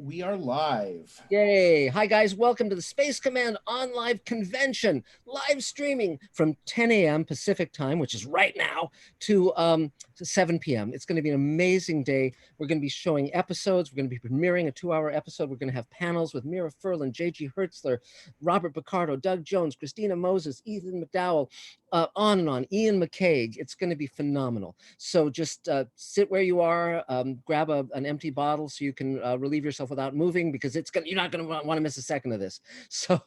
We are live. Yay. Hi, guys. Welcome to the Space Command On Live Convention, live streaming from 10 a.m. Pacific time, which is right now, to 7 p.m. It's going to be an amazing day. We're going to be showing episodes. We're going to be premiering a 2-hour episode. We're going to have panels with Mira Furlan, JG Hertzler, Robert Picardo, Doug Jones, Christina Moses, Ethan McDowell, on and on, Ian McCaig. It's going to be phenomenal. So just sit where you are, grab an empty bottle so you can relieve yourself without moving, because you're not going to want to miss a second of this. So,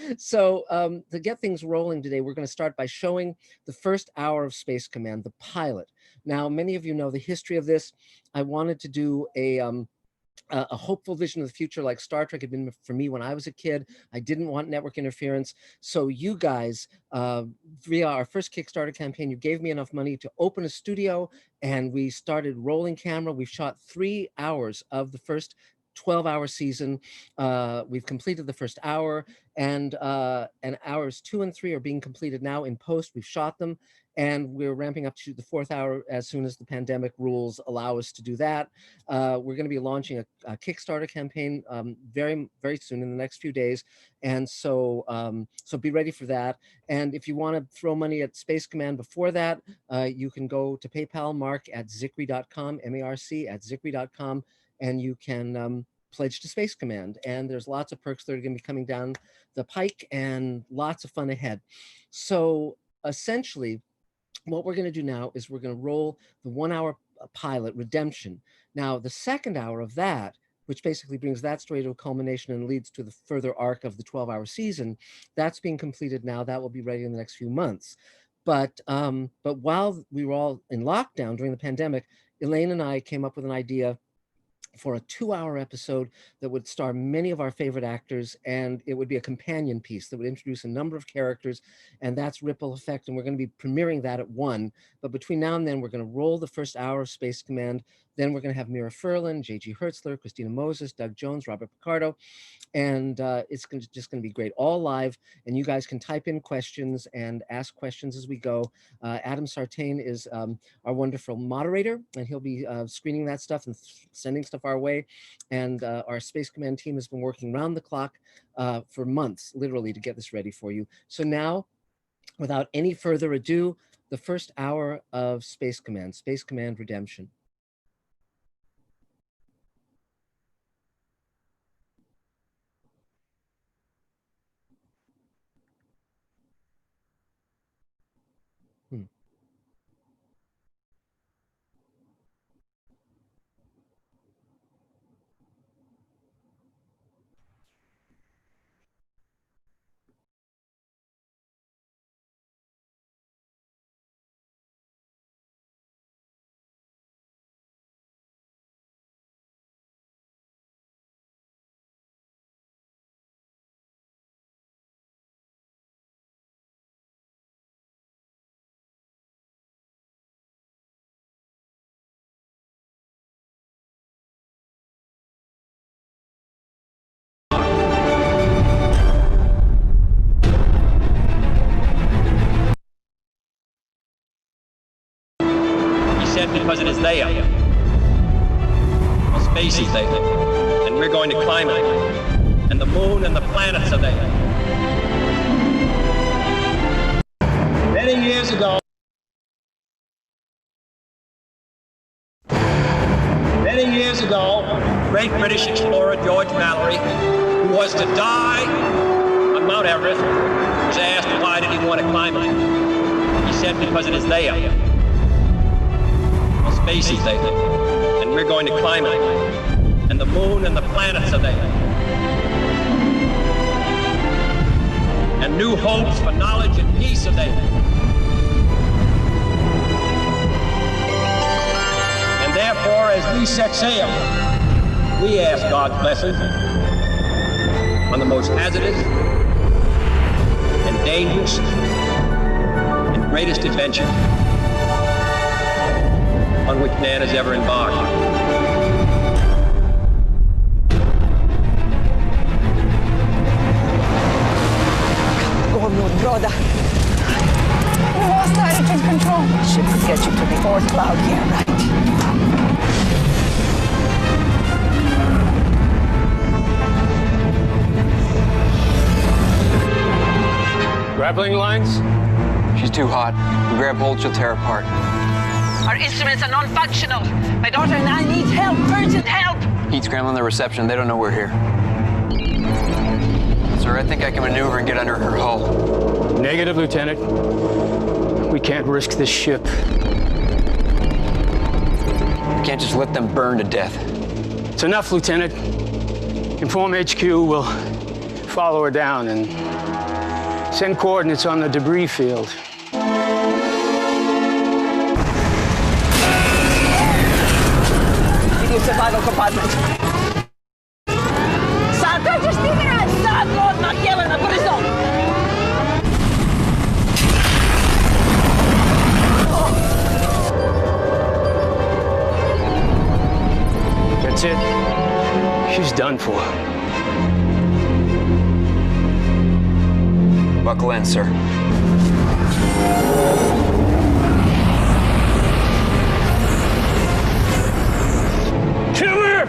to get things rolling today, we're going to start by showing the first hour of Space Command, the pilot. Now, many of you know the history of this. I wanted to do a hopeful vision of the future like Star Trek had been for me when I was a kid. I didn't want network interference. So you guys, via our first Kickstarter campaign, you gave me enough money to open a studio, and we started rolling camera. We've shot 3 hours of the first 12-hour season. We've completed the first hour, and hours 2 and 3 are being completed now in post. We've shot them, and we're ramping up to the 4th hour as soon as the pandemic rules allow us to do that. We're going to be launching a Kickstarter campaign very, very soon, in the next few days. And so be ready for that. And if you want to throw money at Space Command before that, you can go to PayPal, mark@zickrey.com, MARC@zickrey.com, and you can pledge to Space Command. And there's lots of perks that are going to be coming down the pike, and lots of fun ahead. So essentially, what we're going to do now is we're going to roll the 1-hour pilot, Redemption. Now, the second hour of that, which basically brings that story to a culmination and leads to the further arc of the 12-hour season, that's being completed now. That will be ready in the next few months. But while we were all in lockdown during the pandemic, Elaine and I came up with an idea for a 2-hour episode that would star many of our favorite actors, and it would be a companion piece that would introduce a number of characters, and that's Ripple Effect, and we're going to be premiering that at 1. But between now and then, we're going to roll the first hour of Space Command. Then we're going to have Mira Furlan, JG Hertzler, Christina Moses, Doug Jones, Robert Picardo, and it's just going to be great, all live. And you guys can type in questions and ask questions as we go. Adam Sartain is our wonderful moderator, and he'll be screening that stuff and sending stuff our way. And our Space Command team has been working round the clock for months, literally, to get this ready for you. So now, without any further ado, the first hour of Space Command Redemption. Because it is there. Space is there. And we're going to climb it. And the moon and the planets are there. Many years ago, great British explorer George Mallory, who was to die on Mount Everest, was asked why did he want to climb it. He said because it is there. Space is there, and we're going to climb it, and the moon and the planets are there, and new hopes for knowledge and peace are there, and therefore, as we set sail, we ask God's blessing on the most hazardous and dangerous and greatest adventure on which man has ever embarked. Governor Broda. We lost hydrogen control. Ship could get you to the 4th cloud here, right? Grappling lines? She's too hot. We grab hold, she'll tear apart. Our instruments are non-functional. My daughter and I need help, urgent help. Heat scrambling the reception. They don't know we're here. Sir, I think I can maneuver and get under her hull. Negative, Lieutenant. We can't risk this ship. We can't just let them burn to death. It's enough, Lieutenant. Inform HQ. We'll follow her down and send coordinates on the debris field. Medium survival compartment. Salta, just leave it at stop, Lord, not yelling, por eso. That's it. She's done for. Buckle in, sir. Kill her!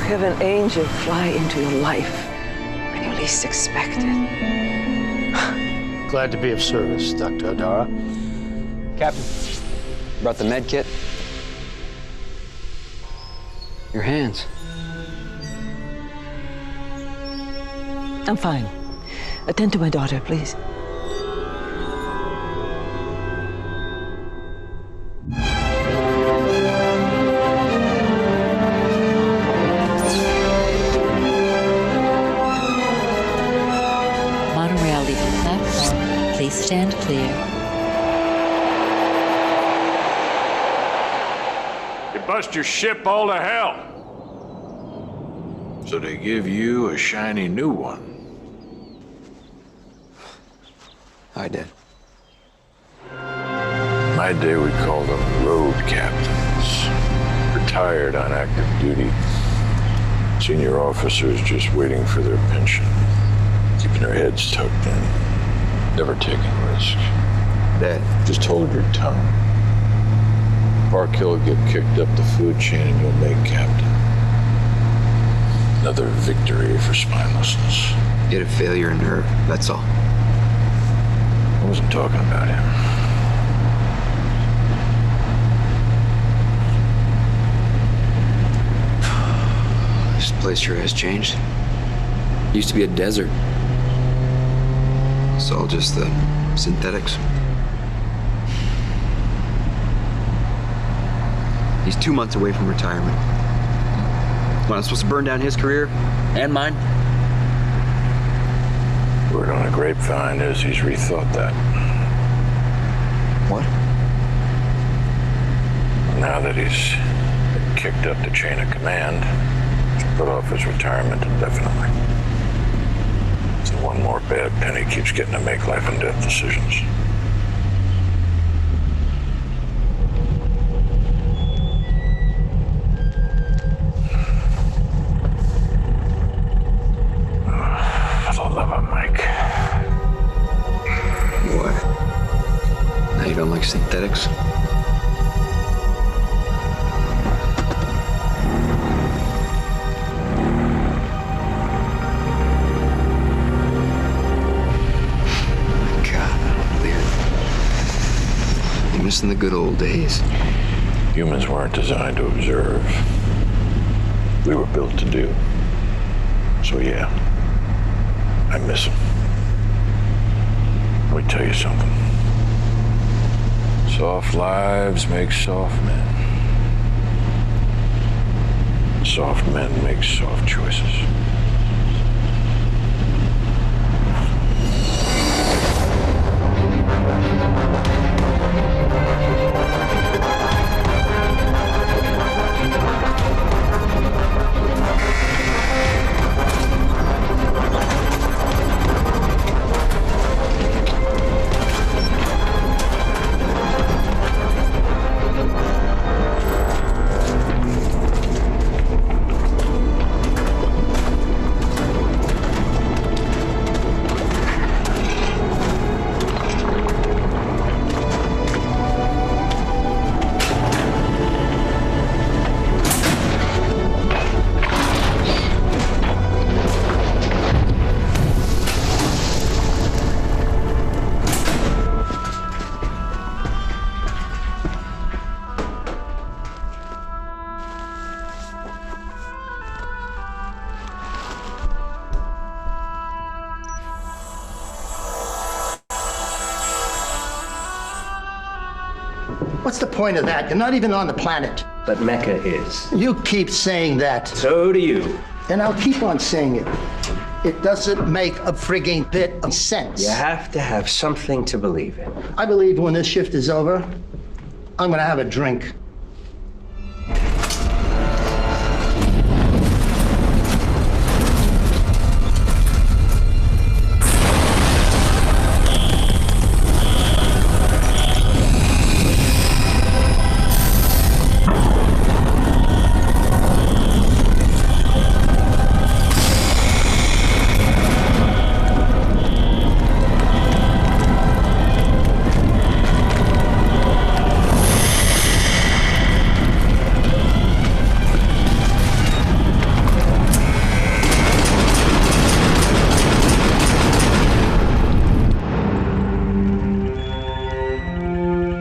Have an angel fly into your life when you least expect it. Glad to be of service, Dr. Adara. Captain, brought the med kit. Your hands. I'm fine. Attend to my daughter, please. Please stand clear. You bust your ship all to hell. So they give you a shiny new one. I did. My day we called them road captains. Retired on active duty. Senior officers just waiting for their pension. Keeping their heads tucked in. Never taking risks. Dad. Just hold your tongue. Park Hill will get kicked up the food chain and you'll make captain. Another victory for spinelessness. He had a failure in nerve, that's all. I wasn't talking about him. This place sure has changed. It used to be a desert. It's all just the synthetics. He's 2 months away from retirement. Well, I'm supposed to burn down his career and mine. Word on a grapevine is he's rethought that. What? Now that he's kicked up the chain of command, he's put off his retirement indefinitely. So one more bad penny keeps getting to make life and death decisions. For the love of Mike. What? Now you don't like synthetics? Missing the good old days. Humans weren't designed to observe. We were built to do. So yeah, I miss them. Let me tell you something. Soft lives make soft men. Soft men make soft choices. What's the point of that? You're not even on the planet. But Mecca is. You keep saying that. So do you. And I'll keep on saying it. It doesn't make a frigging bit of sense. You have to have something to believe in. I believe when this shift is over, I'm gonna have a drink.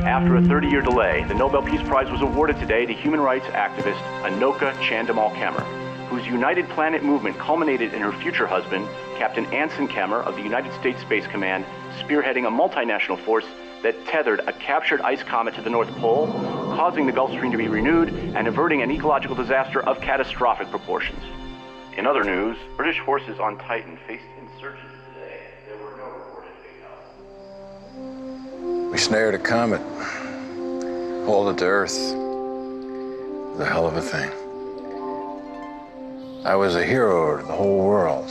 After a 30-year delay, the Nobel Peace Prize was awarded today to human rights activist Anoka Chandamal-Kemmer, whose United Planet movement culminated in her future husband, Captain Anson Kemmer of the United States Space Command, spearheading a multinational force that tethered a captured ice comet to the North Pole, causing the Gulf Stream to be renewed and averting an ecological disaster of catastrophic proportions. In other news, British forces on Titan faced insurgents today. There were no reported fatalities. We snared a comet, hauled it to Earth. It was a hell of a thing. I was a hero to the whole world.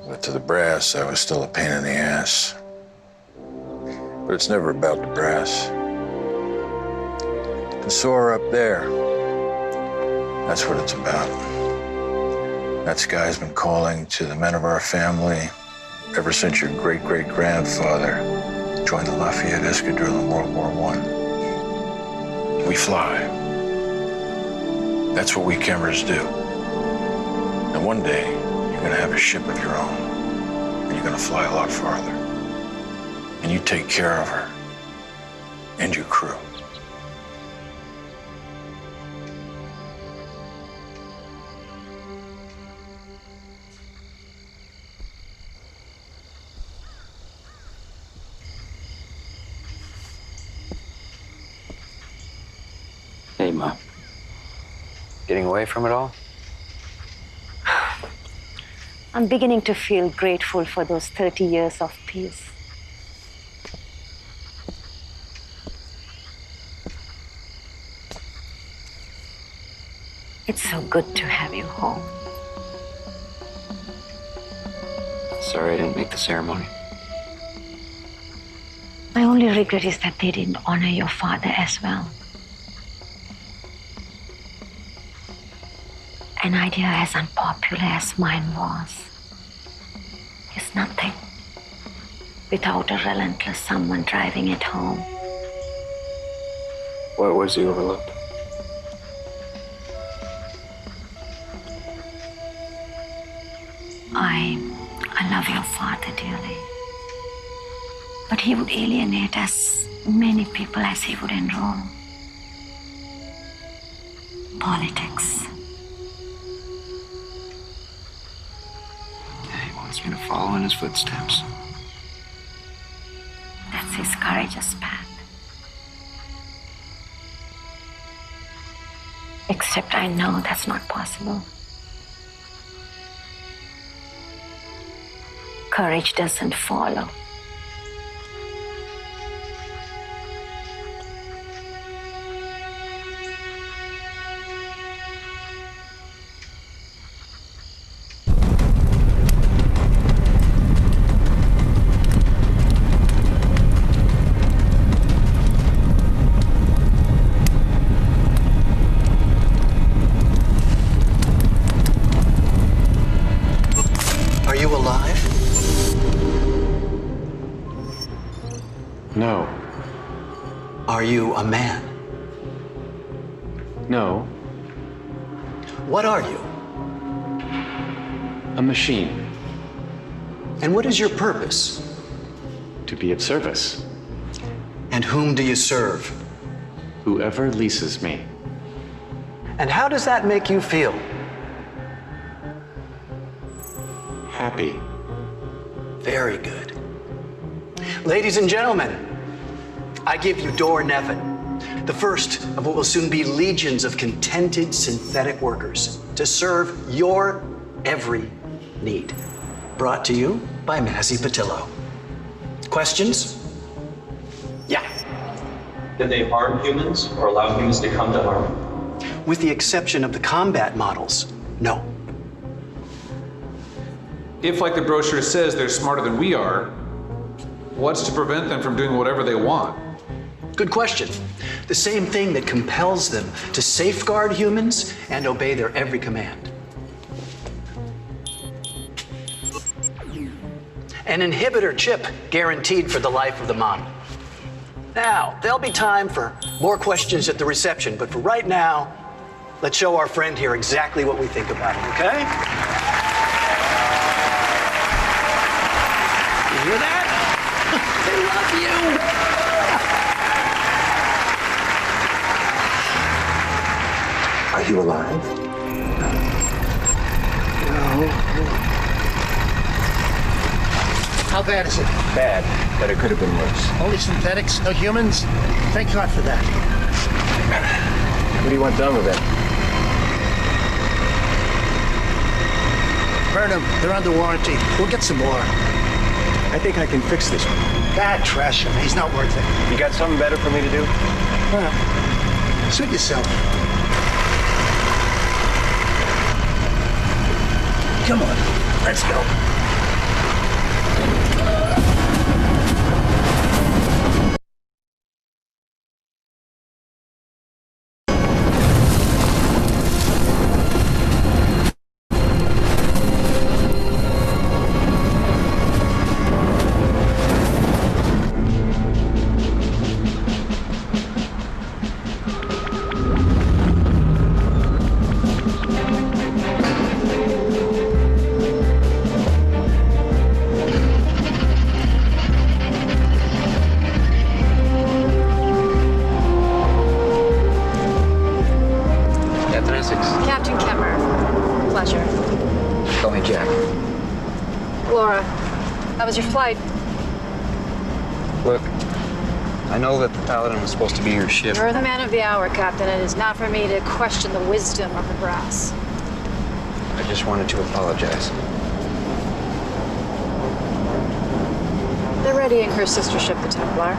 But to the brass, I was still a pain in the ass. But it's never about the brass. The soar up there, that's what it's about. That sky's been calling to the men of our family ever since your great-great-grandfather joined the Lafayette Escadrille in World War I. We fly. That's what we Camerers do. And one day, you're gonna have a ship of your own, and you're gonna fly a lot farther. And you take care of her and your crew. Hey, Ma. Getting away from it all? I'm beginning to feel grateful for those 30 years of peace. It's so good to have you home. Sorry I didn't make the ceremony. My only regret is that they didn't honor your father as well. An idea as unpopular as mine was is nothing without a relentless someone driving it home. What was he overlooked? I love your father dearly. But he would alienate as many people as he would enroll. Politics. He wants me to follow in his footsteps. That's his courageous path. Except I know that's not possible. Courage doesn't follow. Are you alive? No. Are you a man? No. What are you? A machine. And what is your purpose? To be of service. And whom do you serve? Whoever leases me. And how does that make you feel? Happy. Very good. Ladies and gentlemen, I give you Dor Nevin, the first of what will soon be legions of contented synthetic workers to serve your every need. Brought to you by Mazzy Patillo. Questions? Yeah. Did they harm humans or allow humans to come to harm? With the exception of the combat models, no. If, like the brochure says, they're smarter than we are, what's to prevent them from doing whatever they want? Good question. The same thing that compels them to safeguard humans and obey their every command. An inhibitor chip guaranteed for the life of the model. Now, there'll be time for more questions at the reception, but for right now, let's show our friend here exactly what we think about it, okay? You hear that? They love you. Are you alive? No. How bad is it? Bad, but it could have been worse. Only synthetics, no humans? Thank God for that. What do you want done with it? Burn them. They're under warranty. We'll get some more. I think I can fix this one. Bad trash him. He's not worth it. You got something better for me to do? Suit yourself. Come on. Let's go. pleasure. Call me Jack. Laura, how was your flight? Look, I know that the Paladin was supposed to be your ship. You're the man of the hour, Captain. It is not for me to question the wisdom of the brass. I just wanted to apologize. They're readying her sister ship, the Templar.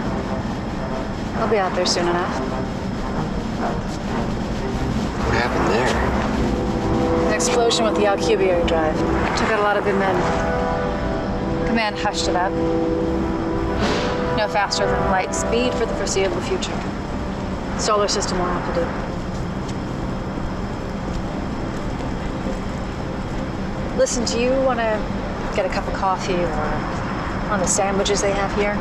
I'll be out there soon enough. What happened there? An explosion with the Alcubierre drive. Took out a lot of good men. Command hushed it up. No faster than light speed for the foreseeable future. Solar system will have to do. Listen, do you want to get a cup of coffee or on the sandwiches they have here?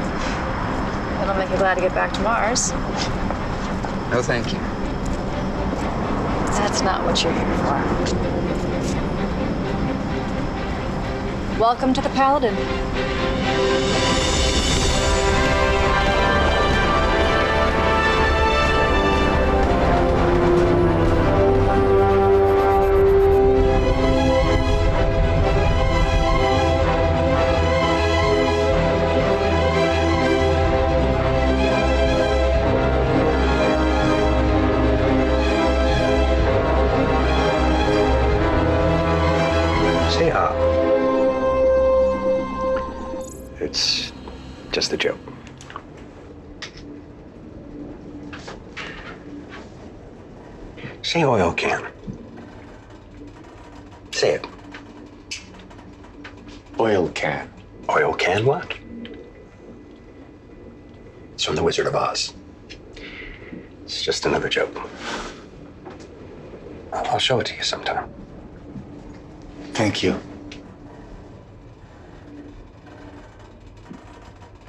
It'll make you glad to get back to Mars. No, thank you. That's not what you're here for. Welcome to the Paladin. Say It's just a joke. Say oil can. Say it. Oil can. Oil can what? It's from The Wizard of Oz. It's just another joke. I'll show it to you sometime. Thank you.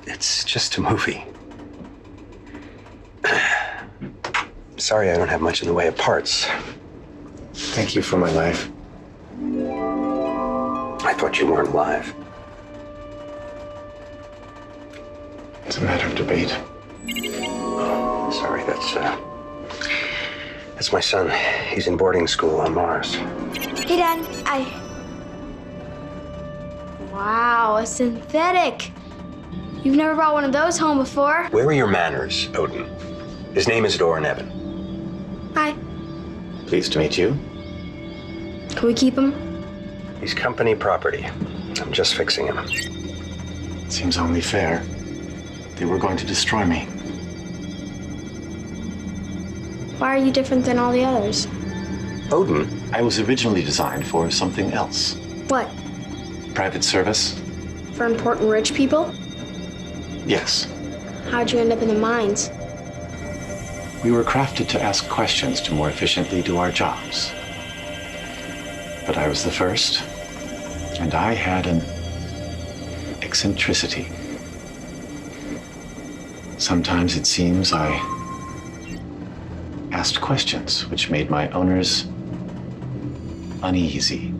It's just a movie. Sorry I don't have much in the way of parts. Thank you for my life. I thought you weren't alive. It's a matter of debate. Oh, sorry, that's my son. He's in boarding school on Mars. Hey, Dad, Wow, a synthetic. You've never brought one of those home before. Where are your manners, Odin? His name is Doran Evan. Hi. Pleased to meet you. Can we keep him? He's company property. I'm just fixing him. Seems only fair. They were going to destroy me. Why are you different than all the others? Odin? I was originally designed for something else. What? Private service? For important rich people? Yes. How'd you end up in the mines? We were crafted to ask questions to more efficiently do our jobs. But I was the first, and I had an eccentricity. Sometimes it seems I asked questions which made my owners uneasy.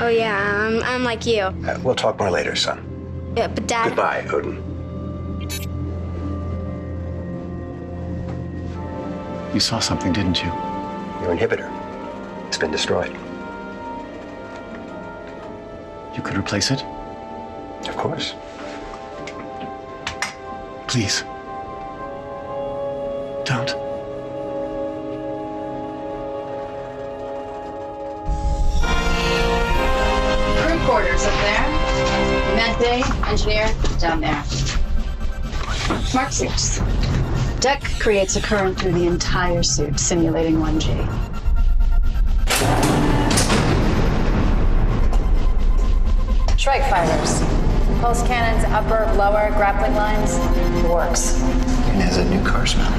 Oh yeah, I'm like you. We'll talk more later, son. Yeah, but Dad... Goodbye, Odin. You saw something, didn't you? Your inhibitor. It's been destroyed. You could replace it? Of course. Please. Don't. Crew quarters up there. Med bay, engineer, down there. Smart suits. Deck creates a current through the entire suit, simulating 1G. Strike fighters. Pulse cannons, upper, lower, grappling lines. Works. And has a new car smell.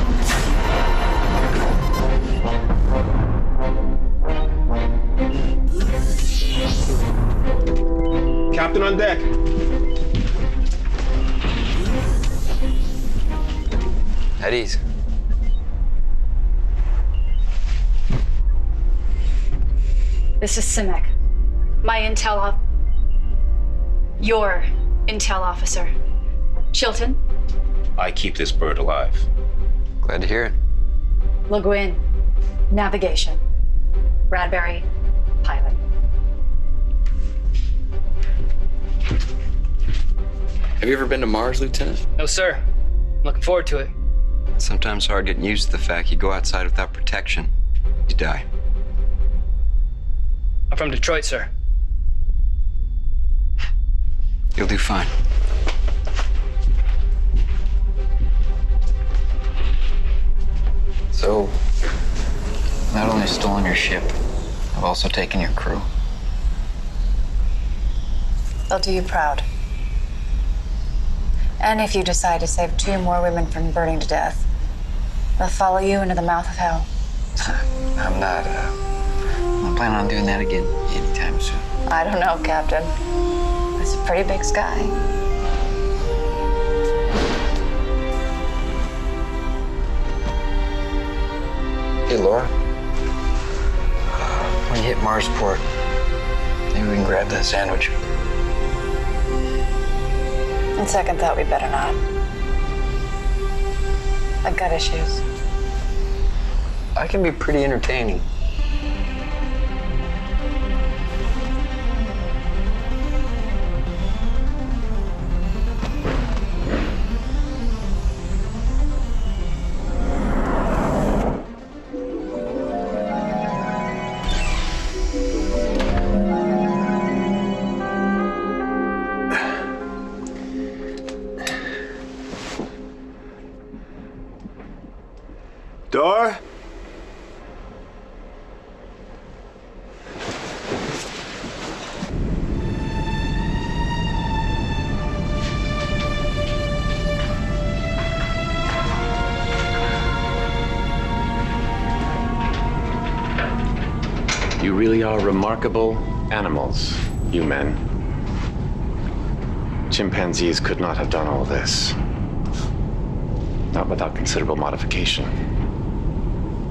Captain on deck. At ease. This is Simek. My intel Your intel officer. Chilton. I keep this bird alive. Glad to hear it. Le Guin. Navigation. Bradbury. Pilot. Have you ever been to Mars, Lieutenant? No, sir. I'm looking forward to it. It's sometimes hard getting used to the fact you go outside without protection, you die. I'm from Detroit, sir. You'll do fine. So, not only stolen your ship, I've also taken your crew. They'll do you proud. And if you decide to save 2 more women from burning to death, they'll follow you into the mouth of hell. I'm not planning on doing that again anytime soon. I don't know, Captain. It's a pretty big sky. Hey, Laura. When you hit Marsport, maybe we can grab that sandwich. On second thought, we better not. I've got issues. I can be pretty entertaining. Door? You really are remarkable animals, you men. Chimpanzees could not have done all this. Not without considerable modification.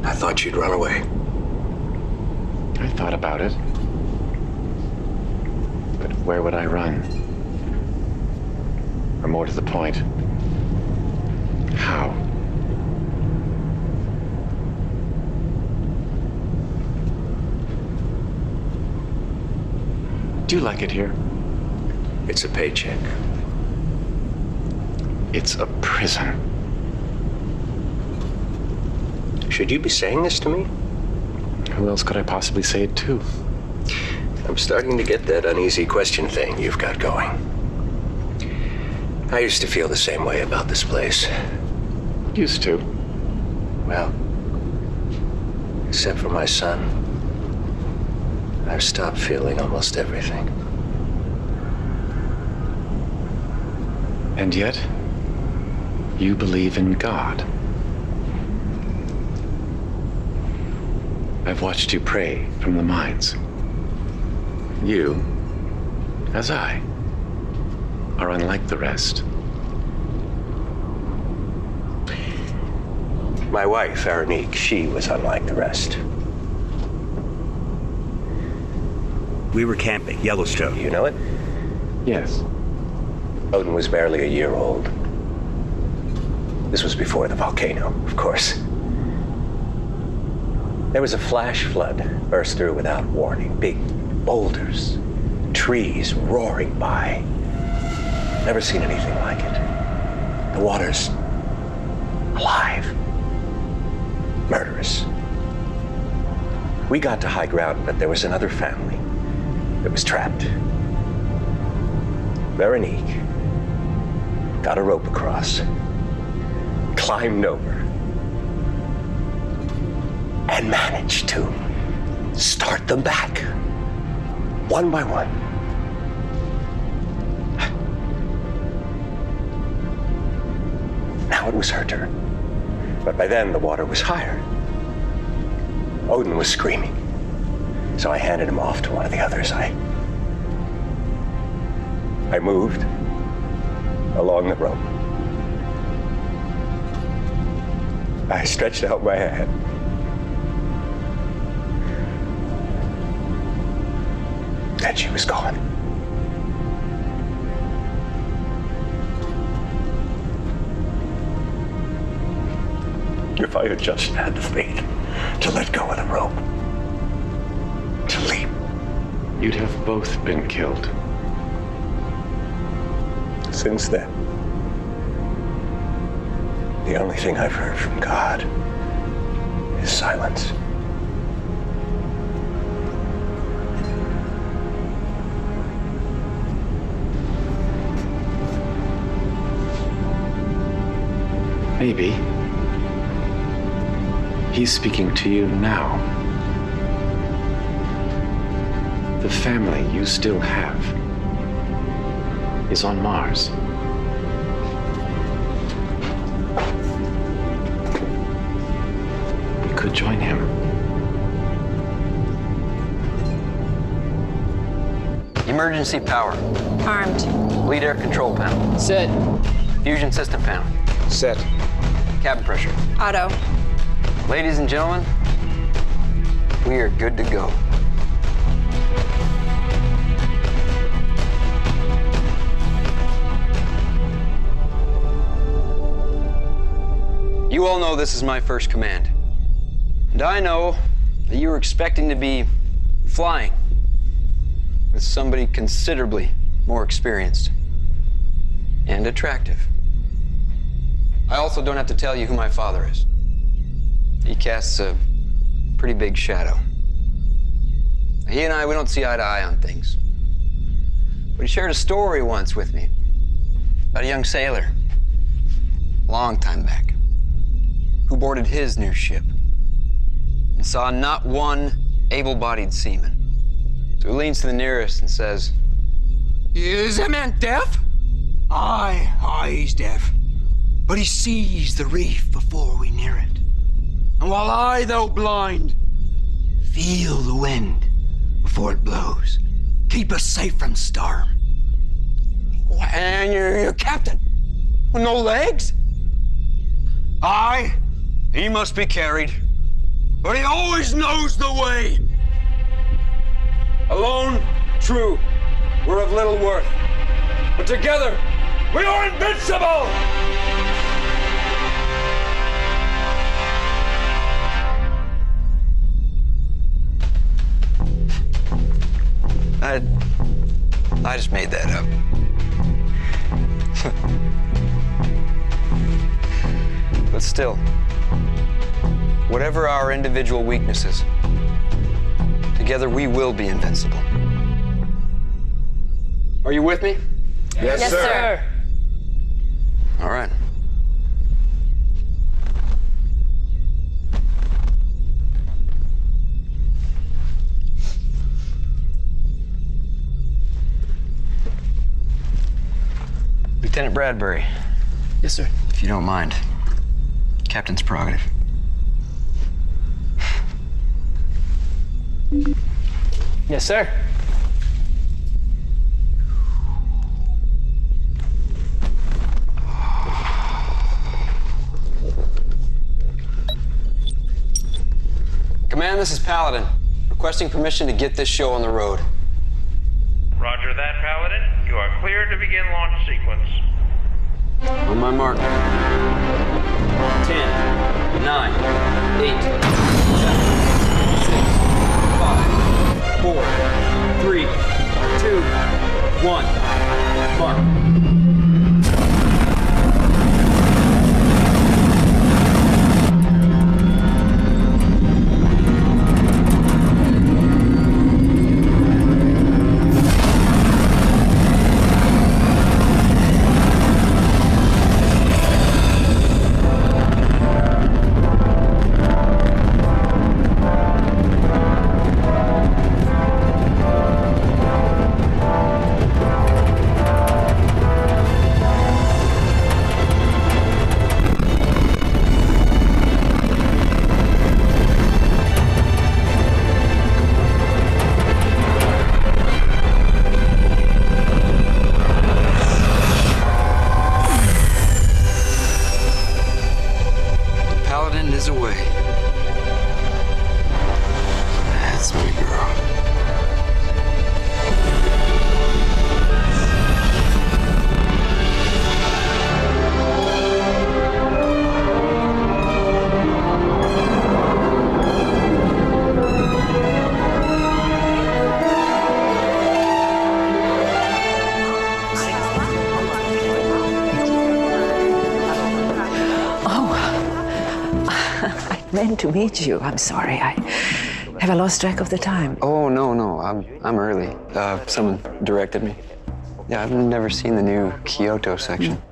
I thought you'd run away. I thought about it. But where would I run? Or more to the point, how? Do you like it here? It's a paycheck. It's a prison. Should you be saying this to me? Who else could I possibly say it to? I'm starting to get that uneasy question thing you've got going. I used to feel the same way about this place. Used to? Well, except for my son, I've stopped feeling almost everything. And yet, you believe in God. I've watched you pray from the mines. You, as I, are unlike the rest. My wife, Veronique, she was unlike the rest. We were camping, Yellowstone. You know it? Yes. Odin was barely a year old. This was before the volcano, of course. There was a flash flood burst through without warning. Big boulders, trees roaring by. Never seen anything like it. The water's alive, murderous. We got to high ground, but there was another family that was trapped. Veronique got a rope across, climbed over, and managed to start them back, one by one. Now it was her turn. But by then, the water was higher. Odin was screaming. So I handed him off to one of the others. I moved along the rope. I stretched out my hand. And she was gone. If I had just had the faith to let go of the rope, to leap, you'd have both been killed. Since then, the only thing I've heard from God is silence. Maybe he's speaking to you now. The family you still have is on Mars. We could join him. Emergency power. Armed. Lead air control panel. Set. Fusion system panel. Set. Cabin pressure. Auto. Ladies and gentlemen, we are good to go. You all know this is my first command. And I know that you were expecting to be flying with somebody considerably more experienced and attractive. I also don't have to tell you who my father is. He casts a pretty big shadow. He and I, we don't see eye to eye on things. But he shared a story once with me about a young sailor, a long time back, who boarded his new ship and saw not one able-bodied seaman. So he leans to the nearest and says, "Is that man deaf?" Aye, he's deaf. But he sees the reef before we near it. And while I, though blind, feel the wind before it blows, keep us safe from storm. And you're captain with no legs? Aye, he must be carried, but he always knows the way. Alone, true, we're of little worth, but together, we are invincible! I just made that up. But still, whatever our individual weaknesses, together we will be invincible. Are you with me? Yes, sir. All right. Lieutenant Bradbury. Yes, sir. If you don't mind, Captain's prerogative. Yes, sir. Command, this is Paladin. Requesting permission to get this show on the road. Roger that, Paladin. You are cleared to begin launch sequence. On my mark. 10, 9, 8, 7, 6, 5, 4, 3, 2, 1. Mark. time to meet you. I'm sorry. Have I lost track of the time? Oh, no. I'm early. Someone directed me. Yeah, I've never seen the new Kyoto section.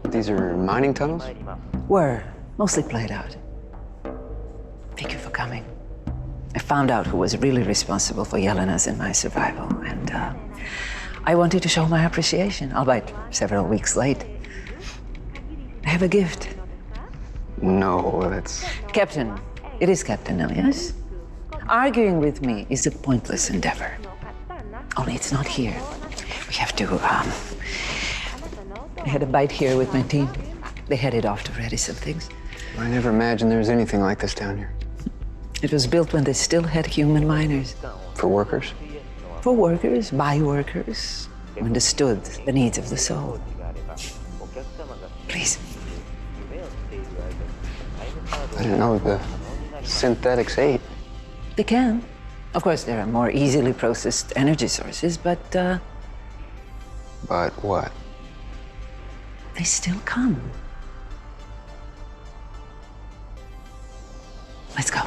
These are mining tunnels? Were mostly played out. Thank you for coming. I found out who was really responsible for Yelena's and my survival, and I wanted to show my appreciation, albeit several weeks late. I have a gift. No, that's... Captain. It is Captain now, yes? Arguing with me is a pointless endeavor. Only it's not here. We have to, I had a bite here with my team. They headed off to ready some things. I never imagined there was anything like this down here. It was built when they still had human miners. For workers? For workers, by workers, who understood the needs of the soul. Please. I didn't know the synthetics ate. They can. Of course, there are more easily processed energy sources, but... But what? They still come. Let's go.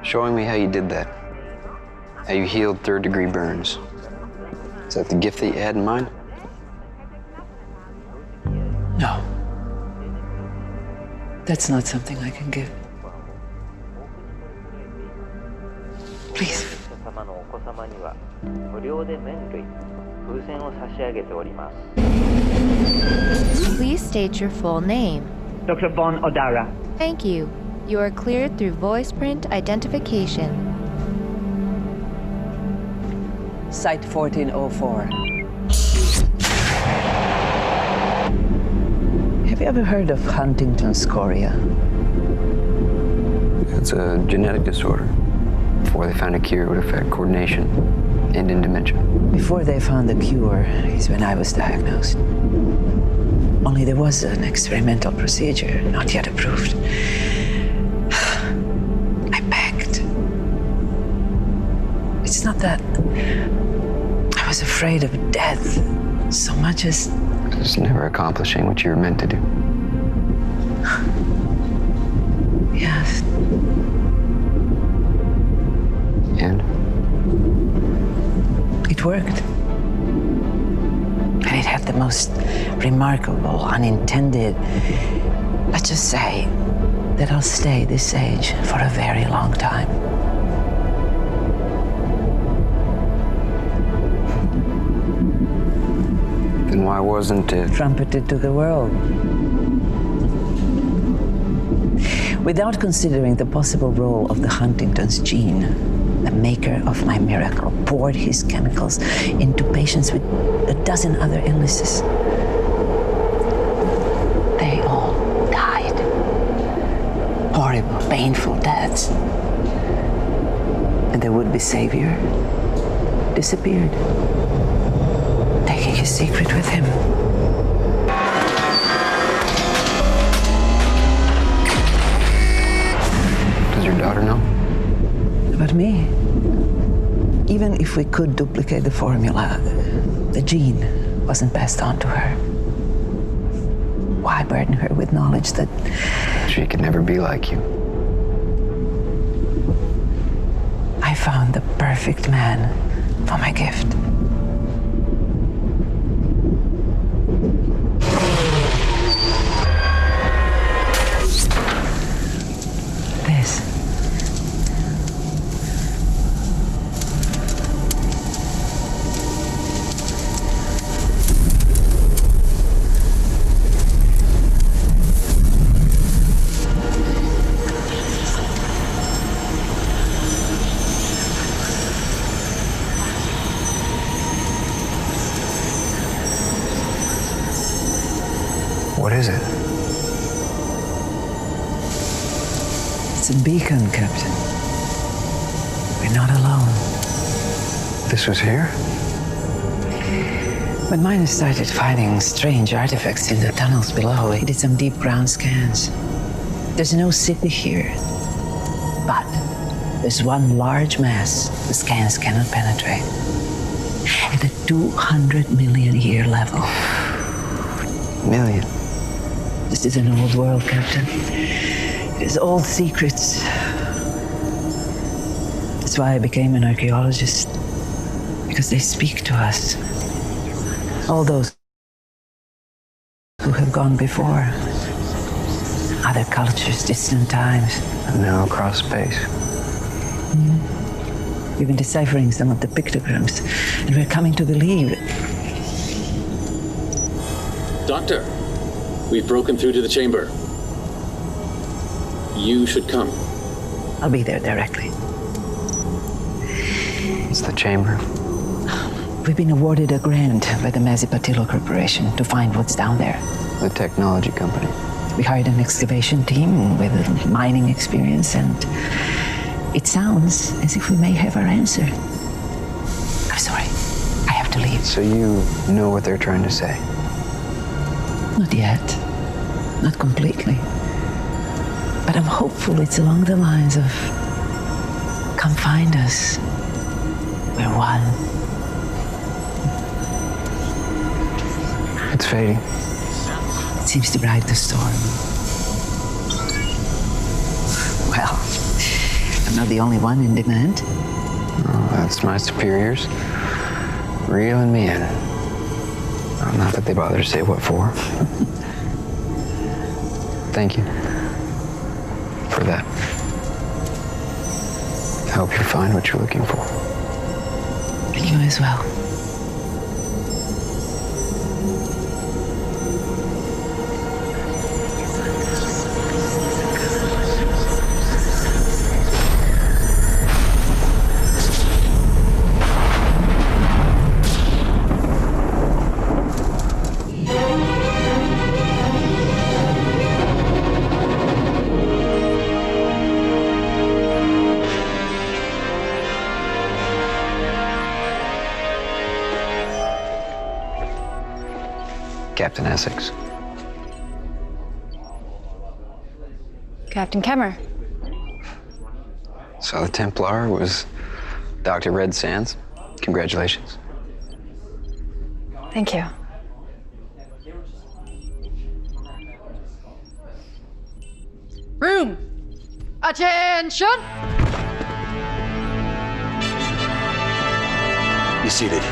Showing me how you did that. How you healed third-degree burns. Is that the gift that you had in mind? No. That's not something I can give. Please. Please state your full name. Dr. Von Odara. Thank you. You are cleared through voice print identification. Site 1404. Have you ever heard of Huntington's chorea? It's a genetic disorder. Before they found a cure, it would affect coordination and in dementia. Before they found the cure is when I was diagnosed. Only there was an experimental procedure, not yet approved. I begged. It's not that I was afraid of death so much as... Just never accomplishing what you were meant to do. Yes. And? It worked. And it had the most remarkable, unintended... Let's just say that I'll stay this age for a very long time. Then why wasn't it... Trumpeted to the world? Without considering the possible role of the Huntington's gene, the maker of my miracle poured his chemicals into patients with a dozen other illnesses. They all died. Horrible, painful deaths. And the would-be savior disappeared, taking his secret with him. Does your daughter know? About me? Even if we could duplicate the formula, the gene wasn't passed on to her. Why burden her with knowledge that... She could never be like you. I found the perfect man for my gift. This. What is it? It's a beacon, Captain. We're not alone. This was here? When miners started finding strange artifacts in the tunnels below, we did some deep ground scans. There's no city here, but there's one large mass the scans cannot penetrate. At the 200 million year level. Million? This is an old world, Captain. It is old secrets. That's why I became an archaeologist. Because they speak to us. All those who have gone before. Other cultures, distant times. And now across space. We've been deciphering some of the pictograms, and we're coming to believe it. Doctor, we've broken through to the chamber. You should come. I'll be there directly. It's the chamber. We've been awarded a grant by the Mazipatilo Corporation to find what's down there. The technology company. We hired an excavation team with mining experience, and it sounds as if we may have our answer. I'm sorry. I have to leave. So you know what they're trying to say? Not yet. Not completely. But I'm hopeful it's along the lines of, come find us. We're one. It's fading. It seems to ride the storm. Well, I'm not the only one in demand. Oh, that's my superiors. Reeling me in. Not that they bother to say what for. Thank you for that. I hope you find what you're looking for. And you as well. Captain Essex. Captain Kemmer. So the Templar was Dr. Red Sands. Congratulations. Thank you. Room! Attention! Be seated.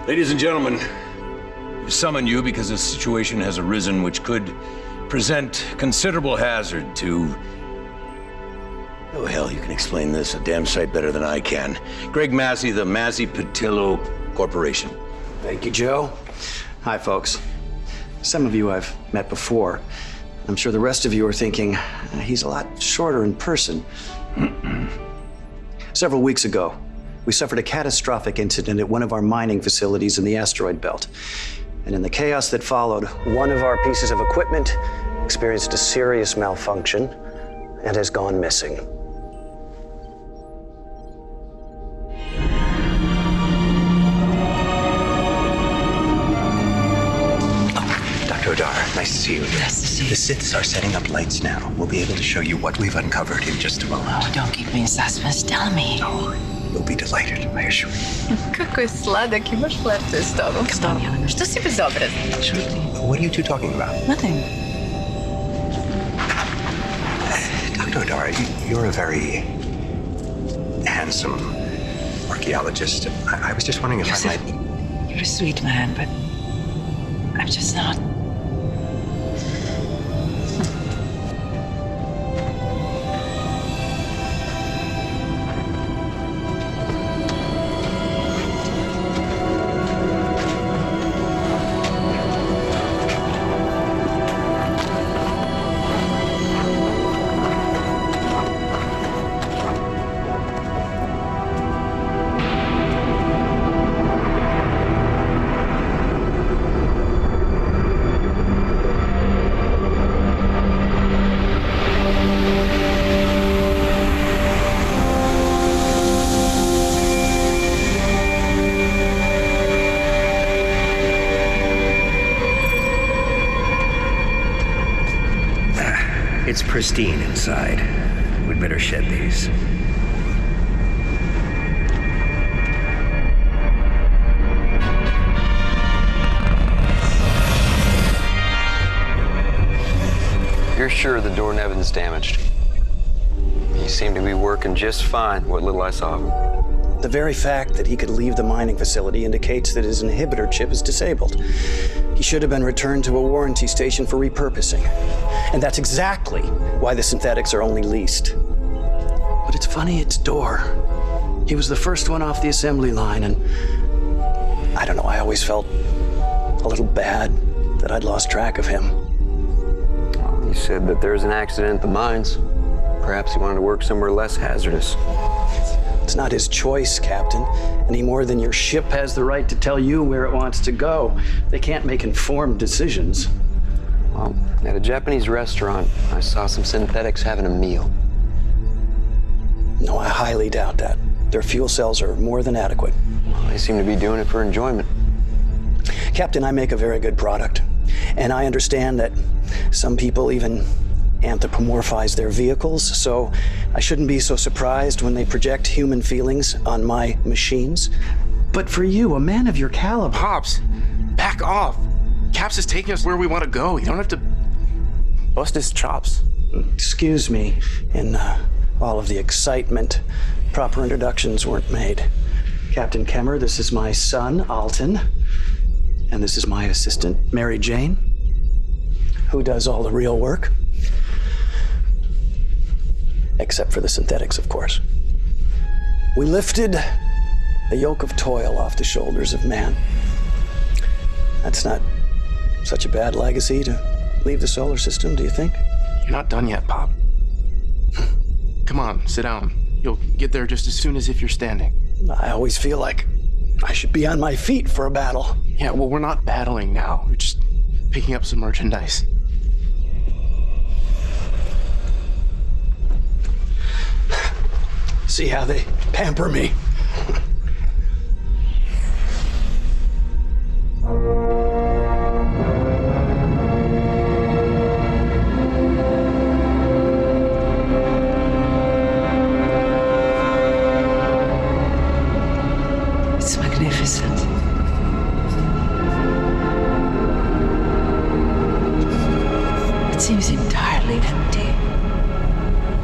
Ladies and gentlemen, we summon you because a situation has arisen which could present considerable hazard to... Oh, hell, you can explain this a damn sight better than I can. Greg Massey, the Mazipatilo Corporation. Thank you, Joe. Hi, folks. Some of you I've met before. I'm sure the rest of you are thinking, he's a lot shorter in person. Several weeks ago, we suffered a catastrophic incident at one of our mining facilities in the asteroid belt. And in the chaos that followed, one of our pieces of equipment experienced a serious malfunction and has gone missing. Dr. Odara, nice to see you again. Nice to see you. The Siths are setting up lights now. We'll be able to show you what we've uncovered in just a moment. Oh, don't keep me in suspense. Tell me. Oh, you'll be delighted, I assure you. Какой сладкий, можешь флиртовать с тобой? Stop, Yelena. Что себе доброе? What are you two talking about? Nothing. Dr. Odara, you're a very handsome archaeologist. I was just wondering if I might... You're a sweet man, but I'm just not. It's pristine inside. We'd better shed these. You're sure the door Nevin's damaged? He seemed to be working just fine, what little I saw of him. The very fact that he could leave the mining facility indicates that his inhibitor chip is disabled. He should have been returned to a warranty station for repurposing. And that's exactly why the synthetics are only leased. But it's funny, it's Door. He was the first one off the assembly line, and I don't know, I always felt a little bad that I'd lost track of him. Well, he said that there's an accident at the mines. Perhaps he wanted to work somewhere less hazardous. It's not his choice, Captain, any more than your ship has the right to tell you where it wants to go. They can't make informed decisions. Well, at a Japanese restaurant, I saw some synthetics having a meal. No, I highly doubt that. Their fuel cells are more than adequate. Well, they seem to be doing it for enjoyment. Captain, I make a very good product. And I understand that some people even anthropomorphize their vehicles, so I shouldn't be so surprised when they project human feelings on my machines. But for you, a man of your caliber... Pops, back off. Caps is taking us where we want to go. You don't have to bust his chops. Excuse me. In all of the excitement, proper introductions weren't made. Captain Kemmer, this is my son, Alton. And this is my assistant, Mary Jane, who does all the real work. Except for the synthetics, of course. We lifted a yoke of toil off the shoulders of man. That's not such a bad legacy to leave the solar system, do you think? You're not done yet, Pop. Come on, sit down. You'll get there just as soon as if you're standing. I always feel like I should be on my feet for a battle. Yeah, well, we're not battling now. We're just picking up some merchandise. See how they pamper me. It's magnificent. It seems entirely empty.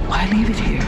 Why leave it here?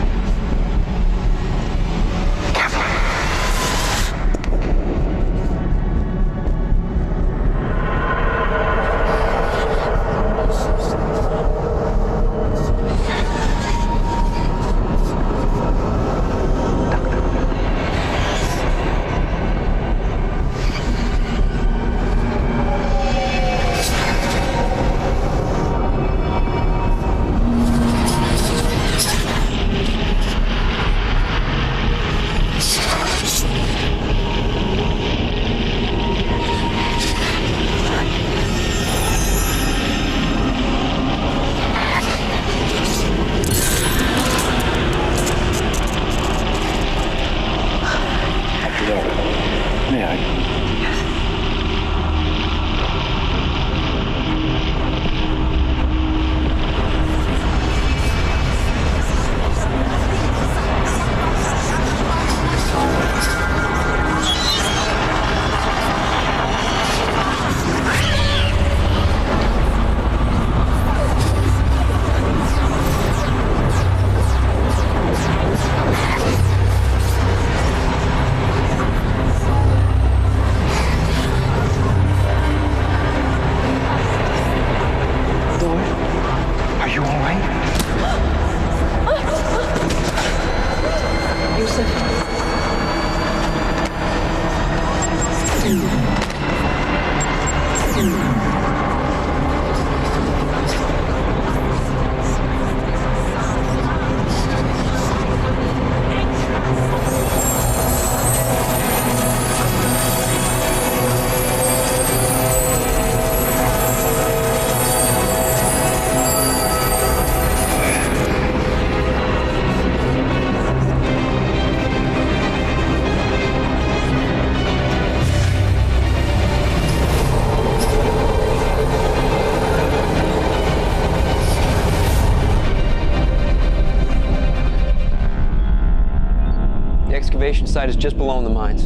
Excavation site is just below in the mines.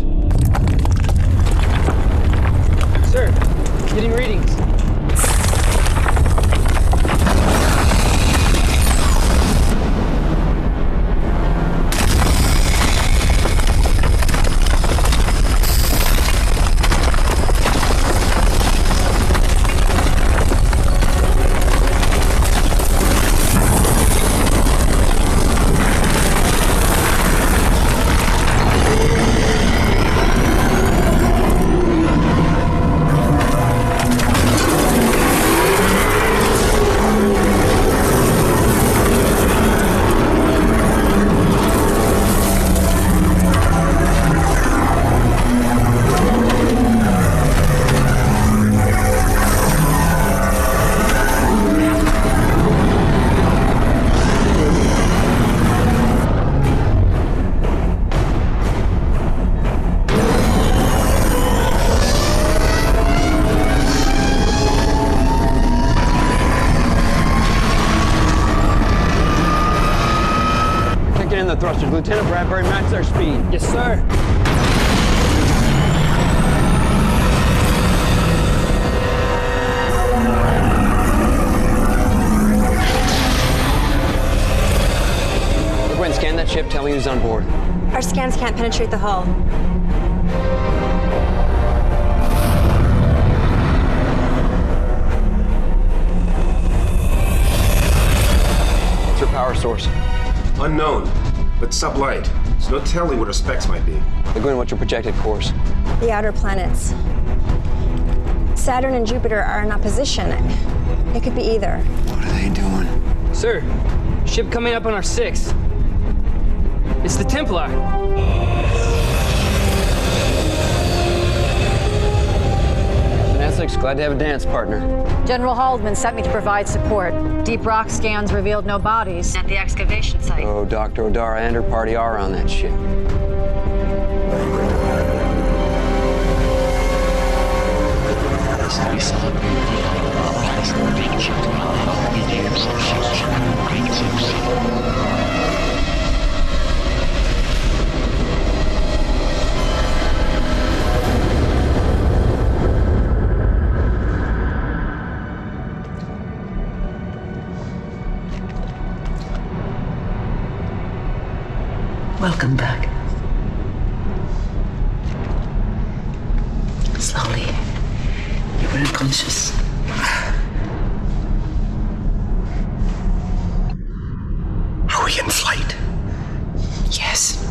Sir, getting readings. the thrusters. Lieutenant Bradbury, match their speed. Yes, sir. Go ahead and scan that ship. Tell me who's on board. Our scans can't penetrate the hull. What's your power source? Unknown, but sublight. There's no telling what her specs might be. Gwen, what's your projected course? The outer planets. Saturn and Jupiter are in opposition. It could be either. What are they doing? Sir, ship coming up on our 6. It's the Templar. Essex, glad to have a dance partner. General Haldeman sent me to provide support. Deep rock scans revealed no bodies at the excavation site. Oh, Dr. O'Dara and her party are on that ship. Welcome back. Slowly. You were unconscious. Are we in flight? Yes.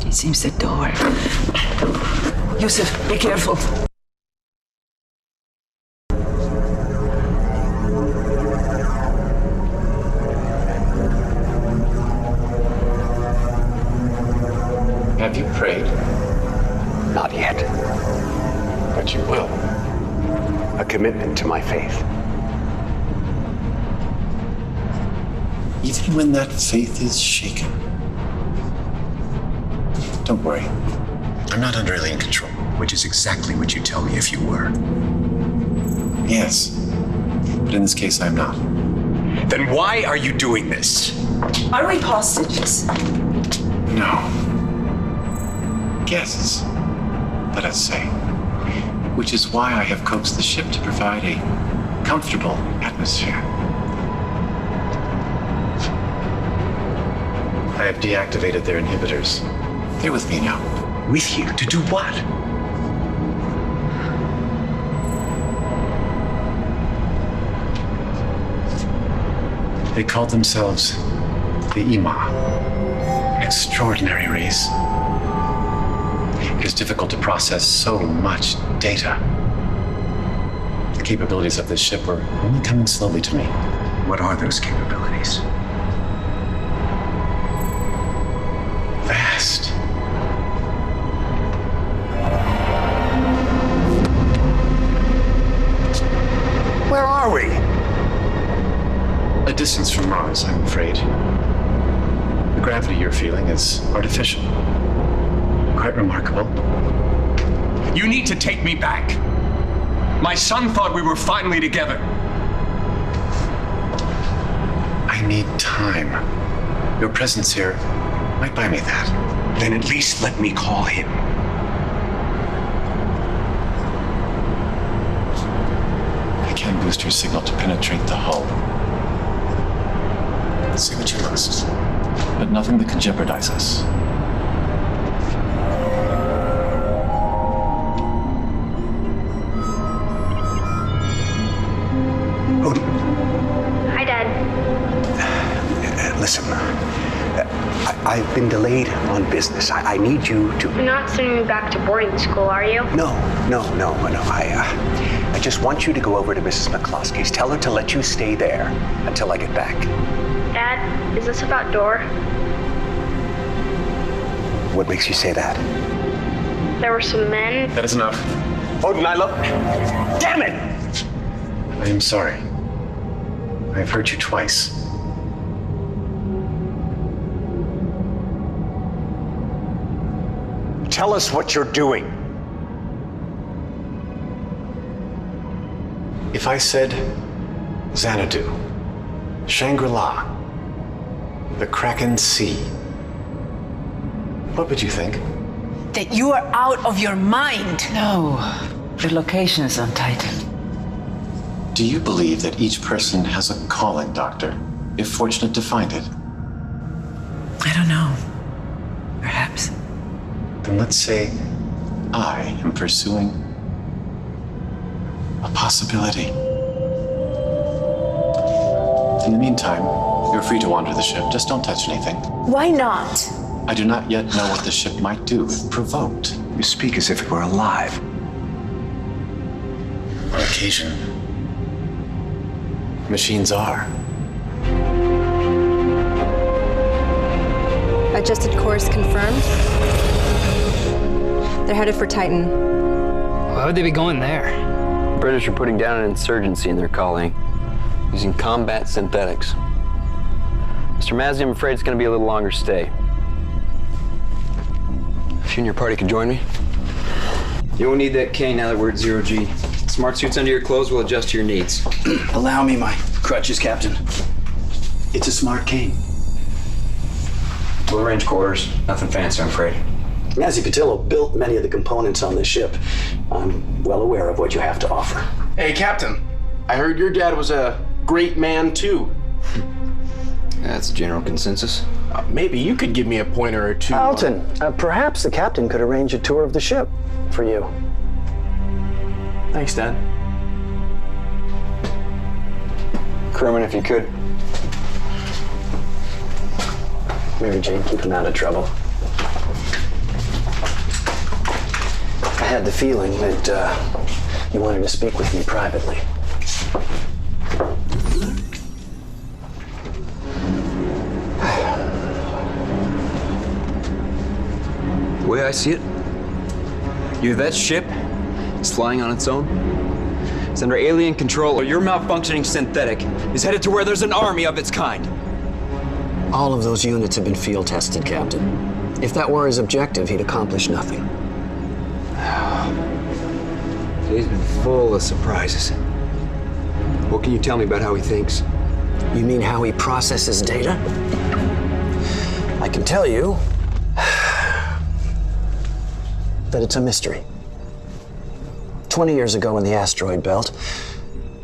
It seems the door. Yusuf, be careful. Have you prayed? Not yet. But you will. A commitment to my faith. Even when that faith is shaken. Don't worry. I'm not under alien control. Which is exactly what you'd tell me if you were. Yes. But in this case, I'm not. Then why are you doing this? Are we hostages? No. Guests, let us say. Which is why I have coaxed the ship to provide a comfortable atmosphere. I have deactivated their inhibitors. They're with me now. With you? To do what? They called themselves the Ima. An extraordinary race. It is difficult to process so much data. The capabilities of this ship were only coming slowly to me. What are those capabilities? Vast. Where are we? A distance from Mars, I'm afraid. The gravity you're feeling is artificial. Quite remarkable. You need to take me back. My son thought we were finally together. I need time. Your presence here might buy me that. Then at least let me call him. I can boost your signal to penetrate the hull. Say what you must, but nothing that could jeopardize us. Hi, Dad. Listen, I've been delayed on business. I need you to... You're not sending me back to boarding school, are you? No. I just want you to go over to Mrs. McCloskey's. Tell her to let you stay there until I get back. Dad, is this about Dor? What makes you say that? There were some men. That is enough. Odin, I love... Damn it! I am sorry. I have hurt you twice. Tell us what you're doing. If I said Xanadu, Shangri-La, the Kraken Sea, What would you think? That you are out of your mind. No, the location is on Titan. Do you believe that each person has a calling, Doctor, if fortunate to find it? I don't know. Perhaps. Then let's say I am pursuing a possibility. In the meantime, you're free to wander the ship. Just don't touch anything. Why not? I do not yet know what the ship might do if provoked. You speak as if it were alive. On occasion, machines are. Adjusted course confirmed. They're headed for Titan. Why would they be going there? The British are putting down an insurgency in their colony, using combat synthetics. Mr. Mazzy, I'm afraid it's going to be a little longer stay. If you and your party could join me. You won't need that cane now that we're at 0G. Smart suits under your clothes will adjust to your needs. Allow me my crutches, Captain. It's a smart cane. We'll arrange quarters. Nothing fancy, I'm afraid. Mazzy Patillo built many of the components on this ship. I'm well aware of what you have to offer. Hey, Captain. I heard your dad was a great man, too. That's general consensus. Maybe you could give me a pointer or two. Alton, perhaps the captain could arrange a tour of the ship for you. Thanks, Dad. Crewman, if you could. Mary Jane, keep him out of trouble. I had the feeling that you wanted to speak with me privately. The way I see it, either that ship is flying on its own, it's under alien control, or your malfunctioning synthetic is headed to where there's an army of its kind. All of those units have been field tested, Captain. If that were his objective, he'd accomplish nothing. He's been full of surprises. What can you tell me about how he thinks? You mean how he processes data? I can tell you that it's a mystery. 20 years ago in the asteroid belt,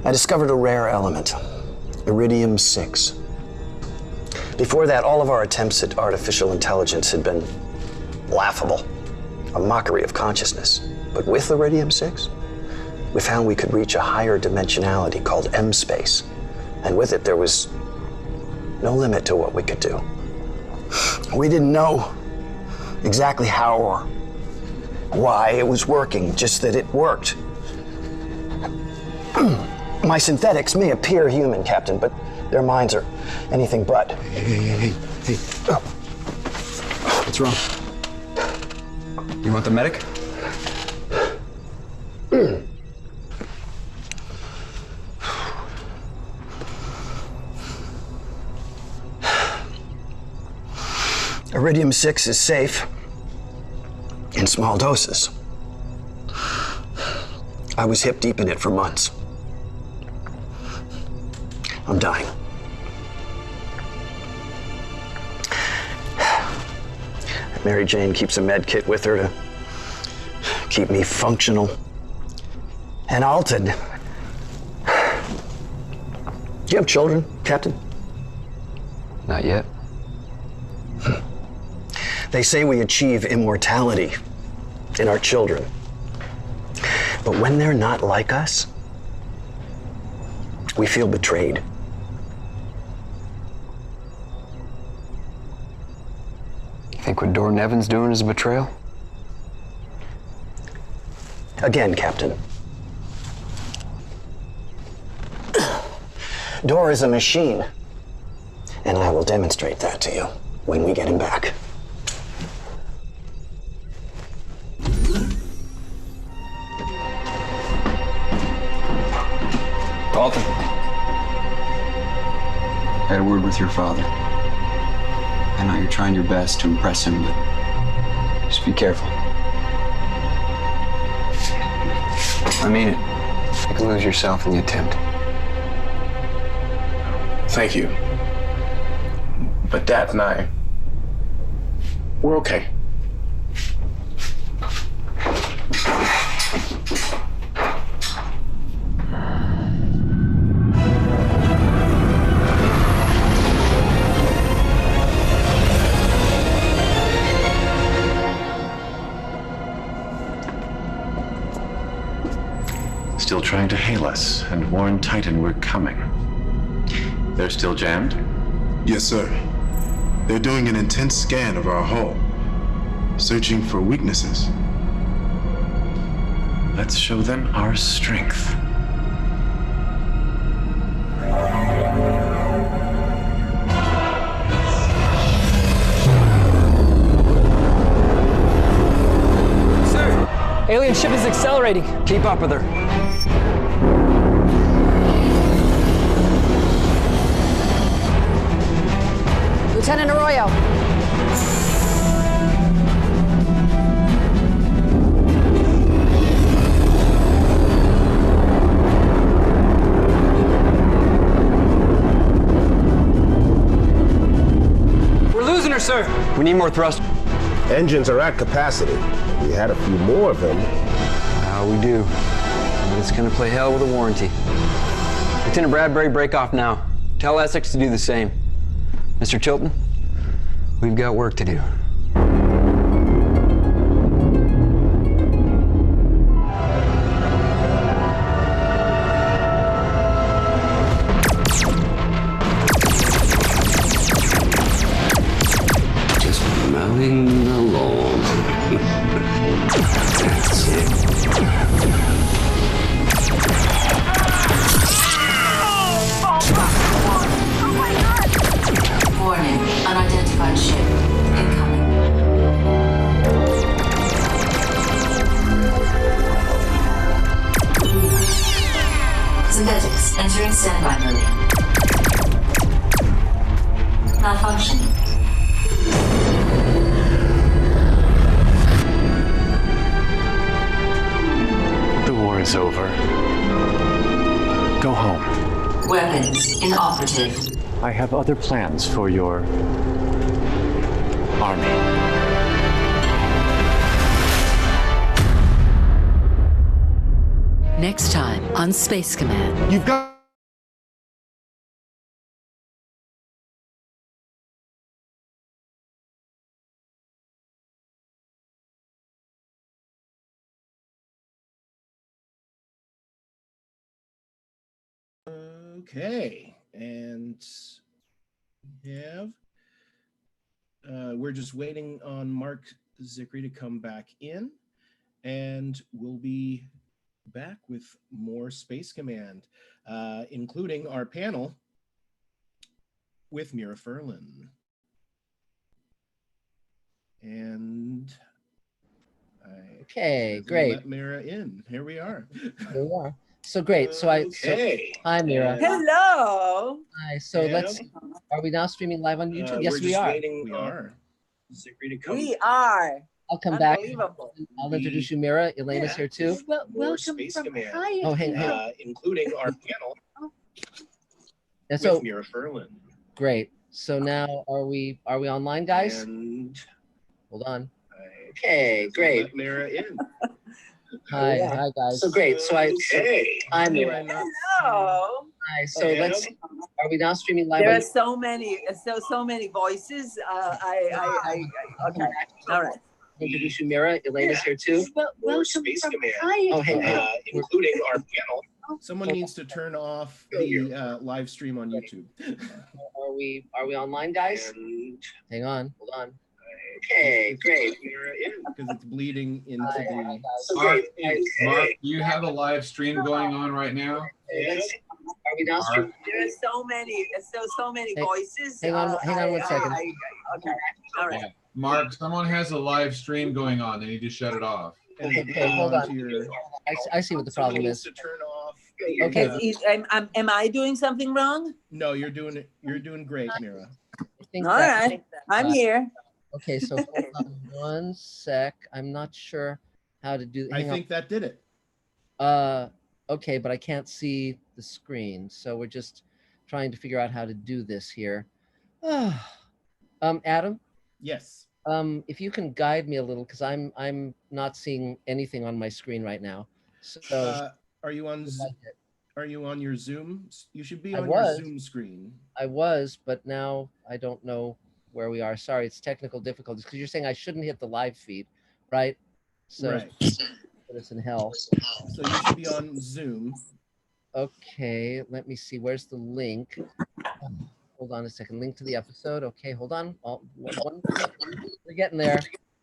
I discovered a rare element, iridium-6. Before that, all of our attempts at artificial intelligence had been laughable, a mockery of consciousness. But with iridium-6, we found we could reach a higher dimensionality called M-space. And with it, there was no limit to what we could do. We didn't know exactly how or why it was working, just that it worked. My synthetics may appear human, Captain, but their minds are anything but. Hey. Oh. What's wrong? You want the medic? Iridium-6 is safe in small doses. I was hip deep in it for months. I'm dying. Mary Jane keeps a med kit with her to keep me functional. And Alton. Do you have children, Captain? Not yet. They say we achieve immortality in our children. But when they're not like us, we feel betrayed. You think what Dor Nevin's doing is a betrayal? Again, Captain. Dor is a machine, and I will demonstrate that to you when we get him back. Paladin. I had a word with your father. I know you're trying your best to impress him, but just be careful. I mean it. You can lose yourself in the attempt. Thank you. But Dad and I, we're okay. Still trying to hail us and warn Titan we're coming. They're still jammed? Yes, sir. They're doing an intense scan of our hull, searching for weaknesses. Let's show them our strength. Sir, alien ship is accelerating. Keep up with her. Lieutenant Arroyo. We're losing her, sir. We need more thrust. Engines are at capacity. We had a few more of them. We do. But it's gonna play hell with a warranty. Lieutenant Bradbury, break off now. Tell Essex to do the same. Mr. Chilton, we've got work to do. Just mowing the lawn. That's it. Warning, unidentified ship incoming. Synthetics entering standby mode. Malfunctioning. The war is over. Go home. Weapons inoperative. I have other plans for your army. Next time on Space Command. You've got... Okay, and we have we're just waiting on Mark Zickery to come back in, and we'll be back with more Space Command, including our panel with Mira Furlan. And okay, great. Let Mira in. Here we are. Here we are. So great. So hi, Mira. Hello. Hi. So are we now streaming live on YouTube? Yes, we are. Waiting, we are. We are. I'll come back. Unbelievable. I'll introduce you, Mira. Elena's here too. Well, welcome from Hyatt. Oh, hey. Including our panel And so with Mira Furlan. great. So now are we online, guys? And hold on. Okay, great. Let Mira in. Hi, hi guys. So great. So hi, Mira. Hello. Hi. So are we now streaming live? There on are so many voices. Okay. All right. Introduce you, Mira. Elena's here too. Well, welcome from Hyatt. Oh, hey. Including our panel. Someone needs to turn off the live stream on YouTube. Are we online, guys? Hang on. Hold on. Okay, great. Because it's bleeding into the. Mark, do you have a live stream going on right now? Are we now streaming? There are so many voices. Hang on 1 second. Okay. All right. Yeah. Mark, someone has a live stream going on. They need to shut it off. Okay, hold on. I see what the problem is. To turn off. Okay. Am I doing something wrong? No, you're doing it. You're doing great, Mira. All right. I'm here. Okay, so hold on 1 sec. I'm not sure how to do. I think that did it. Okay, but I can't see the screen, so we're just trying to figure out how to do this here. Adam? Yes. If you can guide me a little, because I'm not seeing anything on my screen right now. So Are you on? Are you on your Zoom? You should be I on your was. Zoom screen. I was, but now I don't know where we are. Sorry, it's technical difficulties because you're saying I shouldn't hit the live feed, right? So Right. put us in hell. So you should be on Zoom. Okay, let me see. Where's the link? Hold on a second. Link to the episode. Okay, hold on. We're getting there.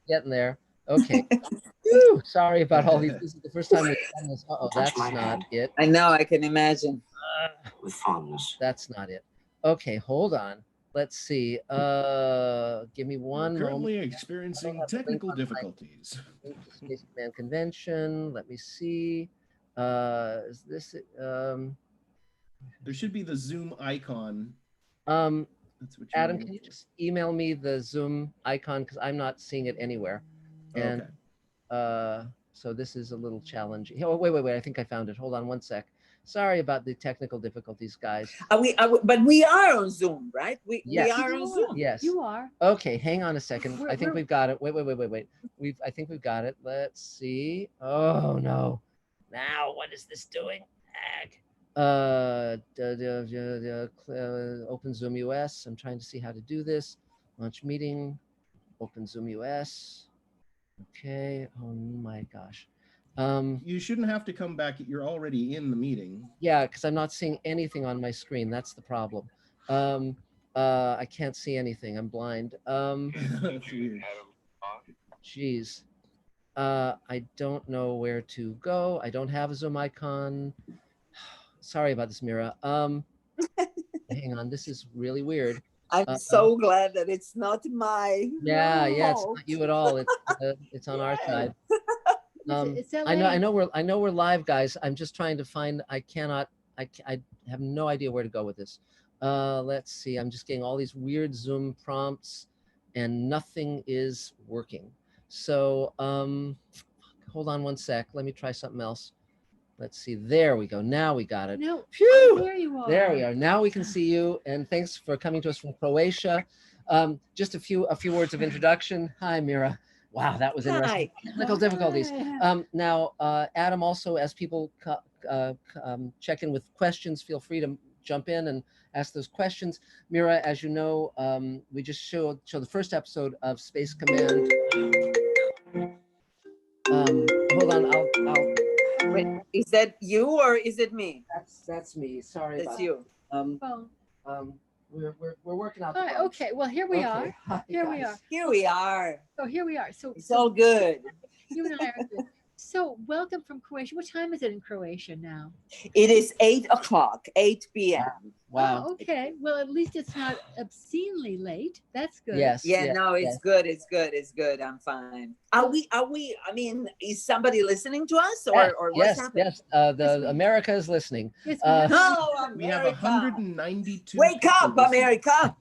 Getting there. Okay. Whew, sorry about all these. This is the first time we've done this. Uh-oh, that's not it. I know, I can imagine. With fondness. That's not it. Okay, hold on. Let's see. Give me one We're currently moment. experiencing technical difficulties. Space Command Convention. Let me see. Is this it? There should be the Zoom icon. That's what Adam, can you just email me the Zoom icon because I'm not seeing it anywhere. And so this is a little challenging. Oh, wait. I think I found it. Hold on one sec. Sorry about the technical difficulties, guys. But we are on Zoom, right? We are on Zoom. Yes. You are. Okay, hang on a second. I think we've got it. Wait. I think we've got it. Let's see. Oh no. Now what is this doing? Ag. Open Zoom US. I'm trying to see how to do this. Launch meeting. Open Zoom US. Okay. Oh my gosh. You shouldn't have to come back. You're already in the meeting. Yeah, because I'm not seeing anything on my screen. That's the problem. I can't see anything. I'm blind. That's weird. Geez. I don't know where to go. I don't have a Zoom icon. Sorry about this, Mira. Hang on. This is really weird. I'm so glad that it's not my. Yeah, it's not you at all. It's on our side. I know we're live, guys. I'm just trying to find. I have no idea where to go with this. Let's see. I'm just getting all these weird Zoom prompts, and nothing is working. So hold on one sec. Let me try something else. Let's see. There we go. Now we got it. No. Phew! There you are. There we are. Now we can see you. And thanks for coming to us from Croatia. Just a few words of introduction. Hi, Mira. Wow, that was interesting. Technical difficulties. Now, Adam, also, as people check in with questions, feel free to jump in and ask those questions. Mira, as you know, we just showed the first episode of Space Command. Hold on, I'll Wait, is that you or is it me? That's me. Sorry. That's you. We're working out. Okay. Well, here we are. Here we are. Here we are. So here we are. So it's all good. You and I are good. So welcome from Croatia. What time is it in Croatia now? It is 8 o'clock, 8 p.m. Wow. Oh, okay. Well, at least it's not obscenely late. That's good. Yes. Yeah, no, it's good. It's good. It's good. I'm fine. Are we, I mean, is somebody listening to us or what's happening? Yes. The America is listening. No, America. We have 192. Wake up, America.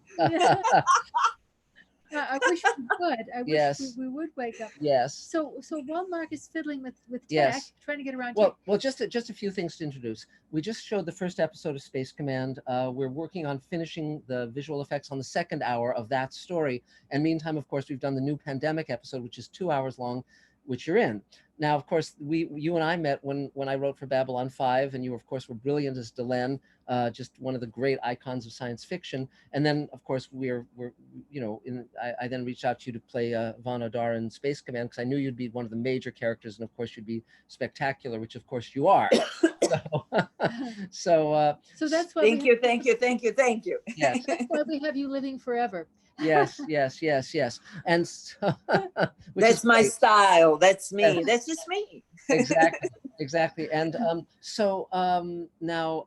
I wish we could. I wish we would wake up. Yes. So while Mark is fiddling with tech, Yes. trying to get around Well, just a few things to introduce. We just showed the first episode of Space Command. We're working on finishing the visual effects on the second hour of that story. And meantime, of course, we've done the new pandemic episode, which is 2 hours long, which you're in. Now, of course, you and I met when I wrote for Babylon 5, and you, of course, were brilliant as Delenn, just one of the great icons of science fiction. And then, of course, I then reached out to you to play Von Odar in Space Command because I knew you'd be one of the major characters, and of course, you'd be spectacular, which of course you are. So that's why. Thank you. Yes. That's why we have you living forever. Yes. And so, that's my style. That's me. That's just me. Exactly. And now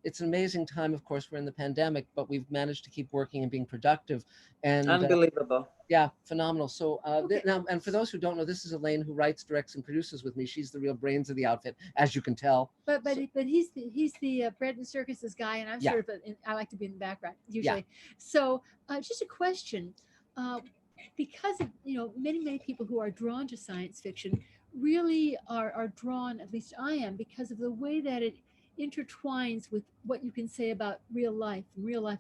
it's an amazing time. Of course, we're in the pandemic, but we've managed to keep working and being productive. And unbelievable. Yeah, phenomenal. So now, and for those who don't know, this is Elaine who writes, directs, and produces with me. She's the real brains of the outfit, as you can tell. But he's the bread and circuses guy, and I'm sort of I like to be in the background usually. Yeah. So just a question, because of, many people who are drawn to science fiction really are drawn, at least I am, because of the way that it intertwines with what you can say about real life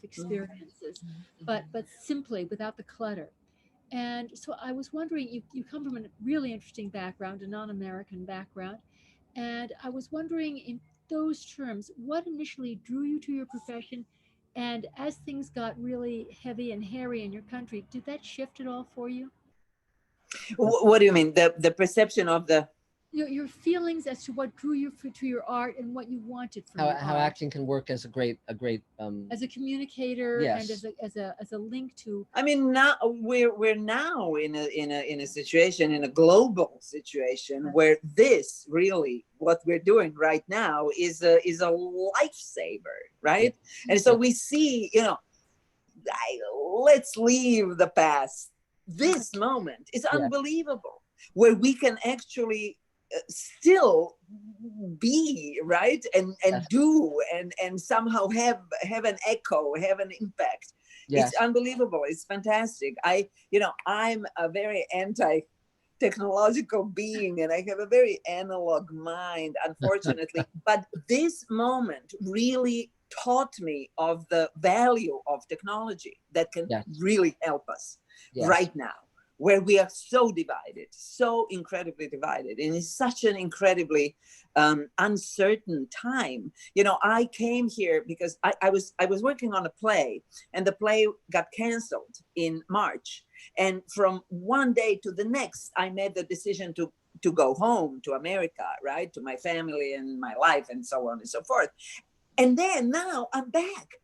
experiences, but simply without the clutter. And so I was wondering, you come from a really interesting background, a non-American background, and I was wondering in those terms, what initially drew you to your profession? And as things got really heavy and hairy in your country, did that shift at all for you? What do you mean? The perception of the... Your feelings as to what drew you to your art and what you wanted from your How art. acting can work as a great As a communicator, yes. and as a link to... I mean, now we're now in a situation, in a global situation, where this really, what we're doing right now, is a lifesaver, right? And so we see, let's leave the past. This moment is unbelievable, where we can actually still be, right, and do, and somehow have an echo, have an impact. Yes. It's unbelievable. It's fantastic. I'm a very anti-technological being, and I have a very analog mind, unfortunately. But this moment really taught me of the value of technology that can really help us right now, where we are so divided, so incredibly divided, and it's such an incredibly uncertain time. I came here because I was working on a play, and the play got canceled in March. And from one day to the next, I made the decision to go home to America, right, to my family and my life and so on and so forth. And then now I'm back.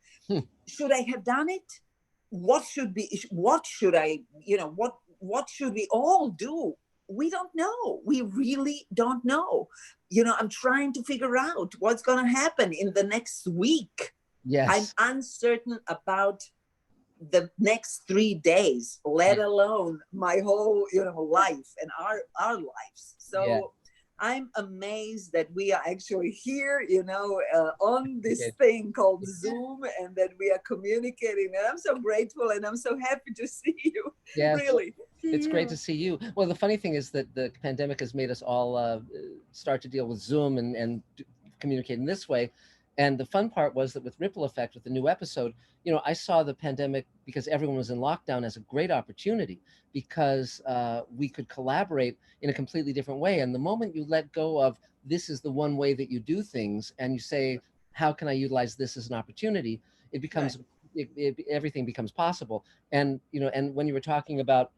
Should I have done it? What should we all do? We don't know. We really don't know. I'm trying to figure out what's going to happen in the next week. Yes. I'm uncertain about the next 3 days, let alone my whole, life and our lives. So I'm amazed that we are actually here, on this thing called Zoom, and that we are communicating. And I'm so grateful, and I'm so happy to see you. Yes. Really. It's great to see you. Well, the funny thing is that the pandemic has made us all start to deal with Zoom and communicate in this way. And the fun part was that with Ripple Effect, with the new episode, I saw the pandemic, because everyone was in lockdown, as a great opportunity, because we could collaborate in a completely different way. And the moment you let go of this is the one way that you do things, and you say, how can I utilize this as an opportunity? It becomes, everything becomes possible. And, and when you were talking about,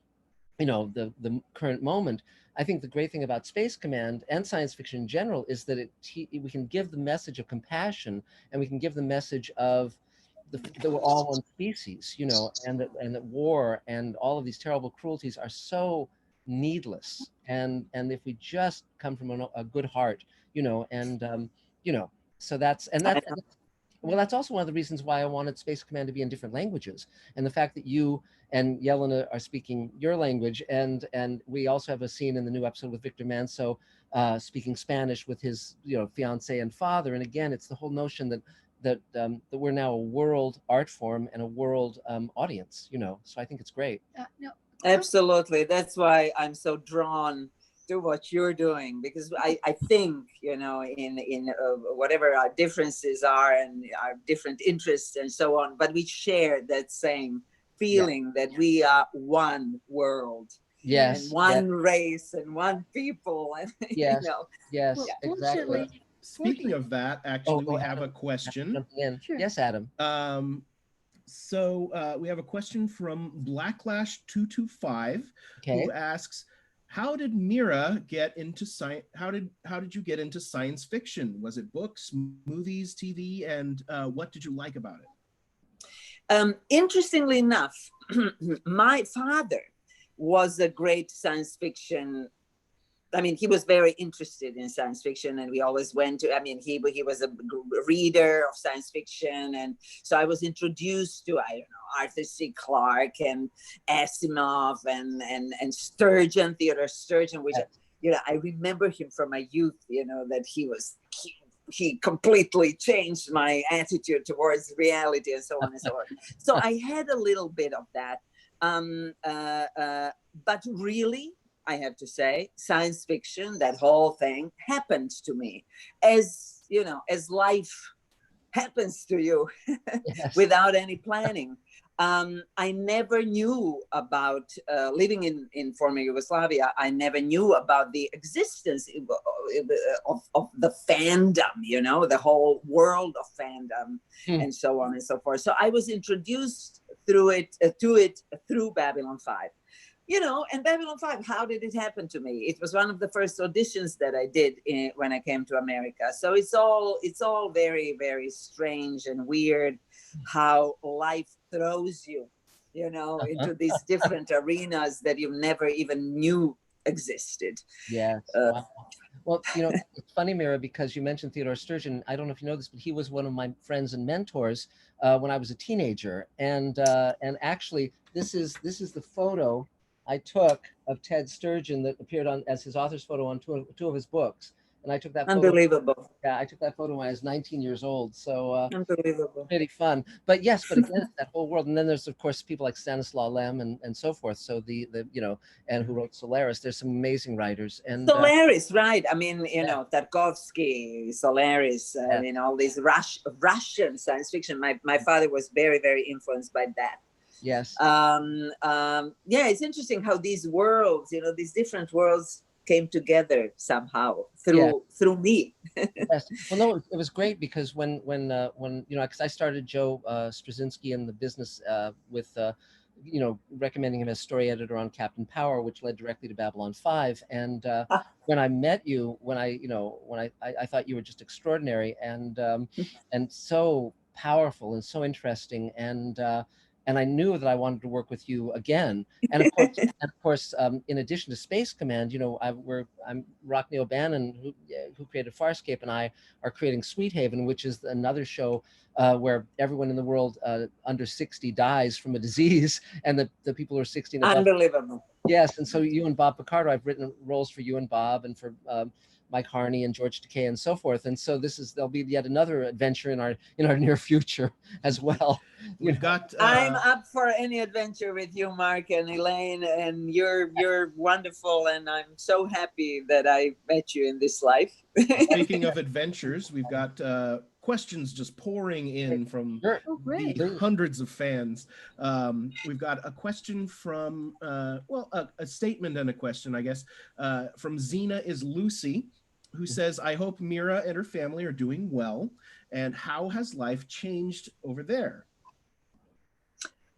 the current moment, I think the great thing about Space Command and science fiction in general is that we can give the message of compassion, and we can give the message of that we're all one species, and that war and all of these terrible cruelties are so needless. And if we just come from a good heart, so that's well, that's also one of the reasons why I wanted Space Command to be in different languages. And the fact that you and Yelena are speaking your language, and we also have a scene in the new episode with Victor Manso speaking Spanish with his fiance and father. And again, it's the whole notion that we're now a world art form and a world audience. So I think it's great. No. Absolutely. That's why I'm so drawn to what you're doing, because I think, in whatever our differences are and our different interests and so on, but we share that same feeling that we are one world, and one race and one people, and yes, exactly. Speaking of that, actually, we have a question. Sure. Yes, Adam. So we have a question from Blacklash225, who asks, how did Mira get into science? How did you get into science fiction? Was it books, movies, TV, and what did you like about it? Interestingly enough, my father was a great science fiction. I mean, he was very interested in science fiction, and we always went to, he was a reader of science fiction. And so I was introduced to, Arthur C. Clarke and Asimov and Sturgeon, Theodore Sturgeon, which, I remember him from my youth, that he completely changed my attitude towards reality and so on and so on. So I had a little bit of that. But really, I have to say, science fiction, that whole thing happened to me, as life happens to you without any planning. I never knew about living in former Yugoslavia. I never knew about the existence of the fandom, you know, the whole world of fandom, and so on and so forth. So I was introduced through it through Babylon 5. You know, and Babylon 5, how did it happen to me? It was one of the first auditions that I did when I came to America. So it's all very, very strange and weird how life throws you, you know, into these different arenas that you never even knew existed. Yes. Wow. Well, you know, it's funny, Mira, because you mentioned Theodore Sturgeon. I don't know if you know this, but he was one of my friends and mentors when I was a teenager. And actually, this is the photo I took of Ted Sturgeon that appeared on as his author's photo on two of his books. And I took that photo. Unbelievable. Yeah, I took that photo when I was 19 years old. So unbelievable. Pretty fun. But yes, but again, that whole world. And then there's of course people like Stanislaw Lem and so forth. So the you know, and who wrote Solaris. There's some amazing writers. And Solaris, right? I mean, you know, Tarkovsky, Solaris. I mean, all these Russian science fiction. My father was very, very influenced by that. Yes. Yeah, it's interesting how these worlds, you know, these different worlds came together somehow through me. Yes. Well, no, it was great because when you know, because I started Joe Straczynski in the business with you know, recommending him as story editor on Captain Power, which led directly to Babylon 5. And when I met you, when I thought you were just extraordinary and so powerful and so interesting, and I knew that I wanted to work with you again. And of course, in addition to Space Command, you know, I'm Rockney O'Bannon, who created Farscape, and I are creating Sweet Haven, which is another show where everyone in the world under 60 dies from a disease, and the people who are 60 and above. Unbelievable. Yes, and so you and Bob Picardo, I've written roles for you and Bob, and for Mike Harney and George Takei and so forth. And so there'll be yet another adventure in our near future as well. We've got. I'm up for any adventure with you, Mark and Elaine, and you're wonderful, and I'm so happy that I met you in this life. Speaking of adventures, we've got questions just pouring in from the hundreds of fans. We've got a question from, a statement and a question, I guess, from Xena is Lucy, who says, I hope Mira and her family are doing well. And how has life changed over there?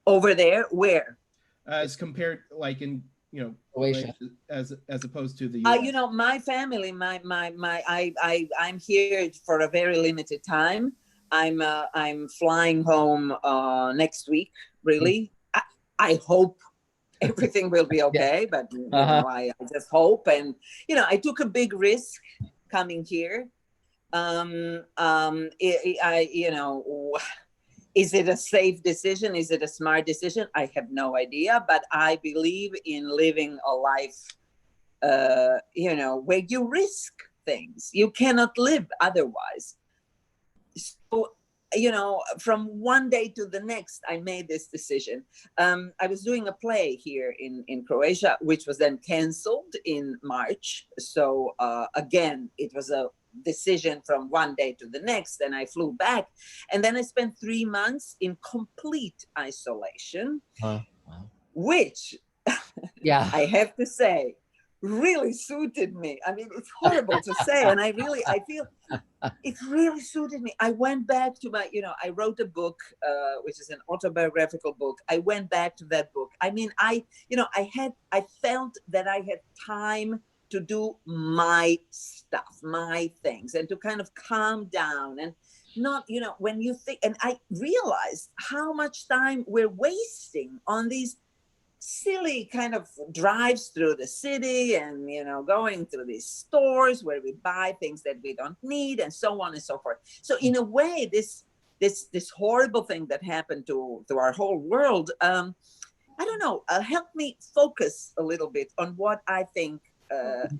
Over there? Where? As compared, like in, you know, Croatia. as opposed to the US. You know, my family, I'm here for a very limited time. I'm flying home next week, really. I hope everything will be okay, but you know, I just hope. And you know, I took a big risk coming here. You know, is it a safe decision? Is it a smart decision? I have no idea, but I believe in living a life, you know, where you risk things. You cannot live otherwise. So, you know, from one day to the next, I made this decision. I was doing a play here in Croatia, which was then canceled in March. So again, it was a decision from one day to the next, and I flew back. And then I spent 3 months in complete isolation, which I have to say, really suited me. I mean, it's horrible to say, and I feel it really suited me. I went back to my, you know, I wrote a book, which is an autobiographical book. I went back to that book. I mean, I felt that I had time to do my stuff, my things, and to kind of calm down and not, you know, when you think, and I realized how much time we're wasting on these silly kind of drives through the city and, you know, going through these stores where we buy things that we don't need and so on and so forth. So in a way, this horrible thing that happened to our whole world, I don't know, helped me focus a little bit on what I think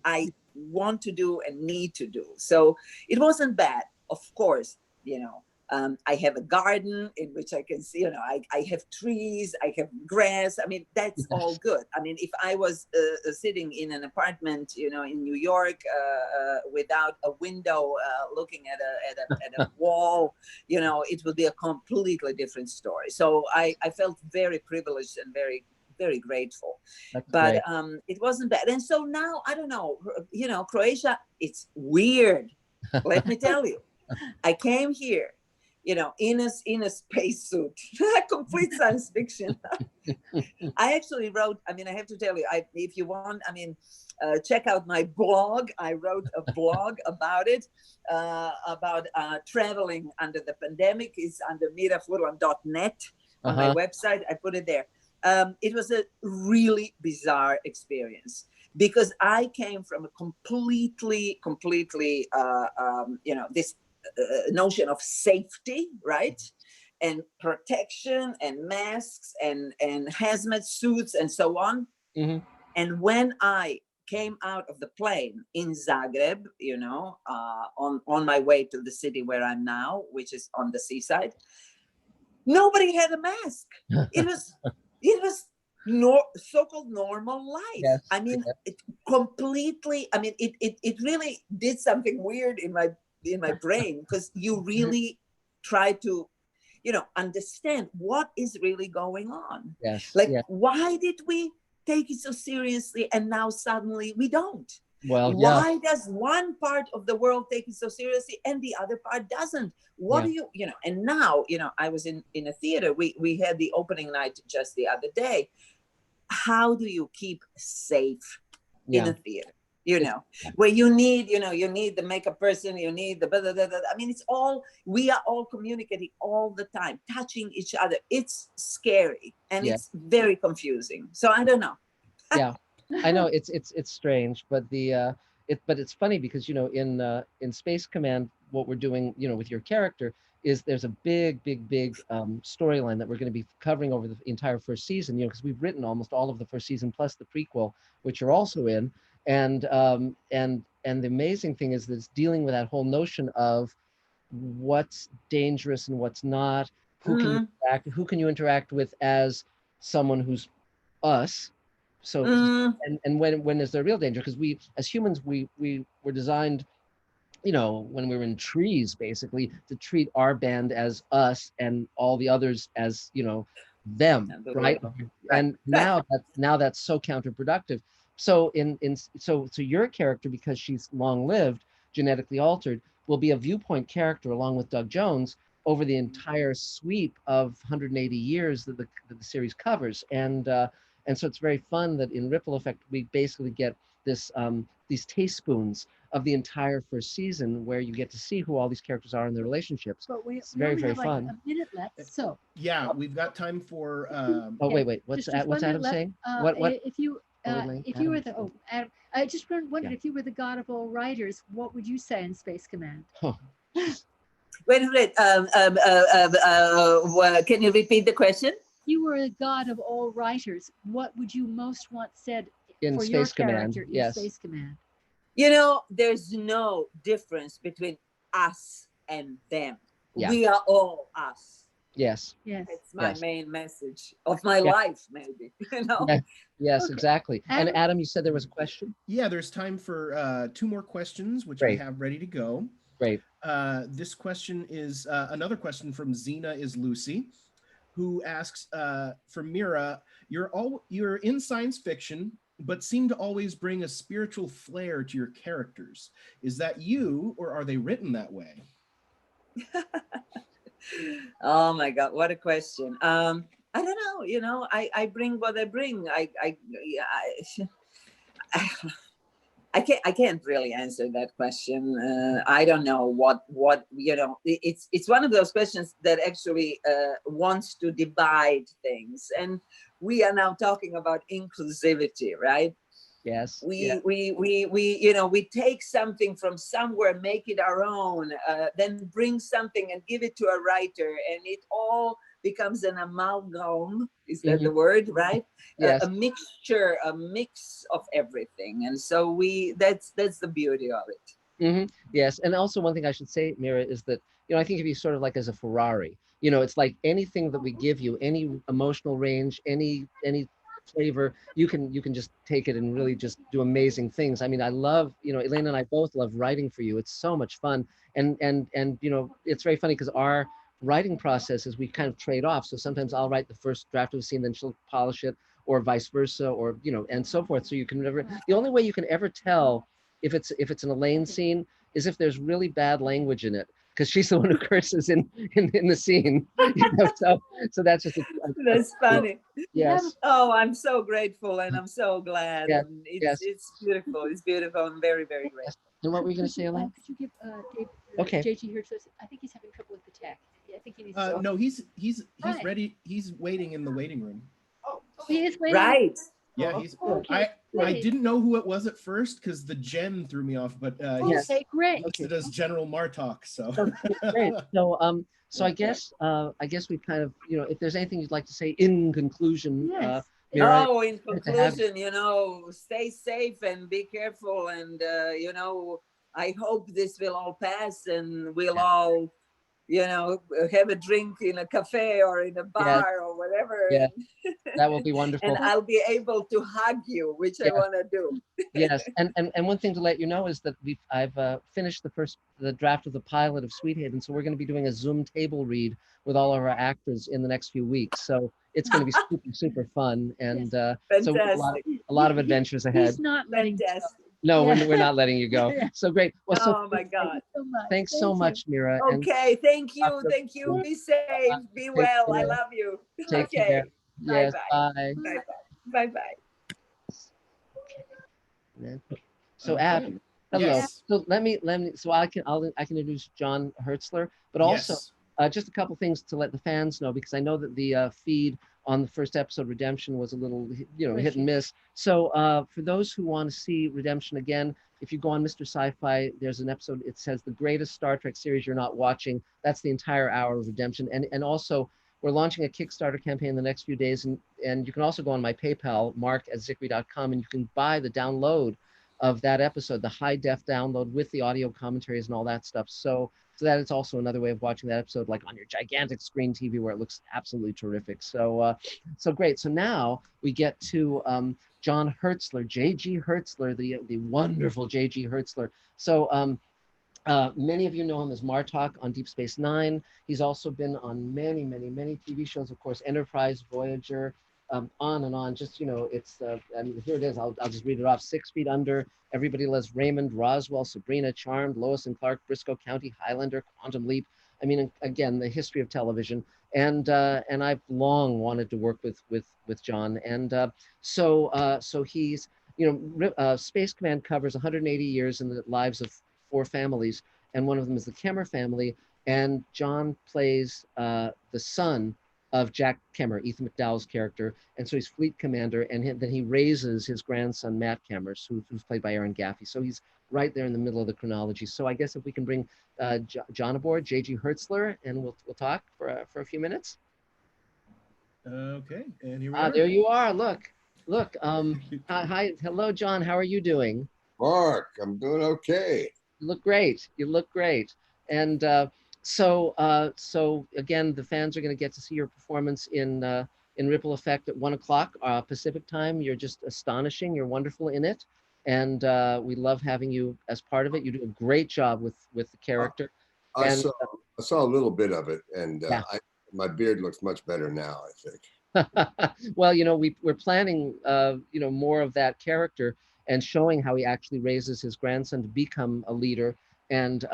I want to do and need to do. So it wasn't bad, of course. You know, I have a garden in which I can see, I have trees, I have grass. I mean, that's all good. I mean, if I was sitting in an apartment, in New York without a window looking at a wall, it would be a completely different story. So I felt very privileged and very, very grateful. But it wasn't bad. And so now, I don't know, Croatia, it's weird. Let me tell you, I came here, in a spacesuit, complete science fiction. I actually wrote, I have to tell you, if you want, check out my blog. I wrote a blog about it, about traveling under the pandemic. It's under mirafurlan.net on my website. I put it there. It was a really bizarre experience because I came from a completely, this notion of safety, right? And protection and masks and hazmat suits and so on. Mm-hmm. And when I came out of the plane in Zagreb, on my way to the city where I'm now, which is on the seaside, nobody had a mask. It was so-called normal life. Yes. It completely, it really did something weird in my brain, because you really try to, understand what is really going on. Yes. Why did we take it so seriously and now suddenly we don't? Well, why does one part of the world take it so seriously and the other part doesn't? What do you, and now, I was in a theater. We had the opening night just the other day. How do you keep safe in a theater? Where you need the makeup person, you need the blah, blah, blah, blah. It's all, we are all communicating all the time, touching each other. It's scary and it's very confusing. So I don't know. Yeah, I know it's strange, but it's funny because in Space Command, what we're doing with your character is there's a big storyline that we're going to be covering over the entire first season. Because we've written almost all of the first season plus the prequel, which you're also in. And the amazing thing is that it's dealing with that whole notion of what's dangerous and what's not. Who can you interact with as someone who's us? So and when is there real danger? Because we as humans we were designed, when we were in trees basically, to treat our band as us and all the others as them, right? And now that's so counterproductive. So so your character, because she's long-lived, genetically altered, will be a viewpoint character along with Doug Jones over the entire sweep of 180 years that the series covers. And so it's very fun that in Ripple Effect we basically get this these teaspoons of the entire first season where you get to see who all these characters are and their relationships. But it's very have fun. Like a minute left, so yeah, we've got time for. Wait, what's Adam saying? What? If you were the Adam, I just wondered if you were the god of all writers, what would you say in Space Command? Wait a minute. Can you repeat the question? You were a god of all writers. What would you most want said in for Space your Command? character in Space Command? There's no difference between us and them. Yeah. We are all us. Yes. It's my main message of my life, maybe. Yes, Okay. exactly. And Adam, you said there was a question? Yeah, there's time for 2 more questions, which we have ready to go. Great. This question is another question from Xena is Lucy, who asks, for Mira, you're in science fiction, but seem to always bring a spiritual flair to your characters. Is that you, or are they written that way? Oh my God, what a question. I don't know, I bring what I bring. I can't really answer that question. I don't know what it's one of those questions that actually wants to divide things. And we are now talking about inclusivity, right? Yes. We take something from somewhere, make it our own, then bring something and give it to a writer, and it all becomes an amalgam. Is that the word, right? Yes. A mixture, a mix of everything, and so that's the beauty of it. Yes, and also one thing I should say, Mira, is that I think of you sort of like as a Ferrari. It's like anything that we give you, any emotional range, any flavor, you can just take it and really just do amazing things. I mean, I love, Elena and I both love writing for you. It's so much fun. And it's very funny because our writing process is we kind of trade off. So sometimes I'll write the first draft of a scene, then she'll polish it, or vice versa, or and so forth. So you can never, the only way you can ever tell if it's an Elaine scene is if there's really bad language in it, because she's the one who curses in the scene. So that's just That's funny. Yes. Oh, I'm so grateful and I'm so glad. Yes. And Yes. it's beautiful. It's beautiful. I'm very, very grateful. And what were you going to say, Elaine? Could you give Dave, Okay. JG Hertzler? I think he's having trouble with the tech. I think he needs. No, he's Right. ready. He's waiting in the waiting room. Oh, he is waiting. Right. Yeah, he's. Okay, I great. didn't know who it was at first because the Gen threw me off, but he's Okay, great. listed as General Martok. So Great. So I guess we kind of, if there's anything you'd like to say in conclusion. Yes. Mira, Oh, in good to have you. conclusion, stay safe and be careful. And, I hope this will all pass and we'll all, have a drink in a cafe or in a bar or whatever. Yeah, that will be wonderful. And I'll be able to hug you, which I want to do. Yes, and one thing to let you know is that I've finished the draft of the pilot of Sweet Haven, so we're going to be doing a Zoom table read with all of our actors in the next few weeks. So it's going to be super, super fun, and so a lot of adventures ahead. He's not letting go. No, we're not letting you go. So great. Well, Oh my God. Thanks so much, Mira. Okay, thank you. Thank you. Be safe. Be well. I care. love you. Take Okay. care. Yes, Bye-bye. bye. Bye-bye. Bye-bye. So Ab, hello. Yes. So let me so I can introduce John Hertzler, but also just a couple things to let the fans know, because I know that the feed on the first episode, Redemption, was a little hit and miss. So for those who want to see Redemption again, if you go on Mr. Sci-Fi, there's an episode, it says the greatest Star Trek series you're not watching. That's the entire hour of Redemption. And also we're launching a Kickstarter campaign in the next few days, and you can also go on my PayPal, mark@zickery.com, and you can buy the download of that episode, the high def download with the audio commentaries and all that stuff. So that it's also another way of watching that episode, like on your gigantic screen TV where it looks absolutely terrific. So great. So now we get to John Hertzler, JG Hertzler, the wonderful JG Hertzler. So many of you know him as Martok on Deep Space Nine. He's also been on many, many, many TV shows, of course, Enterprise, Voyager, on and on. Just, it's, I mean, here it is. I'll just read it off. 6 Feet Under, Everybody Loves Raymond, Roswell, Sabrina, Charmed, Lois and Clark, Briscoe County, Highlander, Quantum Leap. I mean, again, the history of television. And I've long wanted to work with John. And so he's, Space Command covers 180 years in the lives of 4 families, and one of them is the Kemmer family. And John plays the son of Jack Kemmer, Ethan McDowell's character, and so he's fleet commander, and then he raises his grandson, Matt Kemmer, who's played by Aaron Gaffey. So he's right there in the middle of the chronology. So I guess if we can bring John aboard, JG Hertzler, and we'll talk for a few minutes. Okay, and here we are. There you are. Look. Hi, hello, John. How are you doing? Mark, I'm doing okay. You look great. You look great. And so again, the fans are going to get to see your performance in Ripple Effect at 1 o'clock Pacific time. You're just astonishing. You're wonderful in it, and we love having you as part of it. You do a great job with the character. I saw a little bit of it, and my beard looks much better now, I think. Well, we're planning more of that character and showing how he actually raises his grandson to become a leader. And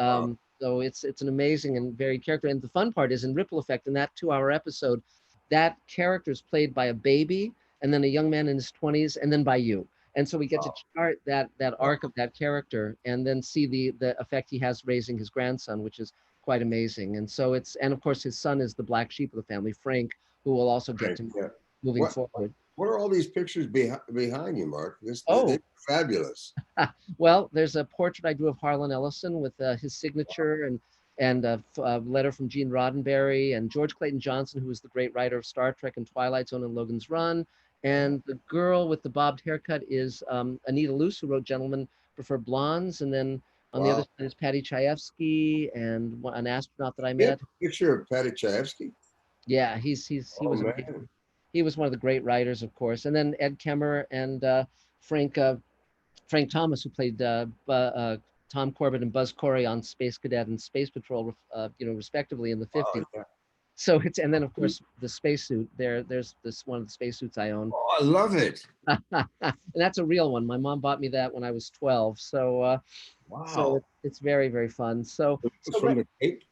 so it's an amazing and varied character. And the fun part is in Ripple Effect, in that 2-hour episode, that character is played by a baby, and then a young man in his 20s, and then by you. And so we get to chart that arc of that character, and then see the effect he has raising his grandson, which is quite amazing. And so and of course his son is the black sheep of the family, Frank, who will also get to moving forward. What are all these pictures behind you, Mark? They're fabulous. Well, there's a portrait I drew of Harlan Ellison with his signature, and a letter from Gene Roddenberry, and George Clayton Johnson, who was the great writer of Star Trek and Twilight Zone and Logan's Run. And the girl with the bobbed haircut is Anita Luce, who wrote Gentlemen Prefer Blondes. And then On the other side is Patty Chayefsky and an astronaut that I You have met. a picture of Patty Chayefsky? Yeah, he was man. amazing. He was one of the great writers, of course. And then Ed Kemmer and Frank Thomas, who played Tom Corbett and Buzz Corey on Space Cadet and Space Patrol, respectively in the 50s. Yeah. So and then of course the spacesuit. There's this one of the spacesuits I own. Oh, I love it. And that's a real one. My mom bought me that when I was 12. So so it's very, very fun. So from the Cape?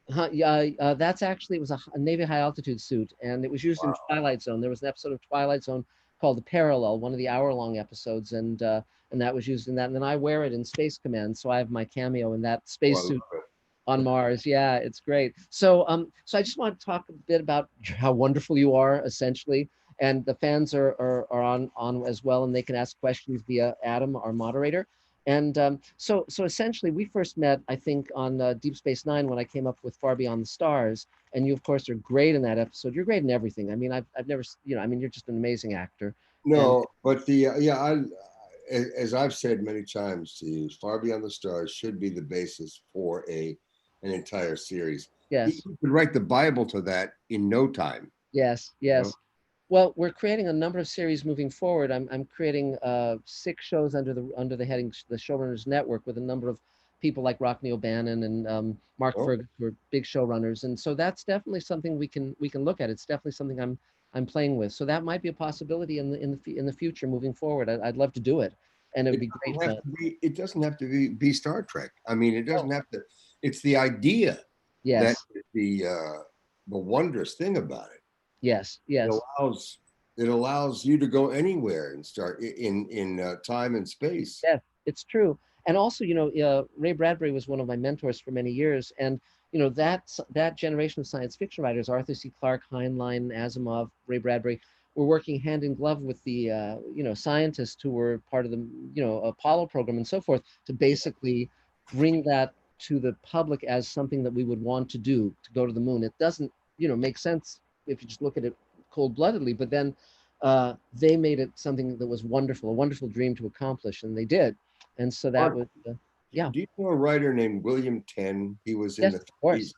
That's actually, it was a Navy high altitude suit, and it was used in Twilight Zone. There was an episode of Twilight Zone called The Parallel, one of the hour-long episodes, and that was used in that. And then I wear it in Space Command, so I have my cameo in that spacesuit on Mars. Yeah, it's great. So so I just want to talk a bit about how wonderful you are, essentially. And the fans are on as well, and they can ask questions via Adam, our moderator. And so essentially, we first met, I think, on Deep Space Nine when I came up with Far Beyond the Stars. And you, of course, are great in that episode. You're great in everything. I mean, I've never, I mean, you're just an amazing actor. No, but as I've said many times to you, Far Beyond the Stars should be the basis for an entire series. Yes. You could write the Bible to that in no time. Yes, yes. Well, we're creating a number of series moving forward. I'm creating 6 shows under the heading the Showrunners Network with a number of people like Rockney O'Bannon and Mark Fergus, who are big showrunners, and so that's definitely something we can look at. It's definitely something I'm playing with. So that might be a possibility in the future moving forward. I'd love to do it, and it would be great fun. It doesn't have to be Star Trek. I mean, it doesn't have to. It's the idea. Yes. That is the wondrous thing about it. Yes, yes. It allows you to go anywhere and start in time and space. Yes, it's true. And also, Ray Bradbury was one of my mentors for many years, and that generation of science fiction writers, Arthur C. Clarke, Heinlein, Asimov, Ray Bradbury, were working hand in glove with the scientists who were part of the Apollo program and so forth to basically bring that to the public as something that we would want to do, to go to the moon. It doesn't make sense if you just look at it cold-bloodedly, but then they made it something that was wonderful, a wonderful dream to accomplish, and they did. And so that was, yeah. Do you know a writer named William Tenn? He was in the of course.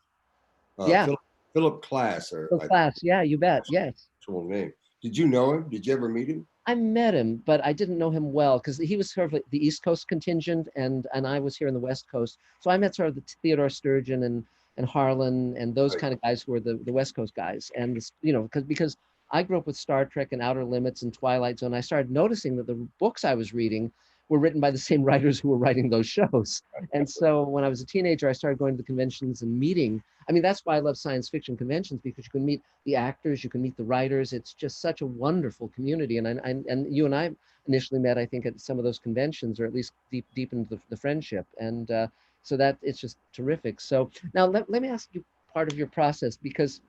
Philip Klass. Philip Klass, yeah, you bet, yes. Actual name. Did you know him? Did you ever meet him? I met him, but I didn't know him well because he was sort of like the East Coast contingent, and I was here in the West Coast. So I met sort of the Theodore Sturgeon and Harlan and those kind of guys who were the West Coast guys. And because I grew up with Star Trek and Outer Limits and Twilight Zone, I started noticing that the books I was reading were written by the same writers who were writing those shows. And so when I was a teenager, I started going to the conventions and meeting. I mean, that's why I love science fiction conventions, because you can meet the actors, you can meet the writers. It's just such a wonderful community. And you and I initially met, I think, at some of those conventions, or at least deep into the friendship. And so that it's just terrific. So now let me ask you part of your process, because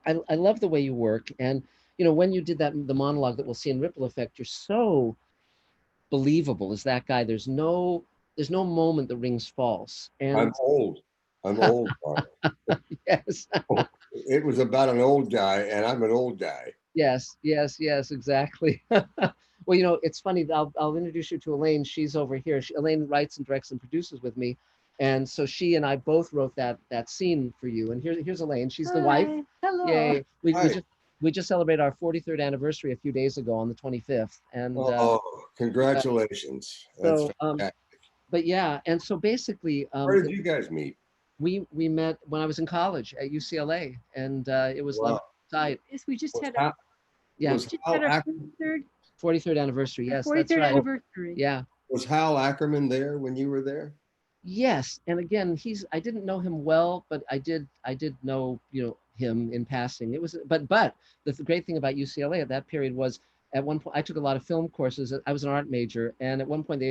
I love the way you work. And, when you did the monologue that we'll see in Ripple Effect, you're so believable as that guy. There's no moment that rings false. And I'm old. Yes. It was about an old guy, and I'm an old guy. Yes, exactly. Well, it's funny. I'll introduce you to Elaine. She's over here. Elaine writes and directs and produces with me. And so she and I both wrote that scene for you. And here's Elaine. She's the wife. Hello. Yay. We just celebrated our 43rd anniversary a few days ago on the 25th. And congratulations. That's fantastic. But yeah, and so basically, where did you guys meet? We met when I was in college at UCLA, and it was lovely. Yes, we just had our 43rd anniversary. Yes, 43rd that's right. anniversary. Yeah. Was Hal Ackerman there when you were there? Yes, and again, I didn't know him well, but I did know him in passing. It was, but the great thing about UCLA at that period was, at one point I took a lot of film courses. I was an art major, and at one point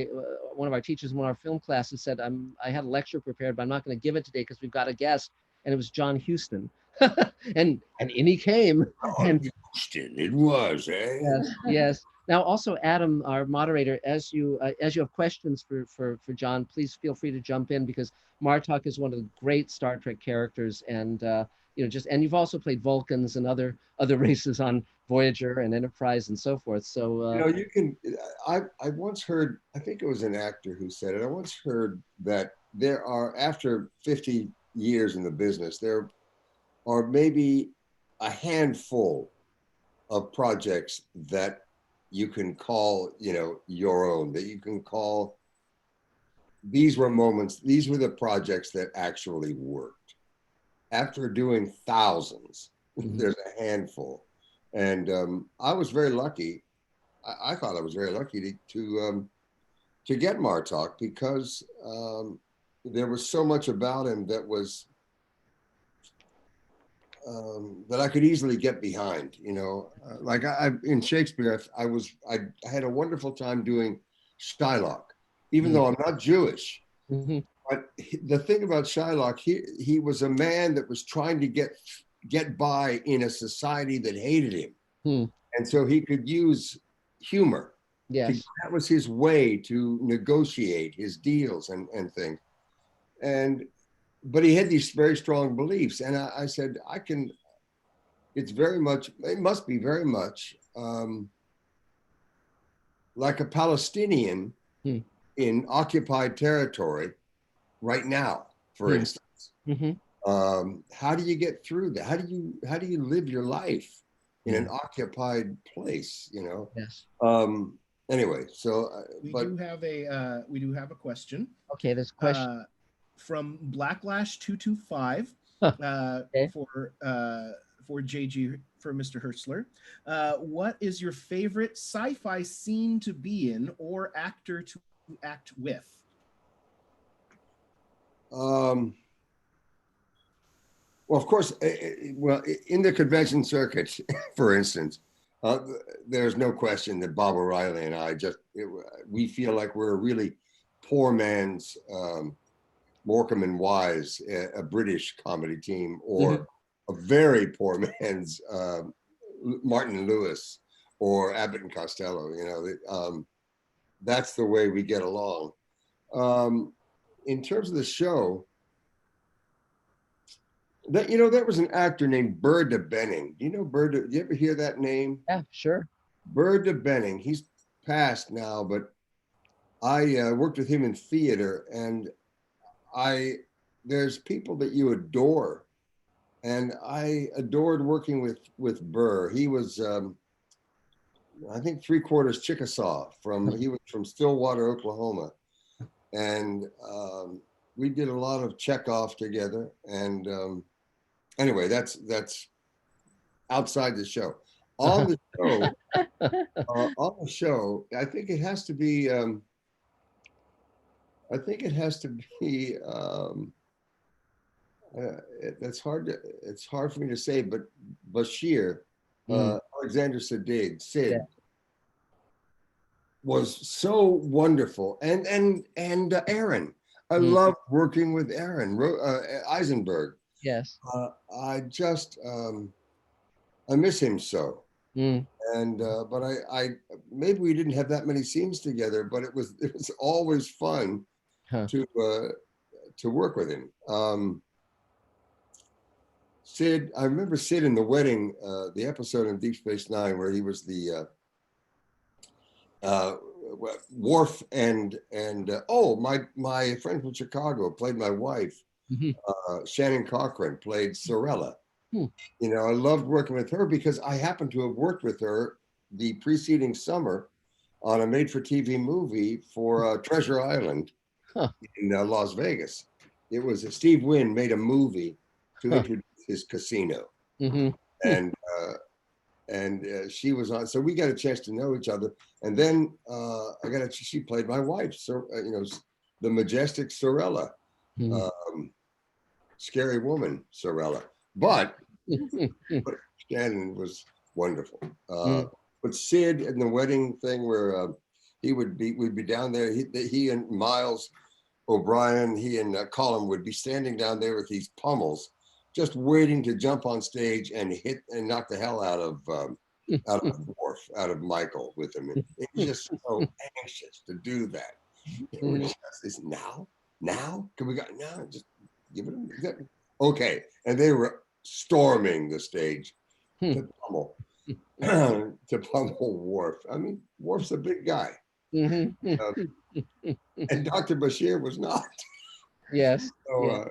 one of our teachers in one of our film classes said, I had a lecture prepared, but I'm not going to give it today because we've got a guest, and it was John Huston. and in he came. Houston, it was, eh? Yes. Now, also, Adam, our moderator, as you have questions for John, please feel free to jump in, because Martok is one of the great Star Trek characters, and and you've also played Vulcans and other races on Voyager and Enterprise and so forth. So you can. I once heard. I think it was an actor who said it. I once heard that there are, after 50 years in the business, there are maybe a handful of projects that you can call, your own. That you can call. These were moments. These were the projects that actually worked. After doing thousands, there's a handful. And I was very lucky. I thought I was very lucky to get Martok, because there was so much about him that was that I could easily get behind. Like in Shakespeare, I had a wonderful time doing Shylock, even though I'm not Jewish. But the thing about Shylock, he was a man that was trying to get by in a society that hated him. And so he could use humor. Yes. That was his way to negotiate his deals and things. But he had these very strong beliefs. And I said, it must be very much like a Palestinian in occupied territory right now, for instance. How do you get through that? How do you live your life in an occupied place? Yes. Anyway, so we do have a question. Okay, there's a question from Blacklash 225 for JG, for Mr. Hertzler. What is your favorite sci-fi scene to be in or actor to act with? Well, of course, in the convention circuit, for instance, there's no question that Bob O'Reilly and I we feel like we're a really poor man's Morecambe and Wise, a British comedy team, or a very poor man's Martin Lewis or Abbott and Costello. That's the way we get along. In terms of the show, there was an actor named Burr de Benning. Do you know Burr? Do you ever hear that name? Yeah, sure. Burr de Benning. He's passed now, but I worked with him in theater, and there's people that you adore, and I adored working with Burr. He was, I think, 3/4 Chickasaw. He was from Stillwater, Oklahoma, and we did a lot of Chekhov together. And anyway, that's outside the show. On the show, I think it has to be. It's hard for me to say, but Bashir, Alexander Sid was so wonderful, and Aaron. I loved working with Aaron Eisenberg. Yes. I just I miss him so. And but I maybe we didn't have that many scenes together, but it was always fun to work with him. Sid, I remember Sid in The Wedding, the episode in Deep Space Nine where he was the Worf and my friend from Chicago played my wife. Shannon Cochran played Sorella. I loved working with her because I happened to have worked with her the preceding summer on a made-for-TV movie for Treasure Island in Las Vegas. It was Steve Wynn made a movie to introduce his casino, and she was on. So we got a chance to know each other, and then she played my wife, so the majestic Sorella, scary woman Sorella. But Shannon was wonderful. But Sid in The Wedding thing where we'd be down there. He and Miles O'Brien, he and Colin would be standing down there with these pummels, just waiting to jump on stage and hit and knock the hell out of Worf, out of Michael with him. And he was just so anxious to do that. It was just now, can we go now? Just give it a okay. And they were storming the stage to pummel to pummel Worf. I mean, Worf's a big guy, and Dr. Bashir was not. Yes. So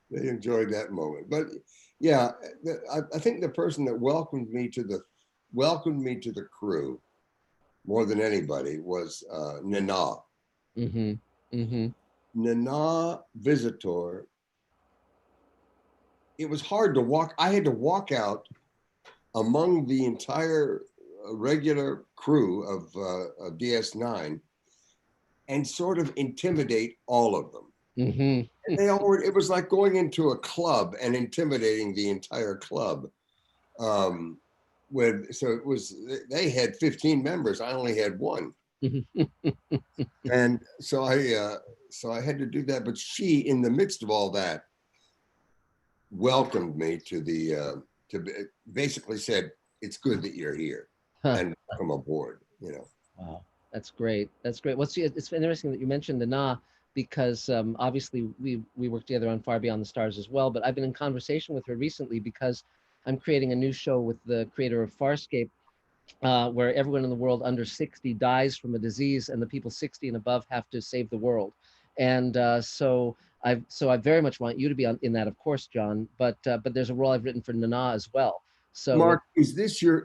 they enjoyed that moment. But yeah, I think the person that welcomed me to the crew more than anybody was Nana. Nana Visitor. It was hard to walk. I had to walk out among the entire regular crew of DS9 and sort of intimidate all of them. And they all were, it was like going into a club and intimidating the entire club. So it was, they had 15 members. I only had one. And so I had to do that. But she, in the midst of all that, welcomed me to basically said, it's good that you're here and come aboard, you know. Wow, that's great. That's great. It's interesting that you mentioned Nana, because obviously we work together on Far Beyond the Stars as well, but I've been in conversation with her recently because I'm creating a new show with the creator of Farscape, where everyone in the world under 60 dies from a disease, and the people 60 and above have to save the world. And so I very much want you to be in that, of course, John. But there's a role I've written for Nana as well. So Mark, is this your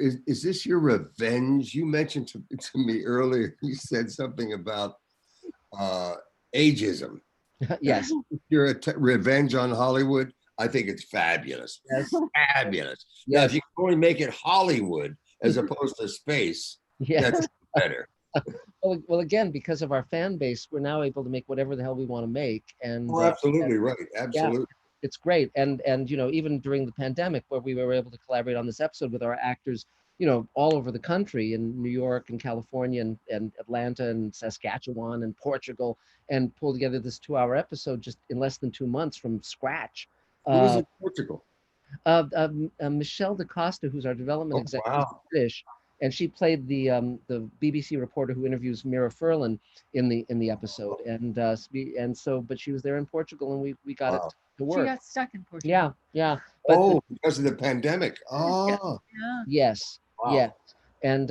revenge? You mentioned to me earlier. You said something about ageism. Yes, your revenge on Hollywood. I think it's fabulous. Yes. Fabulous. Yes. Now, if you can only make it Hollywood as opposed to space, that's better. Well, again, because of our fan base, we're now able to make whatever the hell we want to make. And absolutely right. Absolutely. Yeah, it's great. And you know, even during the pandemic, where we were able to collaborate on this episode with our actors, you know, all over the country, in New York and California and Atlanta and Saskatchewan and Portugal, and pull together this 2-hour episode just in less than 2 months from scratch. Who was in Portugal? Michelle DaCosta, who's our development executive, British, and she played the BBC reporter who interviews Mira Furlan in the episode, and so, but she was there in Portugal, and we got it to work. She got stuck in Portugal. Yeah. But because of the pandemic. Yeah. Yes. Wow. Yeah. And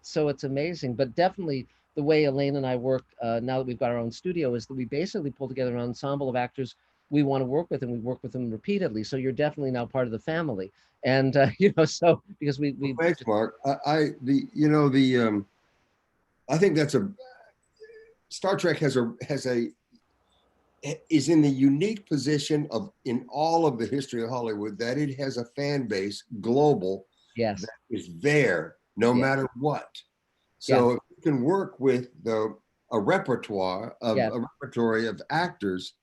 so it's amazing. But definitely the way Elaine and I work now that we've got our own studio is that we basically pull together an ensemble of actors we want to work with, and we work with them repeatedly. So you're definitely now part of the family. And you know, so because we thanks, Mark. I think that's Star Trek is in the unique position in all of the history of Hollywood that it has a fan base global. Yes. That is there no matter what. So if you can work with a repertoire of actors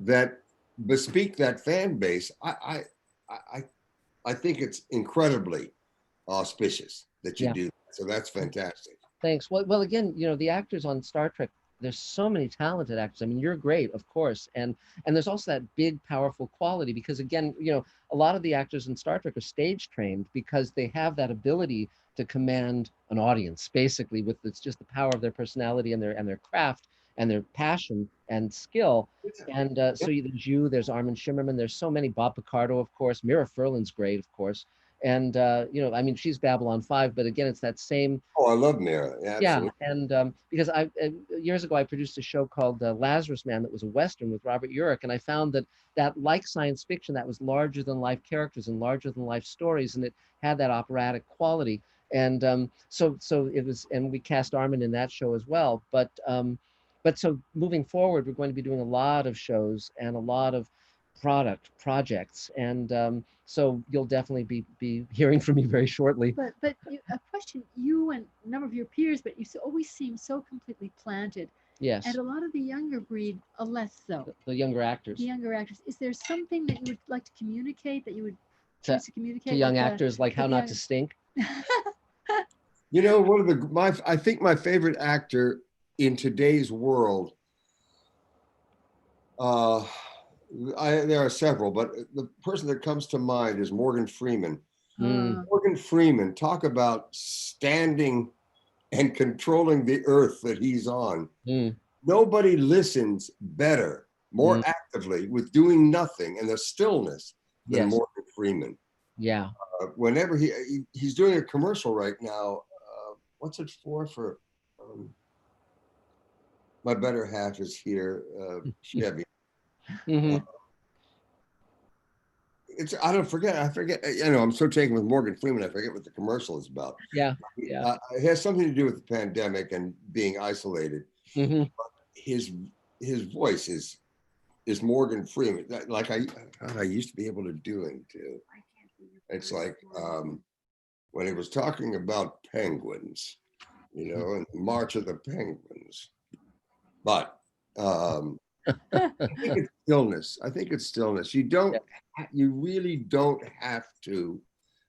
that bespeak that fan base, I think it's incredibly auspicious that you do that. So that's fantastic. Thanks. Well, again, you know, the actors on Star Trek, there's so many talented actors. I mean, you're great, of course. And there's also that big, powerful quality because, again, you know, a lot of the actors in Star Trek are stage trained because they have that ability to command an audience, basically, with it's just the power of their personality and their craft and their passion and skill. And so there's Armin Shimmerman, there's so many, Bob Picardo, of course, Mira Furlan's great, of course. And, you know, I mean, she's Babylon 5, but again, it's that same. Oh, I love Mira. Yeah, and because years ago, I produced a show called Lazarus Man that was a Western with Robert Urich. And I found that like science fiction, that was larger than life characters and larger than life stories. And it had that operatic quality. And so it was, and we cast Armin in that show as well. But so moving forward, we're going to be doing a lot of shows and a lot of projects. And so you'll definitely be hearing from me very shortly. But a question, you and a number of your peers, but you always seem so completely planted. Yes. And a lot of the younger breed are less so. The younger actors. The younger actors. Is there something that you would like to communicate, that you would choose to communicate to young actors, like how not to stink? You know, I think my favorite actor in today's world, there are several, but the person that comes to mind is Morgan Freeman. Morgan Freeman, talk about standing and controlling the earth that he's on. Nobody listens better, more actively, with doing nothing and the stillness than Morgan Freeman. Yeah. Whenever he's doing a commercial right now. What's it for? My better half is here, Chevy. I forget. I'm so taken with Morgan Freeman, I forget what the commercial is about. Yeah. It has something to do with the pandemic and being isolated. His voice is Morgan Freeman, like I used to be able to do him too. It's like when he was talking about penguins, and March of the Penguins. But I think it's stillness. You really don't have to,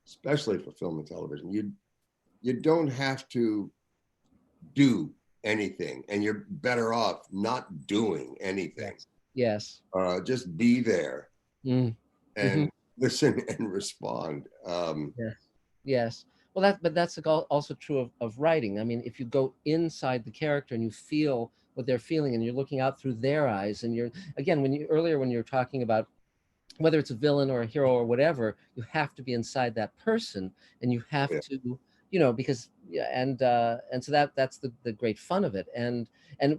especially for film and television, you don't have to do anything, and you're better off not doing anything. Yes. Just be there and listen and respond. Yes. Well, that's also true of writing. I mean, if you go inside the character and you feel what they're feeling, and you're looking out through their eyes, and when you're talking about whether it's a villain or a hero or whatever, you have to be inside that person, and you have to, because and so that's the great fun of it. And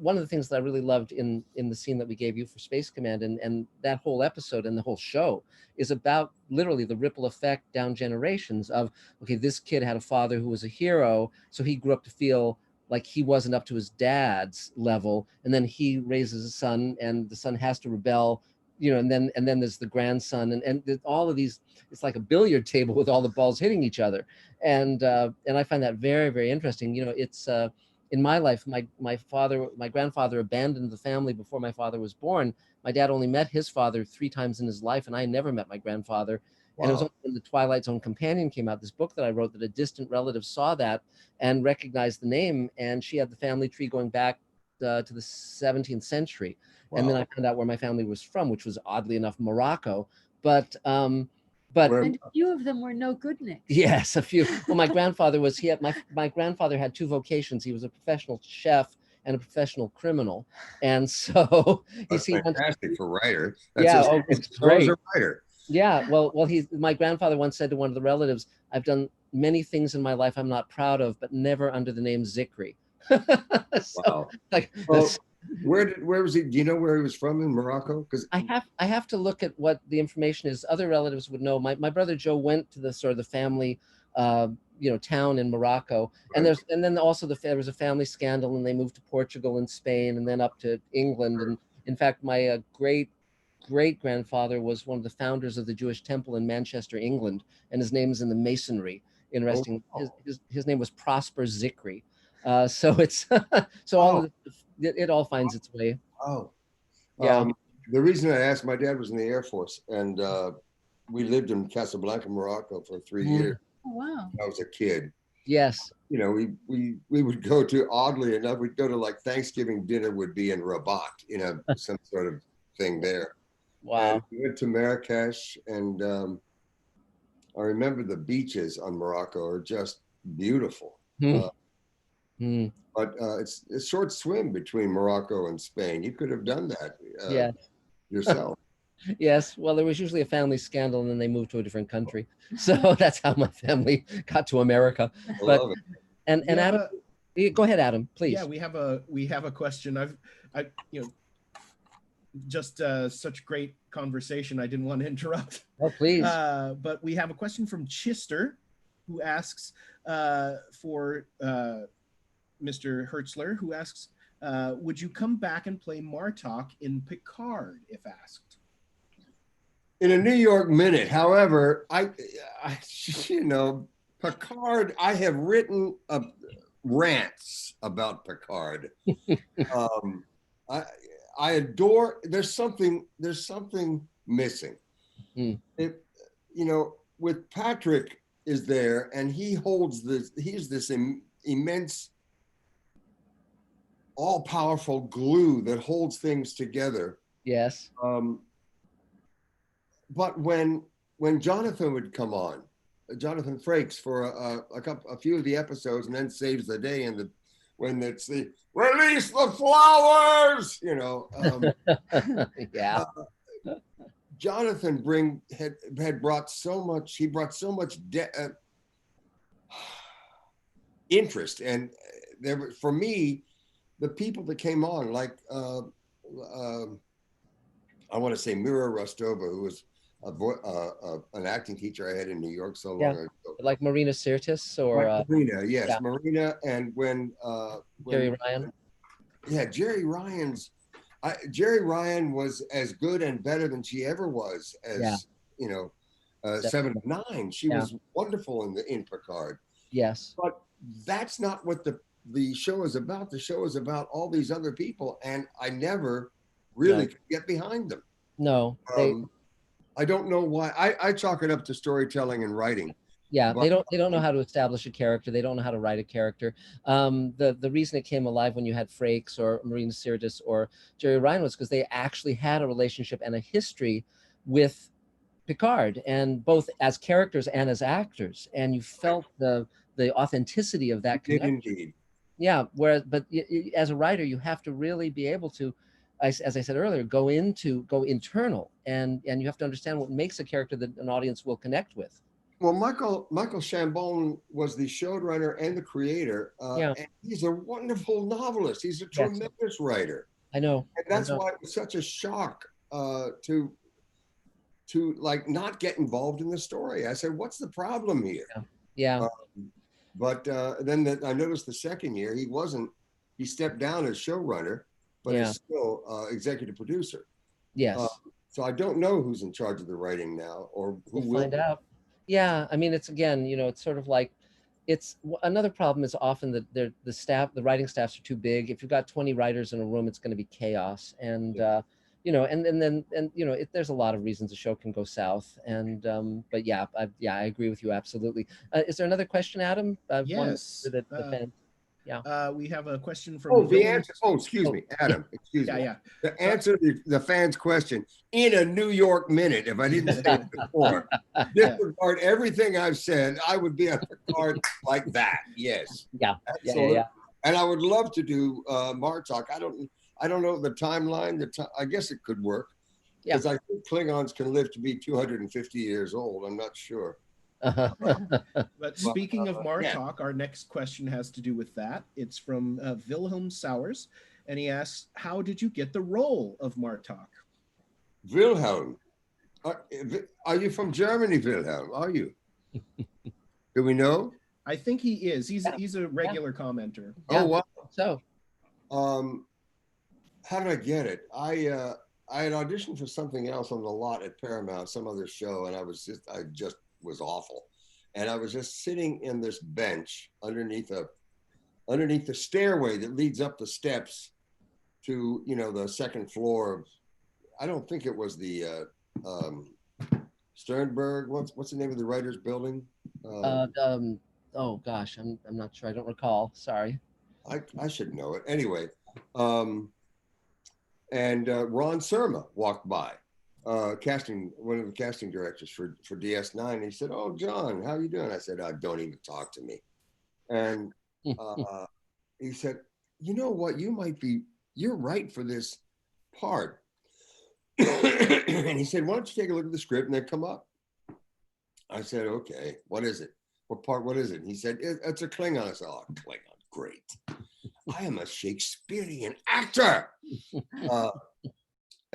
one of the things that I really loved in the scene that we gave you for Space Command, and that whole episode and the whole show is about literally the ripple effect down generations of, okay, this kid had a father who was a hero, so he grew up to feel like he wasn't up to his dad's level, and then he raises a son, and the son has to rebel, and then there's the grandson, and all of these. It's like a billiard table with all the balls hitting each other, and I find that very, very interesting. It's in my life, my grandfather abandoned the family before my father was born. My dad only met his father 3 times in his life, and I never met my grandfather. Wow. And it was only when The Twilight Zone Companion came out, this book that I wrote, that a distant relative saw that and recognized the name, and she had the family tree going back to the 17th century. Wow. And then I found out where my family was from, which was oddly enough Morocco. But and a few of them were no good names. Yes, a few. Well, my grandfather my grandfather had 2 vocations. He was a professional chef and a professional criminal, and so that's fantastic for writer. It's great. A writer. Yeah, well, my grandfather once said to one of the relatives, "I've done many things in my life I'm not proud of, but never under the name Zikri." Wow. Where was he? Do you know where he was from in Morocco? Because I have to look at what the information is. Other relatives would know. My brother Joe went to the sort of the family town in Morocco, right. and then also there was a family scandal, and they moved to Portugal and Spain, and then up to England. And in fact, my great grandfather was one of the founders of the Jewish temple in Manchester, England, and his name is in the masonry. Interesting. Oh. His name was Prosper Zikri. So it's it all finds its way. Oh, yeah. The reason I asked, my dad was in the Air Force, and we lived in Casablanca, Morocco, for 3 years. Oh, wow. When I was a kid. Yes. We would go to, oddly enough, we'd go to like Thanksgiving dinner would be in Rabat, some sort of thing there. Wow. And we went to Marrakesh, and I remember the beaches on Morocco are just beautiful. But it's a short swim between Morocco and Spain. You could have done that yourself. Yes. Well, there was usually a family scandal, and then they moved to a different country. So that's how my family got to America. But and Adam, go ahead, Adam, please. Yeah, we have a question. Just such great conversation. I didn't want to interrupt. Oh, please. But we have a question from Chister, who asks for Mr. Hertzler, who asks, would you come back and play Martok in Picard, if asked? In a New York minute. However, I Picard, I have written rants about Picard. I adore, there's something missing. With Patrick is there, and he's this immense, all-powerful glue that holds things together. Yes. But when Jonathan would come on, Jonathan Frakes, for a few of the episodes, and then saves the day when it's the release the flowers, yeah. Jonathan had brought so much. He brought so much interest, and there were, for me, the people that came on, like I want to say Mira Rostova, who was an acting teacher I had in New York so long ago. Like Marina Sirtis or Marina, yes, Marina, and when Jerry Ryan. Yeah, Jerry Ryan was as good and better than she ever was as, 7 of 9. She was wonderful in Picard. Yes. But that's not what the show is about. The show is about all these other people, and I never really could get behind them. No. I don't know why. I chalk it up to storytelling and writing. Yeah, they don't know how to establish a character. They don't know how to write a character. The reason it came alive when you had Frakes or Marina Sirtis or Jerry Ryan was because they actually had a relationship and a history with Picard, and both as characters and as actors, and you felt the authenticity of that connection. Indeed. Yeah. But as a writer, you have to really be able to, as I said earlier, go internal, and you have to understand what makes a character that an audience will connect with. Well, Michael Chambon was the showrunner and the creator. And he's a wonderful novelist. He's a tremendous writer. I know. And that's why it was such a shock to like not get involved in the story. I said, what's the problem here? Yeah. But then I noticed the second year he stepped down as showrunner, but is still executive producer. Yes. So I don't know who's in charge of the writing now, or who will find out. Yeah, I mean, it's again, it's sort of like, it's another problem is often that the writing staffs are too big. If you've got 20 writers in a room, it's going to be chaos, and there's a lot of reasons a show can go south. And but I agree with you absolutely. Is there another question, Adam? Yes. The fans. Yeah. We have a question from. The answer. Oh, excuse me, Adam. Excuse me. Yeah. The answer to the fans' question in a New York minute. If I didn't say it before, disregard everything I've said. I would be on Picard like that. Yes. Yeah. Absolutely. Yeah. And I would love to do Martok. I don't know the timeline. I guess it could work. Because I think Klingons can live to be 250 years old. I'm not sure. But speaking of Martok, our next question has to do with that. It's from Wilhelm Sowers, and he asks, how did you get the role of Martok? Wilhelm, are you from Germany, Wilhelm? Are you? Do we know? I think he is. He's a regular commenter. Oh, wow. So, how did I get it? I had auditioned for something else on the lot at Paramount, some other show, and I just was awful. And I was just sitting in this bench underneath the stairway that leads up the steps to, the second floor. I don't think it was the Sternberg. What's the name of the writers' building? Oh gosh, I'm not sure. I don't recall. Sorry. I should know it. Anyway, and Ron Surma walked by. One of the casting directors for DS9. And he said, "Oh, John, how you doing?" I said, "Don't even talk to me." And he said, "You know what? You're right for this part." And he said, "Why don't you take a look at the script and then come up?" I said, "Okay, what is it? What part? What is it?" And he said, "It's a Klingon." I said, "Oh, Klingon, great. I am a Shakespearean actor."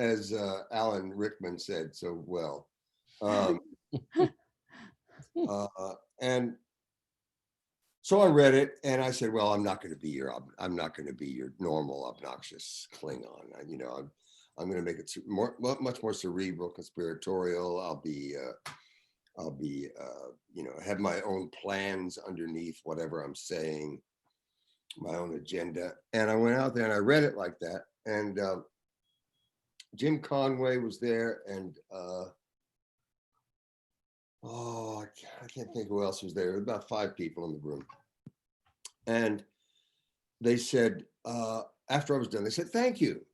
As Alan Rickman said so well. And so I read it and I said, well, I'm not going to be your normal obnoxious Klingon. I'm going to make it much more cerebral, conspiratorial. I'll be have my own plans underneath whatever I'm saying, my own agenda. And I went out there and I read it like that. And Jim Conway was there, and I can't think who else was there. There were about 5 people in the room. And they said, after I was done, they said, "Thank you.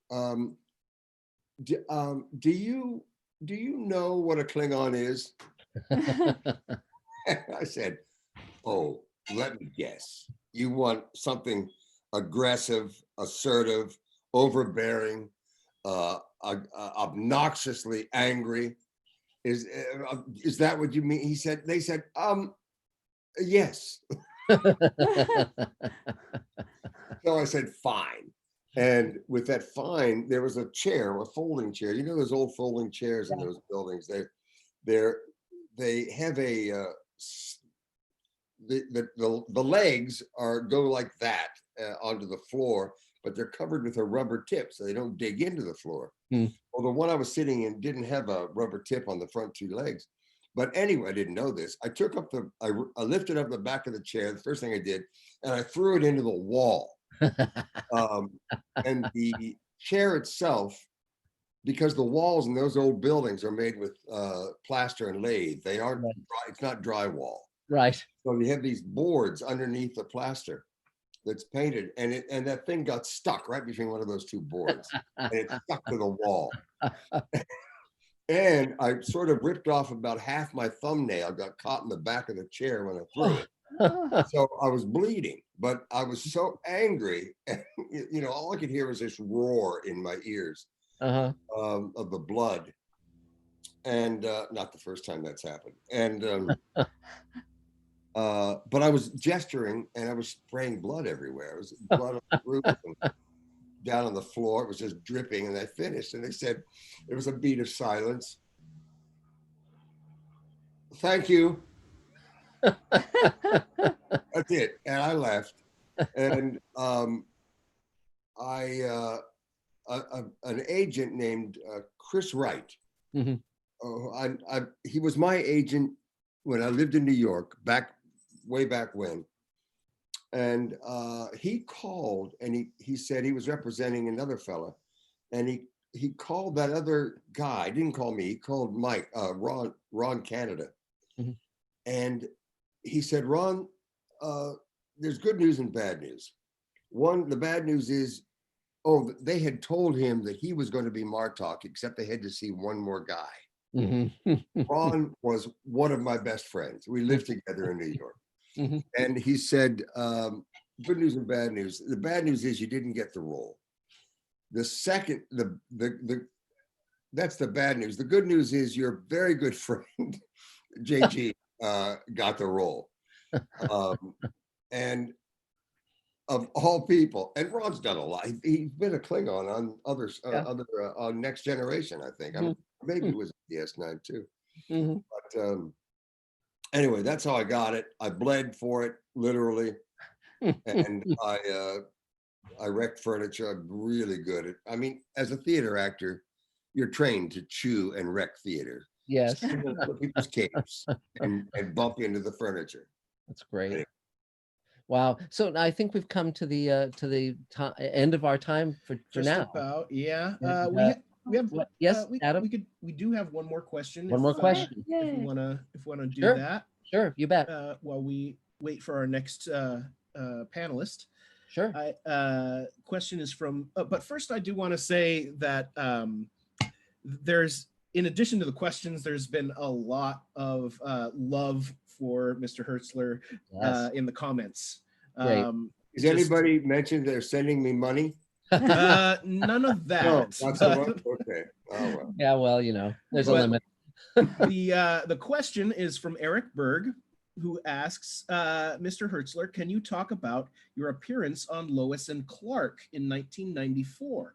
Do you know what a Klingon is?" I said, "Oh, let me guess. You want something aggressive, assertive, overbearing, obnoxiously angry. Is that what you mean? He said. They said, yes. So I said, fine. And with that fine, there was a chair, a folding chair. You know those old folding chairs in those buildings. They have a the legs go like that onto the floor, but they're covered with a rubber tip, so they don't dig into the floor. Well, the one I was sitting in didn't have a rubber tip on the front two legs. But anyway, I didn't know this. I took up I lifted up the back of the chair, the first thing I did, and I threw it into the wall. And the chair itself, because the walls in those old buildings are made with plaster and lathe, they aren't dry, it's not drywall. Right. So you have these boards underneath the plaster that's painted, and that thing got stuck right between one of those two boards, and it stuck to the wall. And I sort of ripped off about half my thumbnail, got caught in the back of the chair when I threw it. So I was bleeding, but I was so angry, and, you know, all I could hear was this roar in my ears of the blood. And not the first time that's happened. And but I was gesturing and I was spraying blood everywhere. It was blood on the roof and down on the floor. It was just dripping, and I finished. And they said, there was a beat of silence. Thank you. That's it. And I left. And an agent named Chris Wright. He was my agent when I lived in New York, way back when. And he called, and he said he was representing another fella, and he called that other guy. Didn't call me. He called Mike, Ron Canada, and he said, Ron, there's good news and bad news. The bad news is, they had told him that he was going to be Martok, except they had to see one more guy. Ron was one of my best friends. We lived together in New York. And he said, good news and bad news. The bad news is you didn't get the role. The second, that's the bad news. The good news is your very good friend, JG, got the role. And of all people, and Ron's done a lot. He's been a Klingon on on Next Generation, I think. Maybe it was DS9 too. But anyway, that's how I got it. I bled for it, literally, and I wrecked furniture. I'm really good at. I mean, as a theater actor, you're trained to chew and wreck theater. Yes. People's capes and bump into the furniture. That's great. Anyway. Wow. So I think we've come to the end of our time for just now. About, yeah. We have yes, Adam. We do have one more question. One more question. If we want to do sure. that. Sure, you bet. While we wait for our next panelist. Sure. Question is from. But first, I do want to say that there's, in addition to the questions, there's been a lot of love for Mr. Hertzler in the comments. Has anybody mentioned they're sending me money? None of that. No, that's okay. Oh, well. Yeah, well, you know, there's a limit. The question is from Eric Berg, who asks, Mr. Hertzler, can you talk about your appearance on Lois and Clark in 1994?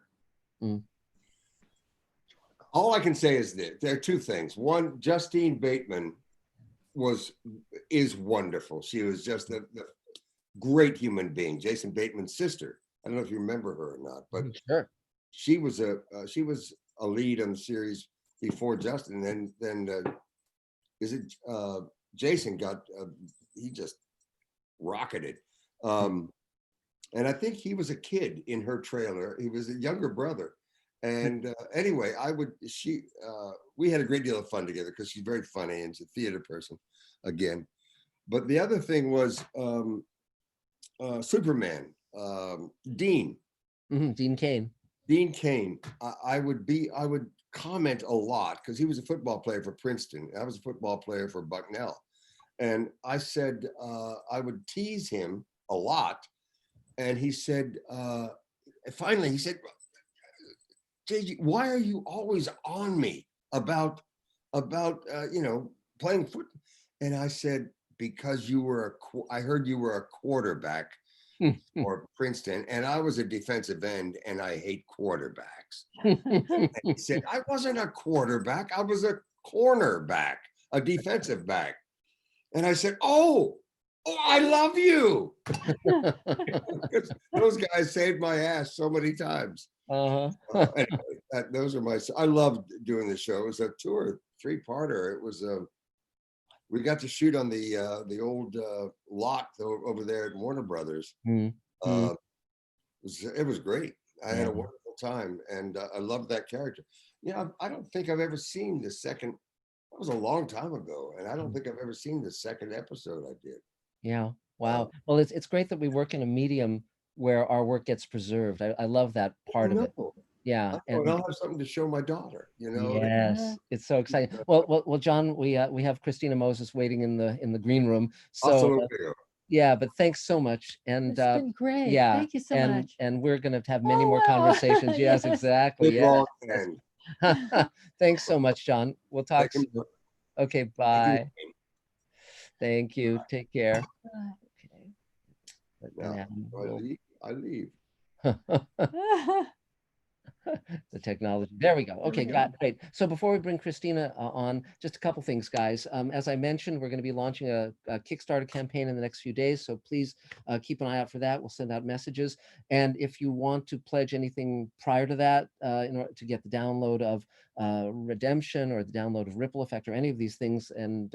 All I can say is that there are two things. One, Justine Bateman is wonderful. She was just the great human being. Jason Bateman's sister. I don't know if you remember her or not, but sure. She was a lead on the series before Justin, and then Jason got he just rocketed. And I think he was a kid in her trailer. He was a younger brother. And anyway, we had a great deal of fun together because she's very funny and she's a theater person again. But the other thing was Superman, Dean. Dean Cain. Dean Cain. I would comment a lot because he was a football player for Princeton. I was a football player for Bucknell. And I said, I would tease him a lot. And he said, finally, he said, JG, why are you always on me about playing foot? And I said, because I heard you were a quarterback for Princeton, and I was a defensive end, and I hate quarterbacks. And he said, I wasn't a quarterback, I was a cornerback, a defensive back. And I said, oh, I love you. Those guys saved my ass so many times. Anyway, those are I love doing the show. It was a 2 or 3-parter. It was we got to shoot on the old lot over there at Warner Brothers. It was great. I had a wonderful time, and I loved that character. I don't think I've ever seen the second. That was a long time ago, and I don't think I've ever seen the second episode I did. Yeah. Wow. Well, it's great that we work in a medium where our work gets preserved. I love that part of it. Yeah. And I'll have something to show my daughter, Yes, it's so exciting. Well, John, we have Christina Moses waiting in the green room. So yeah, but thanks so much. And it's been great. Yeah, thank you so much. And we're gonna have many more conversations. Yes, exactly. Yes. Thanks so much, John. We'll talk soon. Okay, bye. Thank you. Take care. Okay. I leave. The technology. There we go. Okay, great. So before we bring Christina on, just a couple things, guys. As I mentioned, we're going to be launching a Kickstarter campaign in the next few days, so please keep an eye out for that. We'll send out messages. And if you want to pledge anything prior to that, in order to get the download of Redemption or the download of Ripple Effect or any of these things, and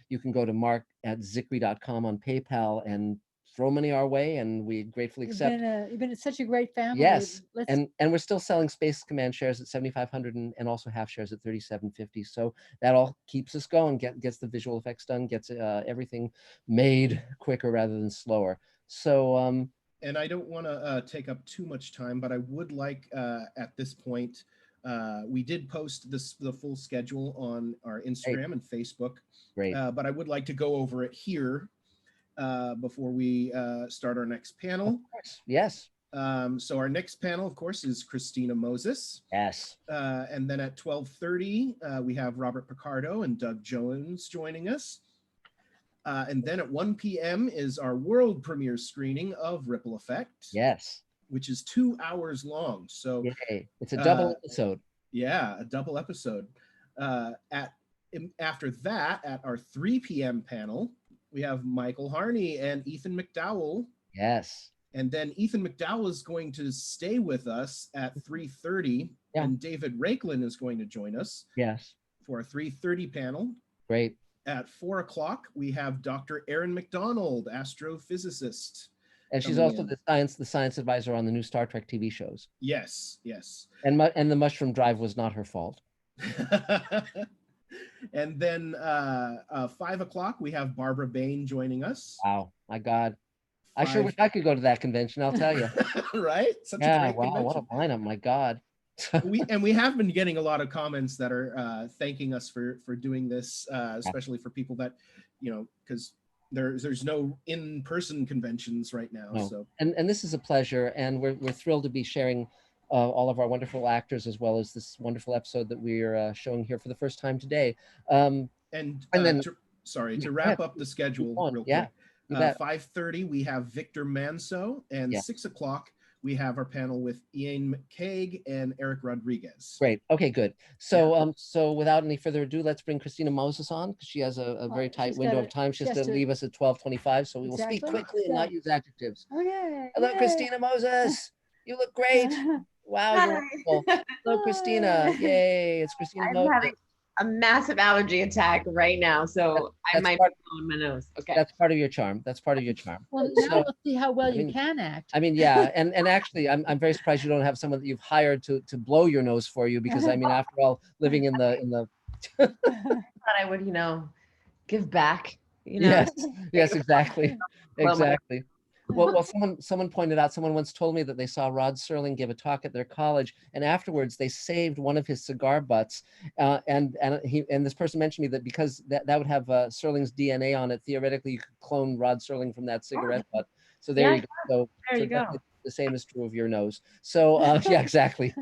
you can go to mark@zicree.com on PayPal and throw money our way, and we gratefully accept. You've been such a great family. Yes, and we're still selling Space Command shares at 7,500 and also half shares at 3,750. So that all keeps us going, gets the visual effects done, gets everything made quicker rather than slower. So and I don't want to take up too much time, but I would like at this point, we did post the full schedule on our Instagram and Facebook. Great. But I would like to go over it here before we start our next panel. Of course. Yes. So our next panel, of course, is Christina Moses. Yes. And then at 12:30, we have Robert Picardo and Doug Jones joining us. And then at 1 p.m. is our world premiere screening of Ripple Effect. Yes. Which is 2 hours long. So yay. It's a double episode. Yeah, a double episode. After that, at our 3 p.m. panel, we have Michael Harney and Ethan McDowell. Yes. And then Ethan McDowell is going to stay with us at 3:30, and David Rakelin is going to join us. Yes. For a 3:30 panel. Great. At 4 o'clock, we have Dr. Erin McDonald, astrophysicist. And she's also the science advisor on the new Star Trek TV shows. Yes, yes. And the mushroom drive was not her fault. And then 5 o'clock, we have Barbara Bain joining us. Wow, my God. I sure wish I could go to that convention, I'll tell you. Right? Such a great wow, convention. what a lineup, my God. we have been getting a lot of comments that are thanking us for doing this, especially for people that, because there's no in-person conventions right now. No. So and this is a pleasure, and we're thrilled to be sharing all of our wonderful actors, as well as this wonderful episode that we're showing here for the first time today. And then to wrap up the schedule real quick. 5:30 we have Victor Manso, and 6 o'clock we have our panel with Ian McCaig and Eric Rodriguez. Great. Okay, good. So so without any further ado, let's bring Christina Moses on, because she has a very tight window of time. She has to leave us at 12:25, so we will speak quickly and not use adjectives. Okay. Hello, Christina Moses. You look great. Wow, you're wonderful. Hello, Christina. Yay, it's Christina Moses. I'm having a massive allergy attack right now, so I might be blowing my nose. Okay. That's part of your charm. That's part of your charm. Well, now we'll see how well you can act. I mean, yeah, and actually, I'm very surprised you don't have someone that you've hired to blow your nose for you, because I mean, after all, living in the. I thought I would, give back. Yes, exactly, exactly. Well, someone pointed out, someone once told me that they saw Rod Serling give a talk at their college, and afterwards they saved one of his cigar butts, and this person mentioned me that because that would have Serling's DNA on it, theoretically you could clone Rod Serling from that cigarette butt. So there you go. There you go. the same is true of your nose. So yeah, exactly.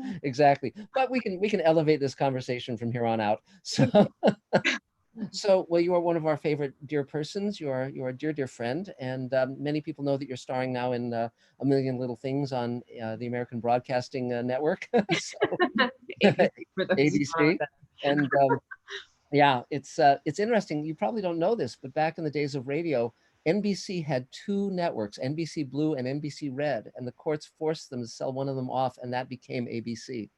But we can elevate this conversation from here on out. So so well, you are one of our favorite dear persons. You are a dear friend, and many people know that you're starring now in A Million Little Things on the American Broadcasting Network. ABC. And yeah, it's interesting. You probably don't know this, but back in the days of radio, NBC had two networks, NBC Blue and NBC Red, and the courts forced them to sell one of them off, and that became ABC.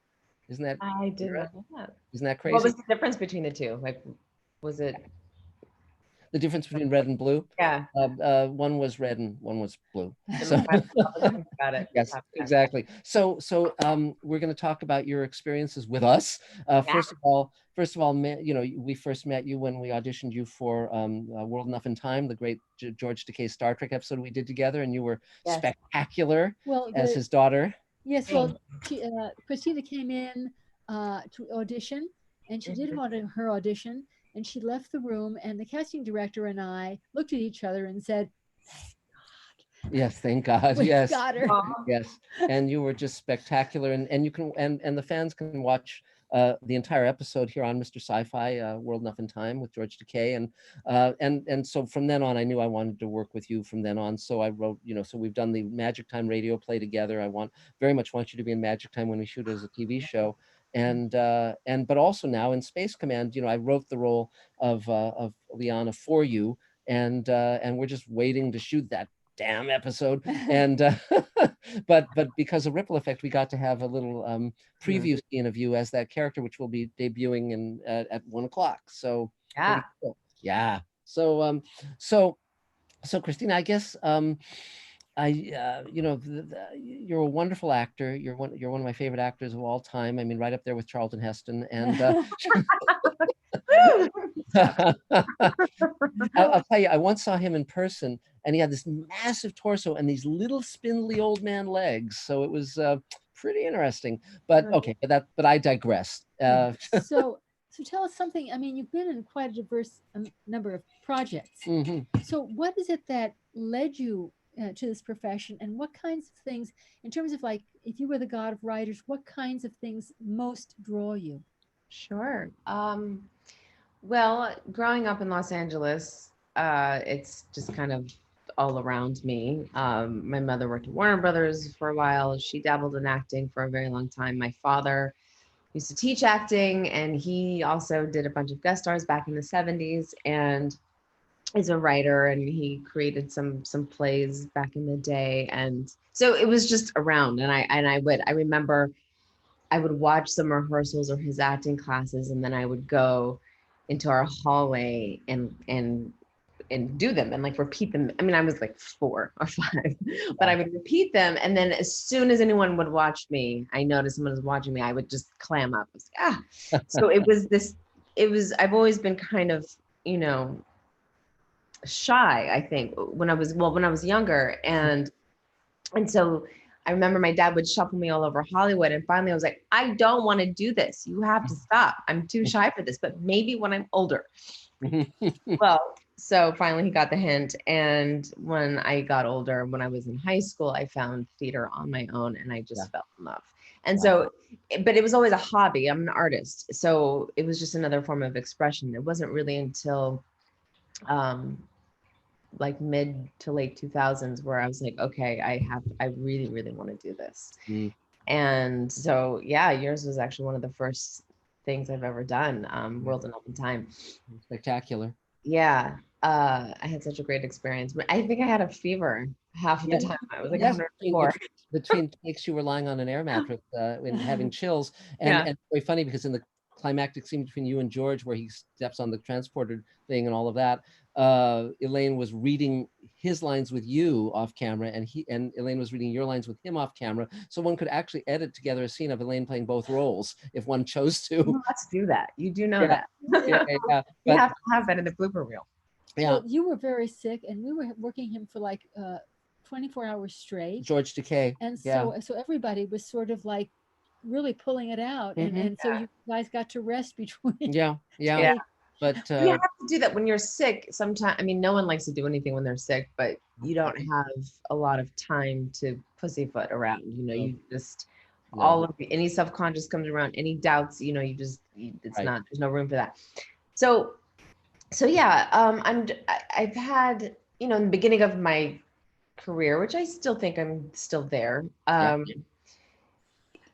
Isn't that? I did not know that. Isn't that crazy? What was the difference between the two? Like, was it the difference between red and blue? Yeah. One was red and one was blue. So, got it. Yes, exactly. So we're going to talk about your experiences with us. First of all, you know, we first met you when we auditioned you for World Enough in Time, the great George Takei Star Trek episode we did together, and you were spectacular as his daughter. Yes, well, Christina came in to audition, and she did her audition, and she left the room, and the casting director and I looked at each other and said, Yes, thank God. We Yes, got her. yes, and you were just spectacular, and you can and the fans can watch the entire episode here on Mr. Sci-Fi, World Enough in Time with George Takei, and so from then on, I knew I wanted to work with you from then on. So I wrote, you know, so we've done the Magic Time radio play together. I very much want you to be in Magic Time when we shoot it as a TV show. But also now in Space Command, you know, I wrote the role of Liana for you, and we're just waiting to shoot that damn episode. And but because of Ripple Effect, we got to have a little preview scene of you as that character, which will be debuting in at 1 o'clock. So cool. Yeah. So so Christina, I guess you know, you're a wonderful actor. You're one of my favorite actors of all time. I mean, right up there with Charlton Heston. And I'll tell you, I once saw him in person, and he had this massive torso and these little spindly old man legs. So it was pretty interesting. But okay, but I digress. So tell us something. I mean, you've been in quite a diverse number of projects. So what is it that led you to this profession, and what kinds of things, in terms of, like, if you were the god of writers, what kinds of things most draw you? Sure. Well, growing up in Los Angeles, it's just kind of all around me. My mother worked at Warner Brothers for a while. She dabbled in acting for a very long time. My father used to teach acting, and he also did a bunch of guest stars back in the 70s, and is a writer, and he created some plays back in the day. And so it was just around, and I remember I would watch some rehearsals or his acting classes, and then I would go into our hallway and do them and like repeat them. I mean, I was like 4 or 5, but I would repeat them. And then as soon as anyone would watch me, I noticed someone was watching me, I would just clam up. I was like, So I've always been kind of, you know, shy, I think, when I was younger. And so I remember my dad would shuffle me all over Hollywood, and finally I was like, I don't want to do this. You have to stop. I'm too shy for this, but maybe when I'm older. Well, so finally he got the hint. And when I got older, when I was in high school, I found theater on my own, and I just fell in love. And so, but it was always a hobby. I'm an artist. So it was just another form of expression. It wasn't really until like mid to late 2000s where I was like, okay, I really, really want to do this. And so, yeah, yours was actually one of the first things I've ever done, World Enough in Time. Spectacular. Yeah. I had such a great experience. I think I had a fever half of the time. I was like 104. Between takes, you were lying on an air mattress and having chills. And it's very funny because in the climactic scene between you and George, where he steps on the transporter thing and all of that, Elaine was reading his lines with you off camera, and Elaine was reading your lines with him off camera. So one could actually edit together a scene of Elaine playing both roles if one chose to. Let's do that. You do know that. You have to have that in the blooper reel. Yeah. Well, you were very sick, and we were working him for like 24 hours straight. George Takei. And so everybody was sort of like really pulling it out, and so you guys got to rest between. But you have to do that when you're sick. Sometimes, I mean, no one likes to do anything when they're sick, but you don't have a lot of time to pussyfoot around. You know, you just all of any self-conscious comes around, any doubts. You know, it's not. There's no room for that. So yeah, I've had, you know, in the beginning of my career, which I still think I'm still there.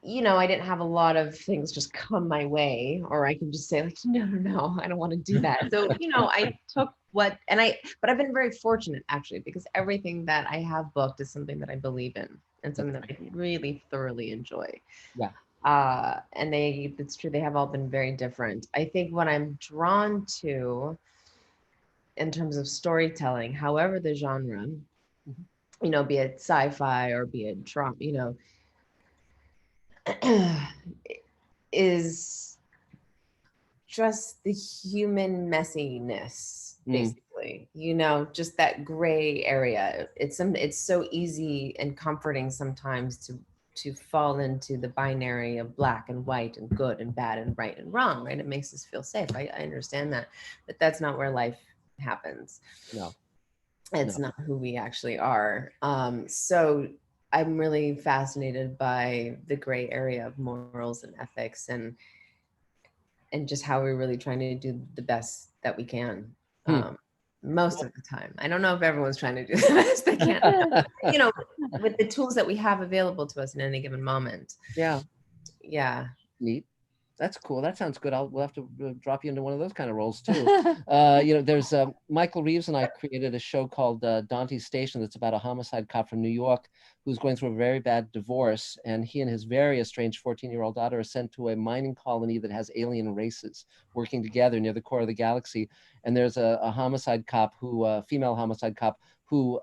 You know, I didn't have a lot of things just come my way, or I can just say like, no, I don't want to do that. So, you know, I took but I've been very fortunate actually, because everything that I have booked is something that I believe in and something that I really thoroughly enjoy. Yeah. And it's true, they have all been very different. I think what I'm drawn to in terms of storytelling, however the genre, you know, be it sci-fi or be it drama, you know, is just the human messiness, basically. You know, just that gray area. It's so easy and comforting sometimes to fall into the binary of black and white and good and bad and right and wrong, right? It makes us feel safe. I understand that, but that's not where life happens. No. It's not who we actually are. So I'm really fascinated by the gray area of morals and ethics and just how we're really trying to do the best that we can. Most of the time. I don't know if everyone's trying to do the best they can, you know, with the tools that we have available to us in any given moment. Yeah. Neat. That's cool. That sounds good. We'll have to drop you into one of those kind of roles too. You know, there's Michael Reeves and I created a show called Dante's Station that's about a homicide cop from New York who's going through a very bad divorce, and he and his very estranged 14-year-old daughter are sent to a mining colony that has alien races working together near the core of the galaxy. And there's a homicide cop female homicide cop who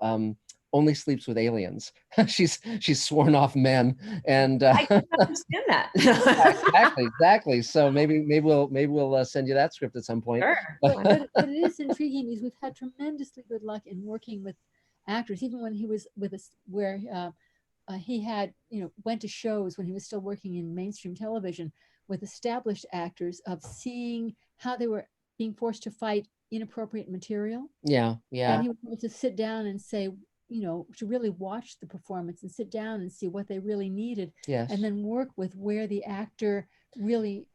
only sleeps with aliens. she's sworn off men, and I can understand that. exactly. So maybe we'll send you that script at some point. Sure. But it is intriguing because we've had tremendously good luck in working with actors, even when he was with us, where he had, you know, went to shows when he was still working in mainstream television with established actors, of seeing how they were being forced to fight inappropriate material. Yeah. And he was able to sit down and say, you know, to really watch the performance and sit down and see what they really needed. Yes. And then work with where the actor really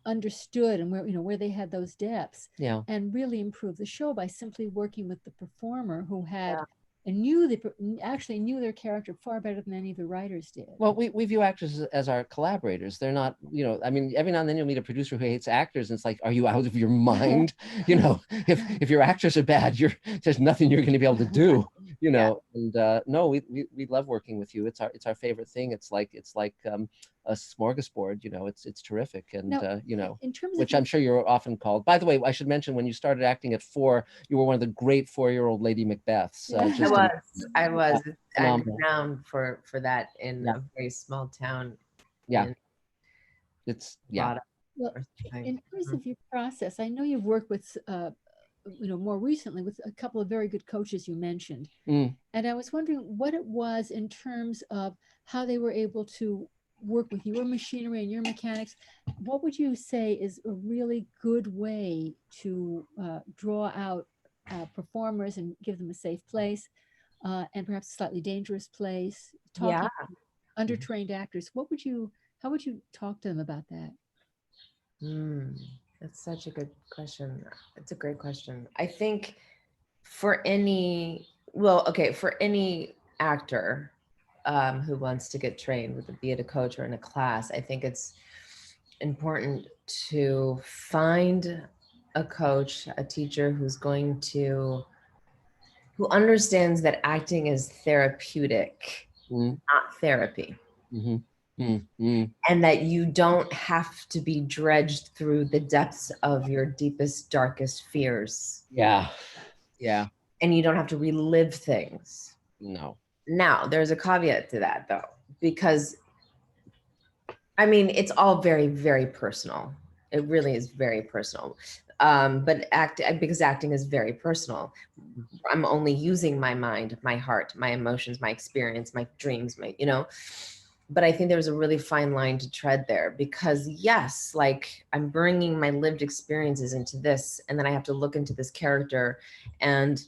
understood and where, you know, where they had those depths. Yeah. And really improve the show by simply working with the performer who had and actually knew their character far better than any of the writers did. Well, we view actors as our collaborators. They're not, you know, I mean, every now and then you'll meet a producer who hates actors, and it's like, are you out of your mind? You know, if your actors are bad, there's nothing you're going to be able to do. You know, and no, we love working with you. It's our favorite thing. It's like a smorgasbord. You know, it's terrific, and now, you know, in terms which of I'm sure you're often called. By the way, I should mention, when you started acting at 4, you were one of the great 4-year-old Lady Macbeths. I was. I'm phenomenal. renowned for that in a very small town. Yeah. Well, in terms of your process, I know you've worked with, you know, more recently with a couple of very good coaches you mentioned. And I was wondering what it was in terms of how they were able to work with your machinery and your mechanics. What would you say is a really good way to draw out performers and give them a safe place, and perhaps a slightly dangerous place, talking to undertrained actors? How would you talk to them about that? That's such a good question. It's a great question. I think for any actor who wants to get trained, be it a coach or in a class, I think it's important to find a coach, a teacher who understands that acting is therapeutic, not therapy. And that you don't have to be dredged through the depths of your deepest, darkest fears. Yeah. And you don't have to relive things. No. Now, there's a caveat to that, though, because, I mean, it's all very, very personal. It really is very personal. But because acting is very personal, I'm only using my mind, my heart, my emotions, my experience, my dreams, you know. but I think there's a really fine line to tread there, because yes, like I'm bringing my lived experiences into this, and then I have to look into this character and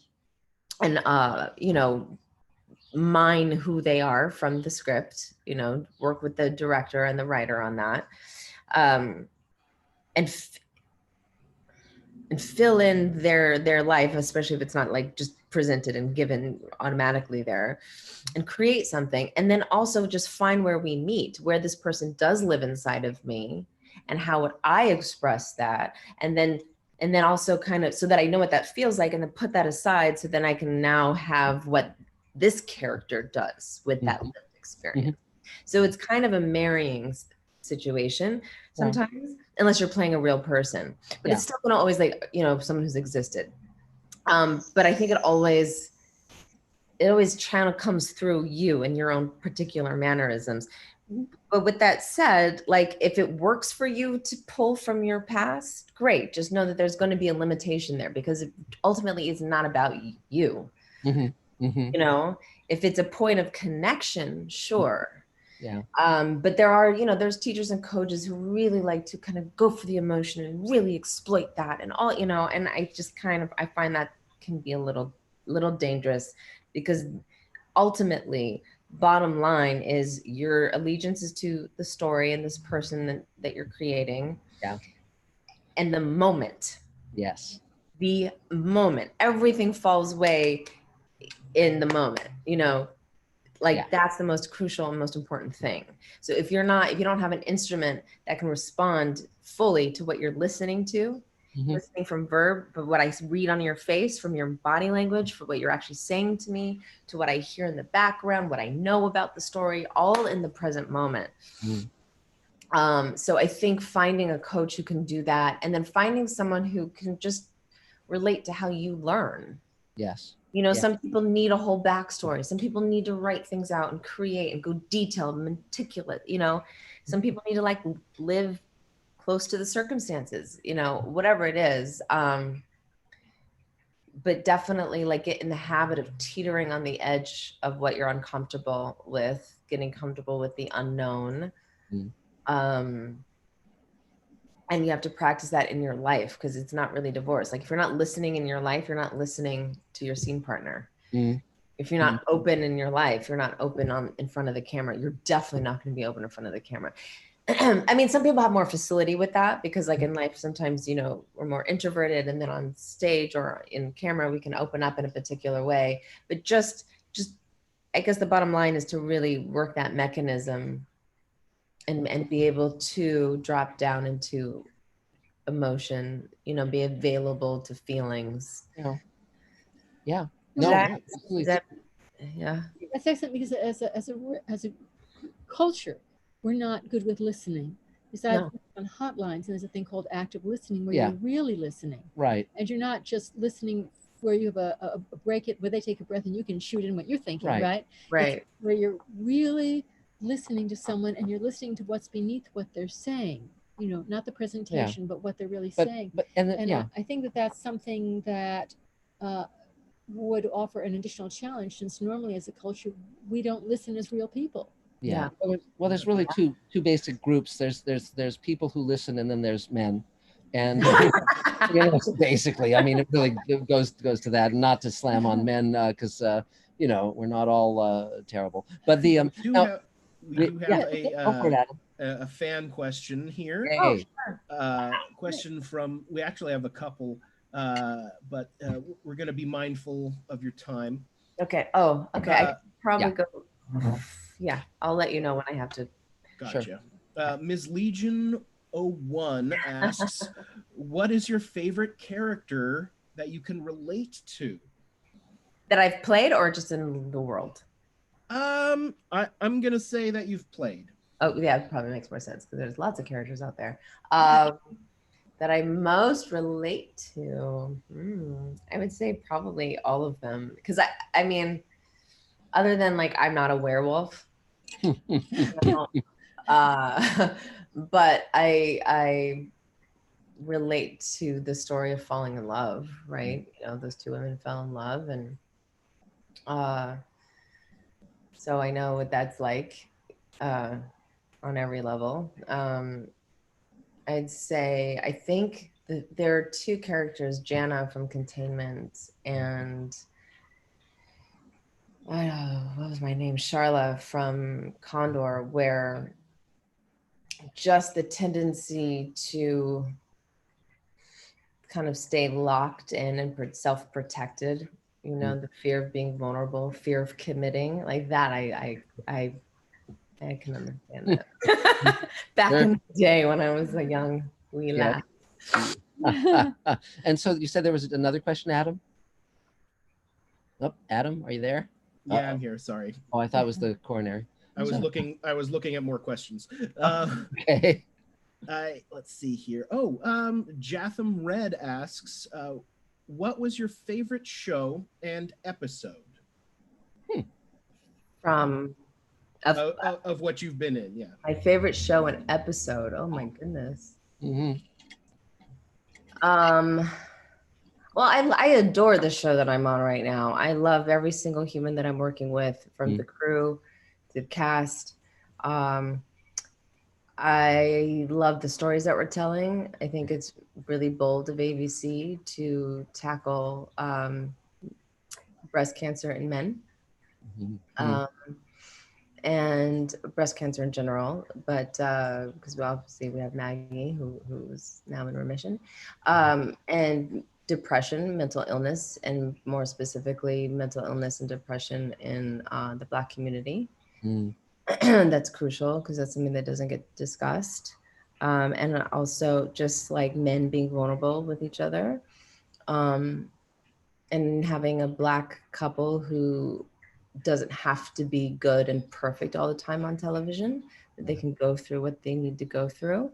you know, mine who they are from the script, you know, work with the director and the writer on that, and fill in their life, especially if it's not like just presented and given automatically there, and create something. And then also just find where we meet, where this person does live inside of me, and how would I express that, and then also kind of so that I know what that feels like, and then put that aside so then I can now have what this character does with that lived experience. So it's kind of a marrying situation sometimes, unless you're playing a real person, but it's still not always like, you know, someone who's existed. But I think it always kind of comes through you and your own particular mannerisms. But with that said, like if it works for you to pull from your past, great. Just know that there's going to be a limitation there, because it ultimately is not about you. You know, if it's a point of connection, sure. Yeah. But there are, you know, there's teachers and coaches who really like to kind of go for the emotion and really exploit that and all, you know, and I just kind of, I find that can be a little dangerous, because ultimately, bottom line is your allegiance is to the story and this person that you're creating. Yeah. And the moment. Yes. The moment. Everything falls away in the moment, you know. Like that's the most crucial and most important thing. So if you don't have an instrument that can respond fully to what you're listening to, listening from verb, but what I read on your face, from your body language, for what you're actually saying to me, to what I hear in the background, what I know about the story, all in the present moment. So I think finding a coach who can do that, and then finding someone who can just relate to how you learn. Yes. You know, some people need a whole backstory. Some people need to write things out and create and go detailed, meticulous, you know. Some people need to like live close to the circumstances, you know, whatever it is. But definitely like get in the habit of teetering on the edge of what you're uncomfortable with, getting comfortable with the unknown. And you have to practice that in your life, because it's not really divorce. Like if you're not listening in your life, you're not listening to your scene partner. If you're not open in your life, you're not open in front of the camera. You're definitely not going to be open in front of the camera. I mean, some people have more facility with that, because like in life, sometimes, you know, we're more introverted, and then on stage or in camera, we can open up in a particular way. But just I guess the bottom line is to really work that mechanism and be able to drop down into emotion, you know, be available to feelings. Yeah. Yeah. That's excellent, because as a culture, we're not good with listening. Besides on hotlines, and there's a thing called active listening, where you're really listening. Right. And you're not just listening where you have a break it, where they take a breath and you can shoot in what you're thinking, right? It's where you're really listening to someone, and you're listening to what's beneath what they're saying, you know, not the presentation, but what they're really saying. I think that that's something that would offer an additional challenge, since normally as a culture, we don't listen as real people. Yeah. Well, there's really two basic groups. There's people who listen, and then there's men. And you know, basically, I mean, it really goes to that. Not to slam on men, because you know, we're not all terrible. But the we do have a fan question here. Question from, we actually have a couple, but we're going to be mindful of your time. Okay. Oh, okay. I probably go. Yeah, I'll let you know when I have to. Gotcha. Ms. Legion 01 asks, what is your favorite character that you can relate to? That I've played, or just in the world? I'm gonna say that you've played. Oh yeah, it probably makes more sense, because there's lots of characters out there that I most relate to. I would say probably all of them, because I mean, other than like I'm not a werewolf, but I relate to the story of falling in love, right? You know, those two women fell in love, and so I know what that's like. on every level. I'd say, I think that there are two characters, Jana from Containment and what was my name? Charla from Condor, where just the tendency to kind of stay locked in and self-protected, you know, the fear of being vulnerable, fear of committing, like that. I can understand that. Back in the day when I was a young wee lad. And so you said there was another question, Adam? Oh, Adam, are you there? Yeah, I'm here. Sorry. Oh, I thought it was the coronary. I was looking at more questions. Okay. Let's see here. Oh, Jatham Red asks, what was your favorite show and episode? From of what you've been in, yeah. My favorite show and episode. Oh my goodness. Well, I adore the show that I'm on right now. I love every single human that I'm working with, from the crew to the cast. I love the stories that we're telling. I think it's really bold of ABC to tackle breast cancer in men. And breast cancer in general, but because obviously we have Maggie who's now in remission, and depression, mental illness, and more specifically mental illness and depression in the Black community. That's crucial because that's something that doesn't get discussed. And also just like men being vulnerable with each other, and having a Black couple who doesn't have to be good and perfect all the time on television, that they can go through what they need to go through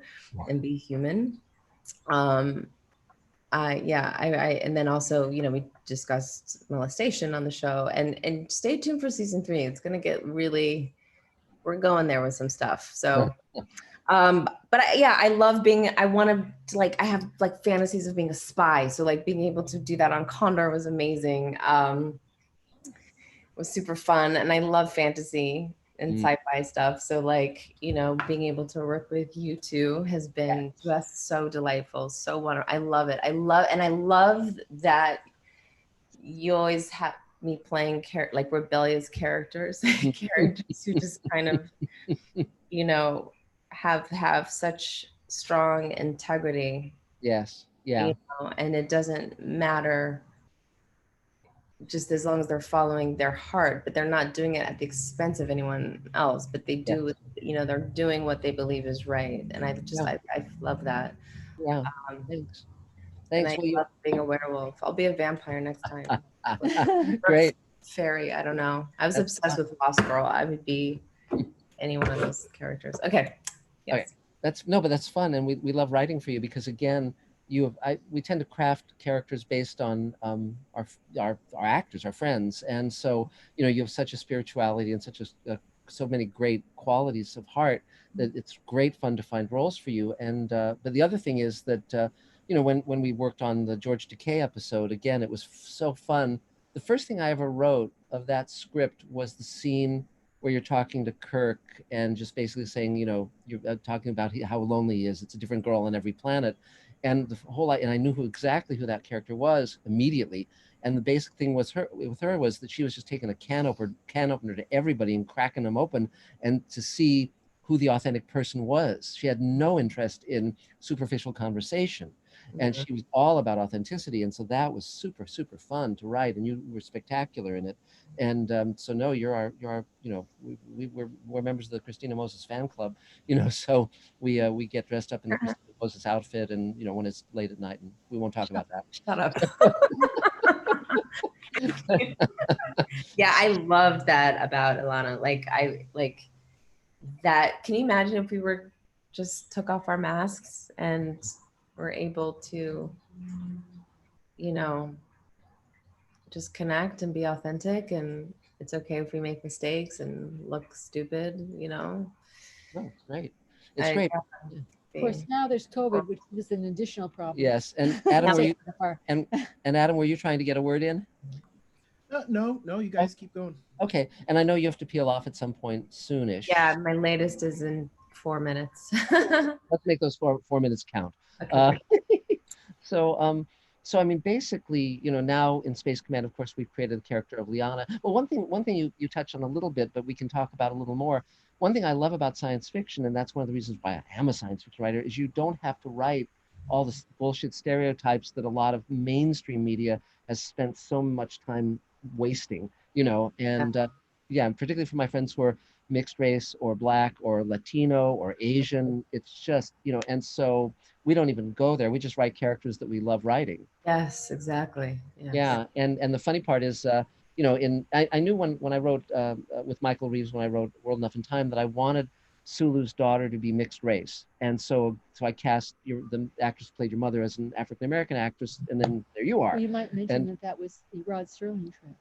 and be human. And then also, you know, we discussed molestation on the show, and stay tuned for season 3. It's going to get really, we're going there with some stuff. So, I love being, I have like fantasies of being a spy. So like being able to do that on Condor was amazing. Was super fun, and I love fantasy and sci-fi stuff. So like, you know, being able to work with you two has been just so delightful, so wonderful. I love it. I love that you always have me playing like rebellious characters, characters who just kind of, you know, have such strong integrity. Yes. Yeah. You know, and it doesn't matter, just as long as they're following their heart, but they're not doing it at the expense of anyone else, but they do, you know, they're doing what they believe is right. And I love that. Yeah. Thanks. And I love being a werewolf. I'll be a vampire next time. Great. Fairy, I don't know. I was obsessed with Lost Girl. I would be any one of those characters. Okay. Yes. Okay. But that's fun. And we love writing for you because again, we tend to craft characters based on our actors, our friends, and so you know you have such a spirituality and so many great qualities of heart that it's great fun to find roles for you. And but the other thing is that you know when we worked on the George Takei episode, again it was so fun. The first thing I ever wrote of that script was the scene where you're talking to Kirk and just basically saying, you know, you're talking about how lonely he is. It's a different girl on every planet. And and I knew exactly who that character was immediately. And the basic thing with her was that she was just taking a can opener to everybody and cracking them open, and to see who the authentic person was. She had no interest in superficial conversation, and she was all about authenticity. And so that was super, super fun to write, and you were spectacular in it. And so no, you're our, you know, we're members of the Christina Moses fan club, you know, so we get dressed up in the Christina Moses outfit, and you know, when it's late at night, and we won't talk about that. Shut up. Yeah, I love that about Ilana. Like that. Can you imagine if we were just took off our masks and were able to, you know, just connect and be authentic, and it's okay if we make mistakes and look stupid, you know? No, it's great. It's great. Of course, now there's COVID, which is an additional problem. Yes, and Adam, Adam, were you trying to get a word in? No, you guys keep going. Okay, and I know you have to peel off at some point soonish. Yeah, my latest is in 4 minutes. Let's make those 4 minutes count. Okay. So I mean, basically, now in Space Command, of course, we've created the character of Liana. Well, one thing you touched on a little bit, but we can talk about a little more. One thing I love about science fiction, and that's one of the reasons why I am a science fiction writer, is you don't have to write all the bullshit stereotypes that a lot of mainstream media has spent so much time wasting, and particularly for my friends who are mixed race or Black or Latino or Asian, it's just, and so we don't even go there. We just write characters that we love writing. Yes, exactly. Yes. Yeah, and the funny part is, I knew when I wrote with Michael Reeves, when I wrote World Enough in Time, that I wanted Sulu's daughter to be mixed race, and so I cast the actress who played your mother as an African American actress, and then there you are. Well, you might mention that was the Rod Serling trick.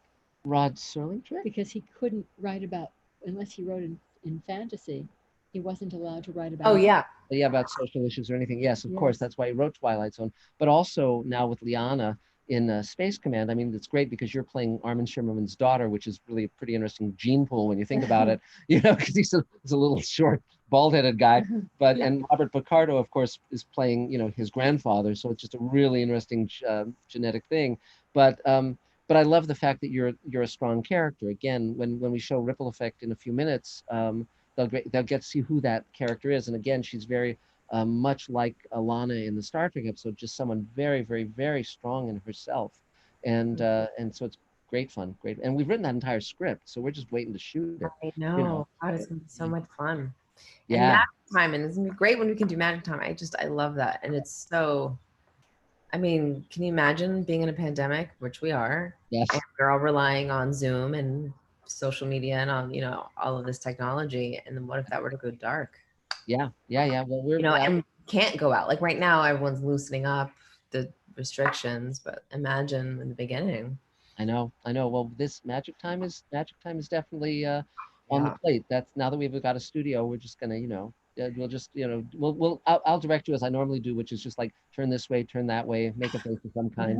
Rod Serling trick? Because he couldn't write about, unless he wrote in fantasy, he wasn't allowed to write about. Oh yeah. Yeah, about social issues or anything. Yes, of course. That's why he wrote Twilight Zone. But also now with Liana in Space Command, I mean, it's great because you're playing Armin Shimmerman's daughter, which is really a pretty interesting gene pool when you think about it, because he's a little short, bald-headed guy. But and Robert Picardo, of course, is playing, his grandfather. So it's just a really interesting genetic thing. But I love the fact that you're a strong character. Again, when we show Ripple Effect in a few minutes, they'll get to see who that character is. And again, she's very much like Alana in the Star Trek episode, just someone very, very, very strong in herself. And so it's great fun, great. And we've written that entire script, so we're just waiting to shoot it. I know. God, it's gonna be so much fun. Yeah. And magic time, and it's gonna be great when we can do magic time. I love that. And it's so, I mean, can you imagine being in a pandemic, which we are? Yes. And we're all relying on Zoom and social media and on, all of this technology. And then what if that were to go dark? Yeah. Well, we're and can't go out. Like right now, everyone's loosening up the restrictions, but imagine in the beginning. I know. Well, this magic time is definitely on the plate. That's now that we've got a studio, we're just gonna, we'll just, I'll direct you as I normally do, which is just like turn this way, turn that way, make a face of some kind.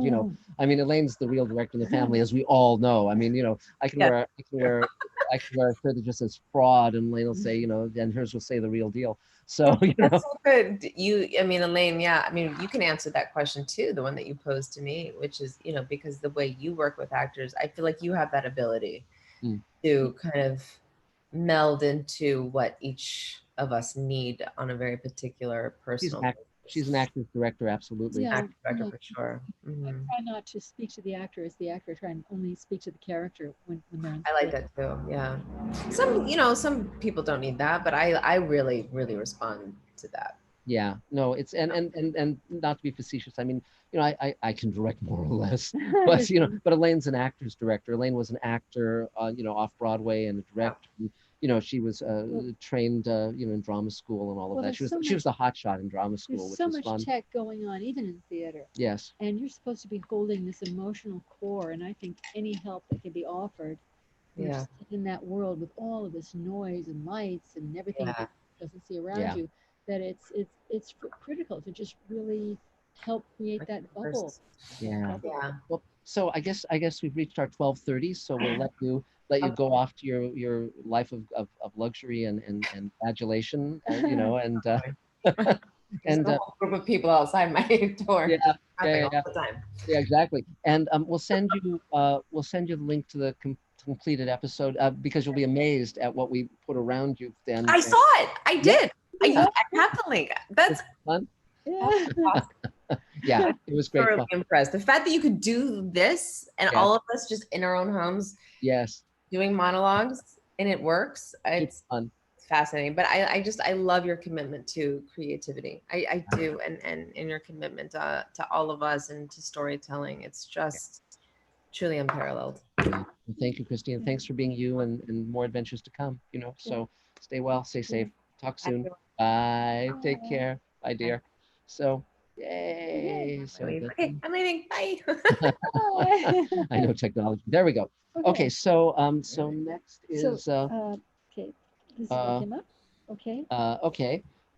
I mean, Elaine's the real director in the family, as we all know. I mean, I can wear a shirt that just says fraud, and Elaine will say, and hers will say the real deal. So That's so good. Elaine, you can answer that question too, the one that you posed to me, which is, because the way you work with actors, I feel like you have that ability to kind of meld into what each of us need on a very particular personal. She's an actress director, absolutely. Yeah, actor director for sure. I try not to speak to the actor as the actor. I try and only speak to the character when they're on. I like that too. Yeah. Some people don't need that, but I really, really respond to that. Yeah. No, it's and not to be facetious. I mean, I can direct more or less, but but Elaine's an actor's director. Elaine was an actor, off Broadway and a director. She was trained, in drama school and all of that. She was the hot shot in drama school, which was fun. There's so much tech going on, even in theater. Yes. And you're supposed to be holding this emotional core, and I think any help that can be offered in that world with all of this noise and lights and everything that doesn't see around you, that it's critical to just really help create that bubble. Yeah. Well, so I guess we've reached our 12:30, so we'll let you go off to your life of luxury and adulation, and and a group of people outside my door. Yeah, all the time. Yeah, exactly. And we'll send you the link to the completed episode because you'll be amazed at what we put around you. Then I saw it. I did. I have the link. That's fun. Yeah. Yeah, it was great. Thoroughly impressed. The fact that you could do this and all of us just in our own homes. Yes. Doing monologues and it works. It's fun. It's fascinating. But I love your commitment to creativity. I do, and your commitment to all of us and to storytelling. It's just truly unparalleled. Well, thank you, Christine. Thanks for being you, and more adventures to come. So stay well, stay safe. Talk soon. Bye. Take care. Bye, dear. So. Yay! So okay, I'm leaving. Bye. I know technology. There we go. Okay, so next is okay. This came up. Okay.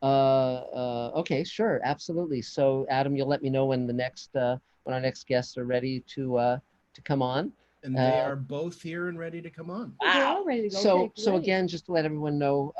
Okay, sure, absolutely. So Adam, you'll let me know when our next guests are ready to come on. And they are both here and ready to come on. They're all ready to go. So, Okay, so great. again, just to let everyone know,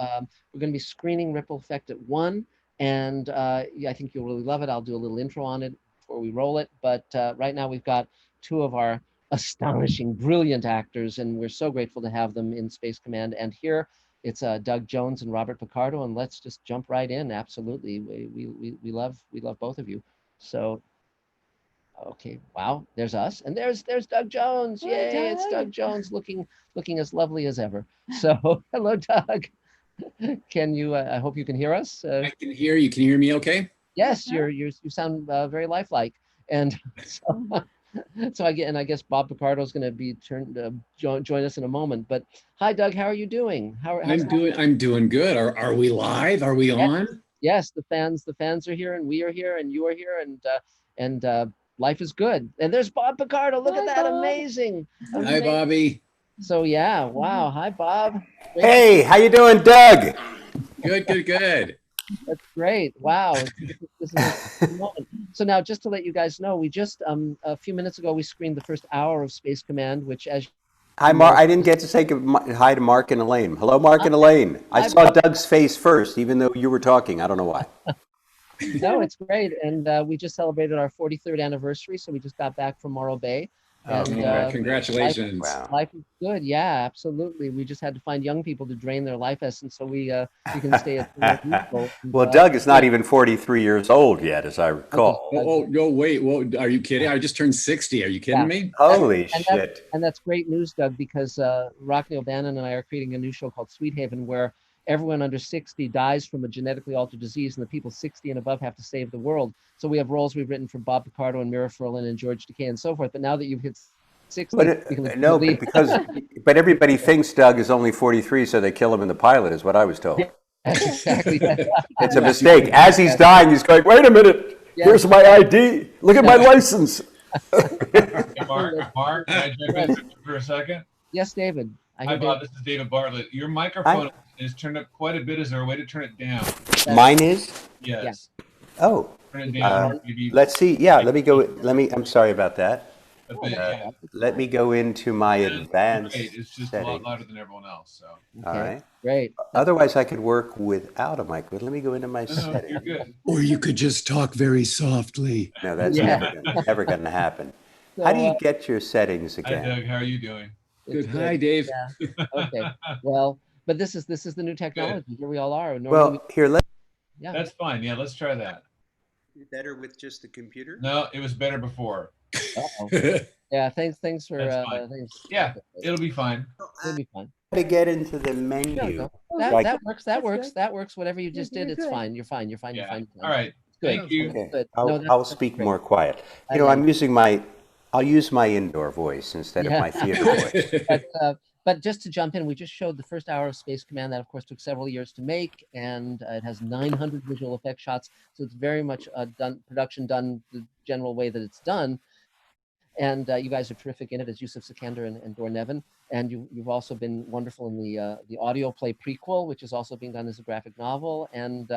we're going to be screening Ripple Effect at 1, and yeah, I think you'll really love it. I'll do a little intro on it before we roll it. But right now we've got 2 of our astonishing, brilliant actors, and we're so grateful to have them in Space Command. And here it's Doug Jones and Robert Picardo, and let's just jump right in. Absolutely, we love both of you. So. Okay, wow, there's us, and there's Doug Jones. Hi, Yay, Doug. it's Doug Jones looking as lovely as ever. So, hello, Doug. Can you, I hope you can hear us. I can hear you. Can you hear me okay? Yes, you sound very lifelike. And so, I guess Bob Picardo is going to be join us in a moment. But hi, Doug, how are you doing? I'm doing good. Are we live? Are we on? Yes, the fans are here, and we are here, and you are here, and life is good. And there's Bob Picardo. Look at that. Bob. Amazing. Hi, Bobby. So yeah, wow. Hi, Bob. Great. Hey, how you doing, Doug? Good. That's great. Wow. This is a moment. So now, just to let you guys know, we just a few minutes ago we screened the first hour of Space Command, which Hi, Mark. I didn't get to say hi to Mark and Elaine. Hello, Mark and Elaine. I saw Doug's face first, even though you were talking. I don't know why. No, it's great. And we just celebrated our 43rd anniversary. So we just got back from Morro Bay. And, congratulations. Life is good. Yeah, absolutely. We just had to find young people to drain their life essence so we can stay at Well, Doug is not even 43 years old yet, as I recall. Oh, no, wait. Well, are you kidding? I just turned 60. Are you kidding me? Holy shit. And that's great news, Doug, because Rockney O'Bannon and I are creating a new show called Sweet Haven, where everyone under 60 dies from a genetically altered disease, and the people 60 and above have to save the world. So we have roles we've written for Bob Picardo and Mira Furlan and George Takei and so forth. But now that you've hit 60, but everybody thinks Doug is only 43, so they kill him in the pilot, is what I was told. Exactly. It's a mistake. As he's dying, he's going, "Wait a minute, here's my ID. Look at my license." Mark, can I jump in for a second? Yes, David. Hi, Bob. This is David Bartlett. Your microphone is turned up quite a bit. Is there a way to turn it down? Mine is? Yes. Oh. Turn it down. Maybe. Let's see. Yeah, let me go. I'm sorry about that. Let me go into my advanced It's just settings. a lot louder than everyone else. So. All right. Great. Otherwise, I could work without a mic. But let me go into my settings. You're good. Or you could just talk very softly. No, that's never going to happen. How do you get your settings again? Hi, Doug. How are you doing? Good. Hi, Dave. Yeah. Okay. Well, but this is the new technology. Here we all are. Yeah. That's fine. Yeah, let's try that. Better with just the computer? No, it was better before. Yeah. Thanks for. Thanks. Yeah, it'll be fine. It'll be fine. To get into the menu. That works. That works. Whatever you just did, it's fine. You're fine. You're fine. Yeah. You're fine. All right. Good. Thank you. Okay. Good. I'll speak more quiet. I'm using I'll use my indoor voice instead of my theater voice. But just to jump in, we just showed the first hour of Space Command. That, of course, took several years to make, and it has 900 visual effect shots. So it's very much production done the general way that it's done. And you guys are terrific in it as Yusuf Sikander and Dor Nevin. And you've also been wonderful in the audio play prequel, which is also being done as a graphic novel. And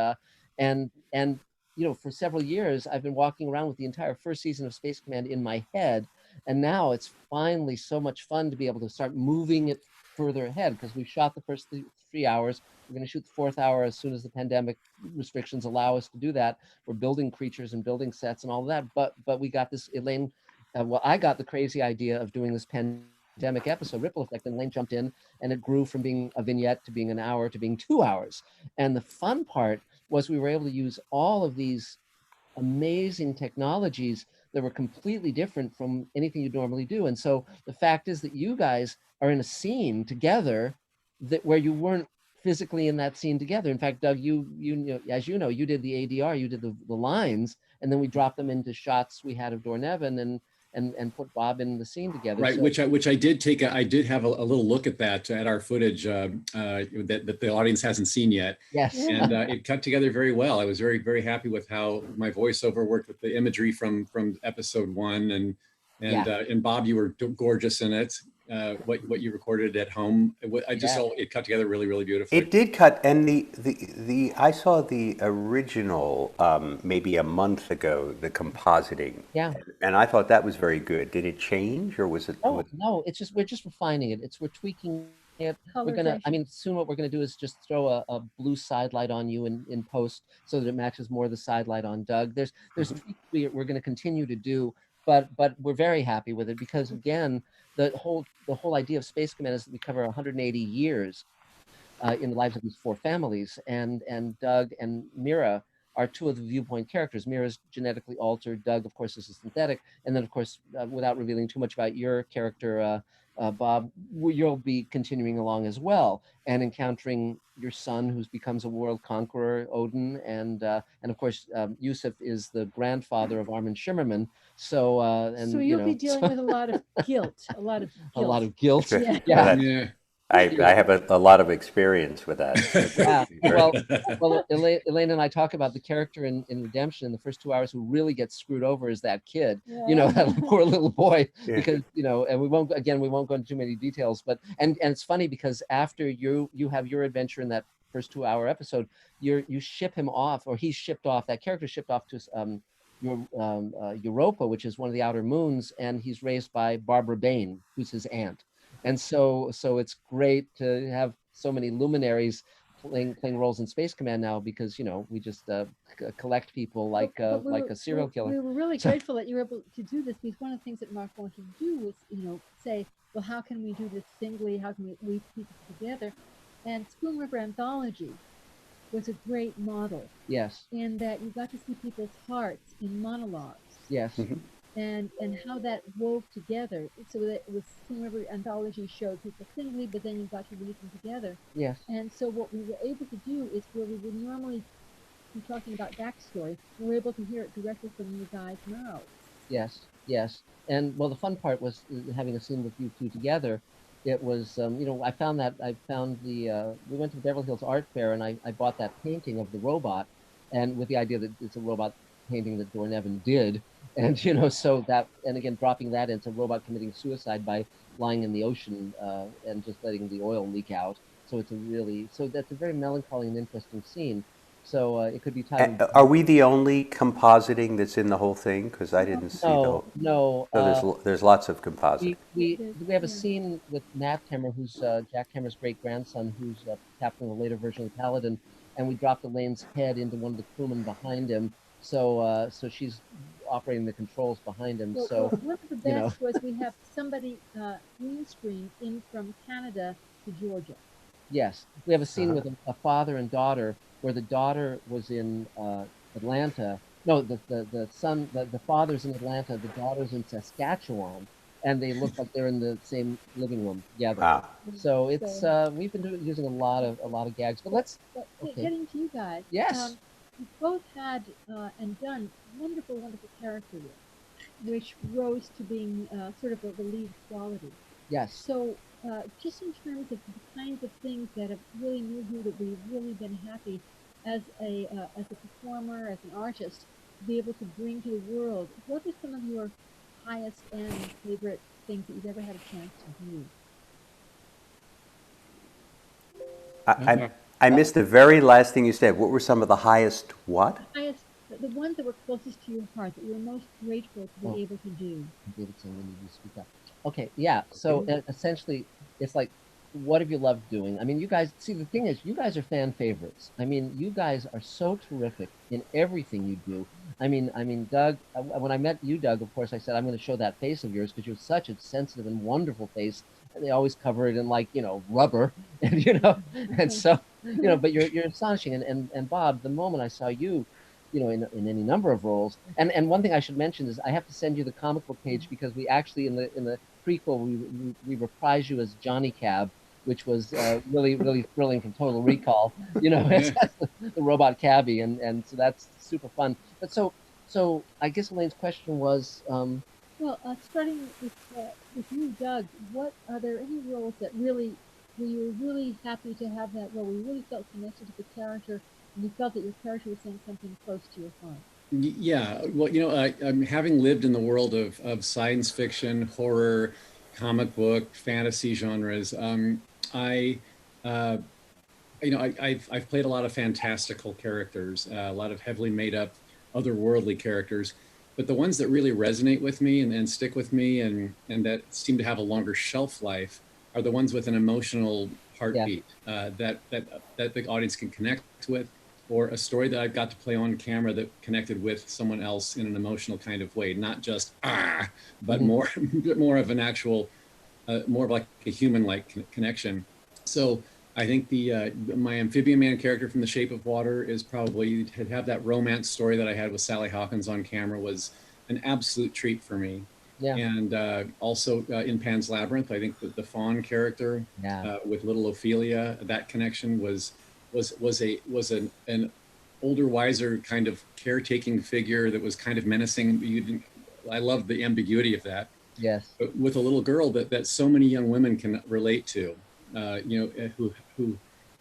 you know, for several years, I've been walking around with the entire first season of Space Command in my head. And now it's finally so much fun to be able to start moving it further ahead, because we've shot the first 3 hours. We're going to shoot the 4th hour as soon as the pandemic restrictions allow us to do that. We're building creatures and building sets and all of that. But we got this, Elaine, I got the crazy idea of doing this pandemic episode, Ripple Effect, and Elaine jumped in, and it grew from being a vignette to being an hour to being 2 hours. And the fun part was we were able to use all of these amazing technologies that were completely different from anything you'd normally do. And so the fact is that you guys are in a scene together where you weren't physically in that scene together. In fact, Doug, you know, as you know, you did the ADR, you did the lines, and then we dropped them into shots we had of Dor Nevin and put Bob in the scene together. Right, So, which I did take. I did have a little look at that at our footage that the audience hasn't seen yet. Yes, and it cut together very well. I was very, very happy with how my voiceover worked with the imagery from episode 1, and Bob, you were gorgeous in it. what you recorded at home. I just saw it cut together really, really beautifully. It did cut, and the I saw the original maybe a month ago, the compositing. Yeah. And I thought that was very good. Did it change, or was it? Oh no, it's just we're just refining it. We're tweaking it. We're gonna. I mean, soon what we're gonna do is just throw a blue side light on you in post so that it matches more the side light on Doug. There's tweaks we're gonna continue to do, but we're very happy with it because again, the whole idea of Space Command is that we cover 180 years in the lives of these 4 families, and Doug and Mira are 2 of the viewpoint characters. Mira's genetically altered. Doug, of course, is a synthetic. And then, of course, without revealing too much about your character, Bob, you'll be continuing along as well and encountering your son, who becomes a world conqueror, Odin, and of course, Yusuf is the grandfather of Armin Shimmerman. So, so you'll be dealing with a lot of guilt, a lot of guilt. A lot of guilt. Yeah. Yeah. I have a lot of experience with that. Yeah. Well, Elaine and I talk about the character in Redemption in the first 2 hours who really gets screwed over is that kid, that poor little boy, because, and we won't go into too many details, but, and it's funny because after you have your adventure in that first 2 hour episode, you ship him off, or he's shipped off, that character shipped off to Europa, which is one of the outer moons, and he's raised by Barbara Bain, who's his aunt. And so it's great to have so many luminaries playing roles in Space Command now, because we just collect people like a serial killer. We were really grateful that you were able to do this, because one of the things that Mark wanted to do was say, well, how can we do this singly? How can we weave people together? And Spoon River Anthology was a great model. Yes. In that you got to see people's hearts in monologues. Yes. Mm-hmm. And how that wove together, so that it was Spoon River Anthology showed people singly, but then you got to weave them together. Yes. And so what we were able to do is, where we would normally be talking about backstory, we were able to hear it directly from you guys' mouths. Yes. Yes. And well, the fun part was having a scene with you 2 together. It was, we went to the Beverly Hills Art Fair, and I bought that painting of the robot, and with the idea that it's a robot painting that Dornevin did. And, so that, and again, dropping that into a robot committing suicide by lying in the ocean and just letting the oil leak out. So that's a very melancholy and interesting scene. So it could be tied. Are we the only compositing that's in the whole thing? Because I didn't see the whole. No. So there's lots of compositing. We have a scene with Nat Timmer, who's Jack Timmer's great grandson, who's captain of the later version of Paladin, and we dropped Elaine's head into one of the crewmen behind him. So she's operating the controls behind him. Well, so one of the best was we have somebody green screen in from Canada to Georgia. Yes, we have a scene with a father and daughter, where the daughter was in Atlanta. No, the son, the father's in Atlanta, the daughter's in Saskatchewan, and they look like they're in the same living room together. Wow. So it's we've been using a lot of gags, but let's getting to you guys. Yes. You've both had and done wonderful character work, which rose to being sort of the lead quality. Yes. So just in terms of the kinds of things that have really moved you, that we've really been happy as a performer, as an artist, to be able to bring to the world, what are some of your highest end favorite things that you've ever had a chance to do? I missed the very last thing you said. What were some of the highest what? The ones that were closest to your heart, that you were most grateful to be able to do. Okay, yeah. So essentially, it's like, what have you loved doing? I mean, you guys, see, the thing is, you guys are fan favorites. I mean, you guys are so terrific in everything you do. I mean, Doug, when I met you, Doug, of course, I said, I'm going to show that face of yours because you're such a sensitive and wonderful face. And they always cover it in rubber, and and so, but you're astonishing. And Bob, the moment I saw you, in any number of roles, and one thing I should mention is I have to send you the comic book page, because we actually in the prequel we reprise you as Johnny Cab, which was really thrilling from Total Recall, the robot cabbie, and so that's super fun. But so I guess Elaine's question was, well, starting with you, Doug, are there any roles that really were you really happy to have that role? You really felt connected to the character, and you felt that your character was saying something close to your heart. Yeah, well, I'm having lived in the world of science fiction, horror, comic book, fantasy genres. I've played a lot of fantastical characters, a lot of heavily made up, otherworldly characters, but the ones that really resonate with me and stick with me and that seem to have a longer shelf life are the ones with an emotional heartbeat that the audience can connect with, or a story that I've got to play on camera that connected with someone else in an emotional kind of way, not just but more of an actual, more of like a human-like connection. So I think my amphibian man character from The Shape of Water is probably, to have that romance story that I had with Sally Hawkins on camera was an absolute treat for me. Yeah. And also in Pan's Labyrinth, I think that the fawn character with little Ophelia, that connection was an older, wiser kind of caretaking figure that was kind of menacing. I loved the ambiguity of that. Yes. But with a little girl that so many young women can relate to. Who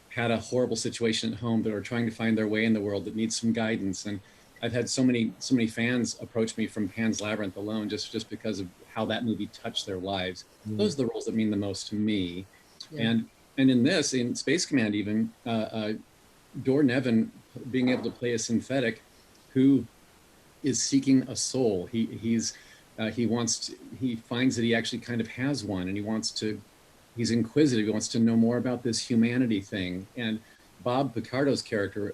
had a horrible situation at home that are trying to find their way in the world, that needs some guidance. And I've had so many fans approach me from Pan's Labyrinth alone, just because of how that movie touched their lives. Those are the roles that mean the most to me. Yeah. And in Space Command even, Dor Nevin being able to play a synthetic who is seeking a soul. He finds that he actually kind of has one, and he's inquisitive. He wants to know more about this humanity thing. And Bob Picardo's character,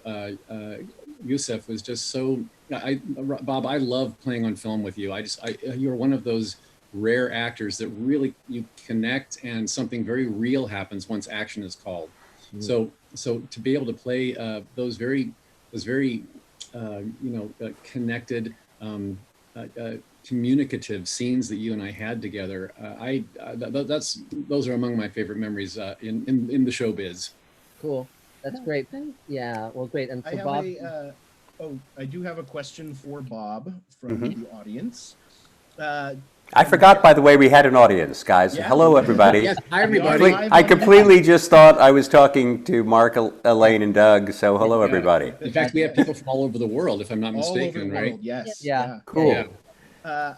Yusef, was just so. Bob, I love playing on film with you. You're one of those rare actors that really you connect, and something very real happens once action is called. So to be able to play those very connected, communicative scenes that you and I had together, those are among my favorite memories in the showbiz. Cool, that's great. Yeah, well, great. And so Bob, I do have a question for Bob from the audience. I forgot, by the way, we had an audience, guys. Yeah. Hello, everybody. Yes, hi, everybody. I completely just thought I was talking to Mark, Elaine, and Doug. So hello, everybody. In fact, we have people from all over the world, if I'm not mistaken, right? World, yes. Yeah. Cool. Yeah.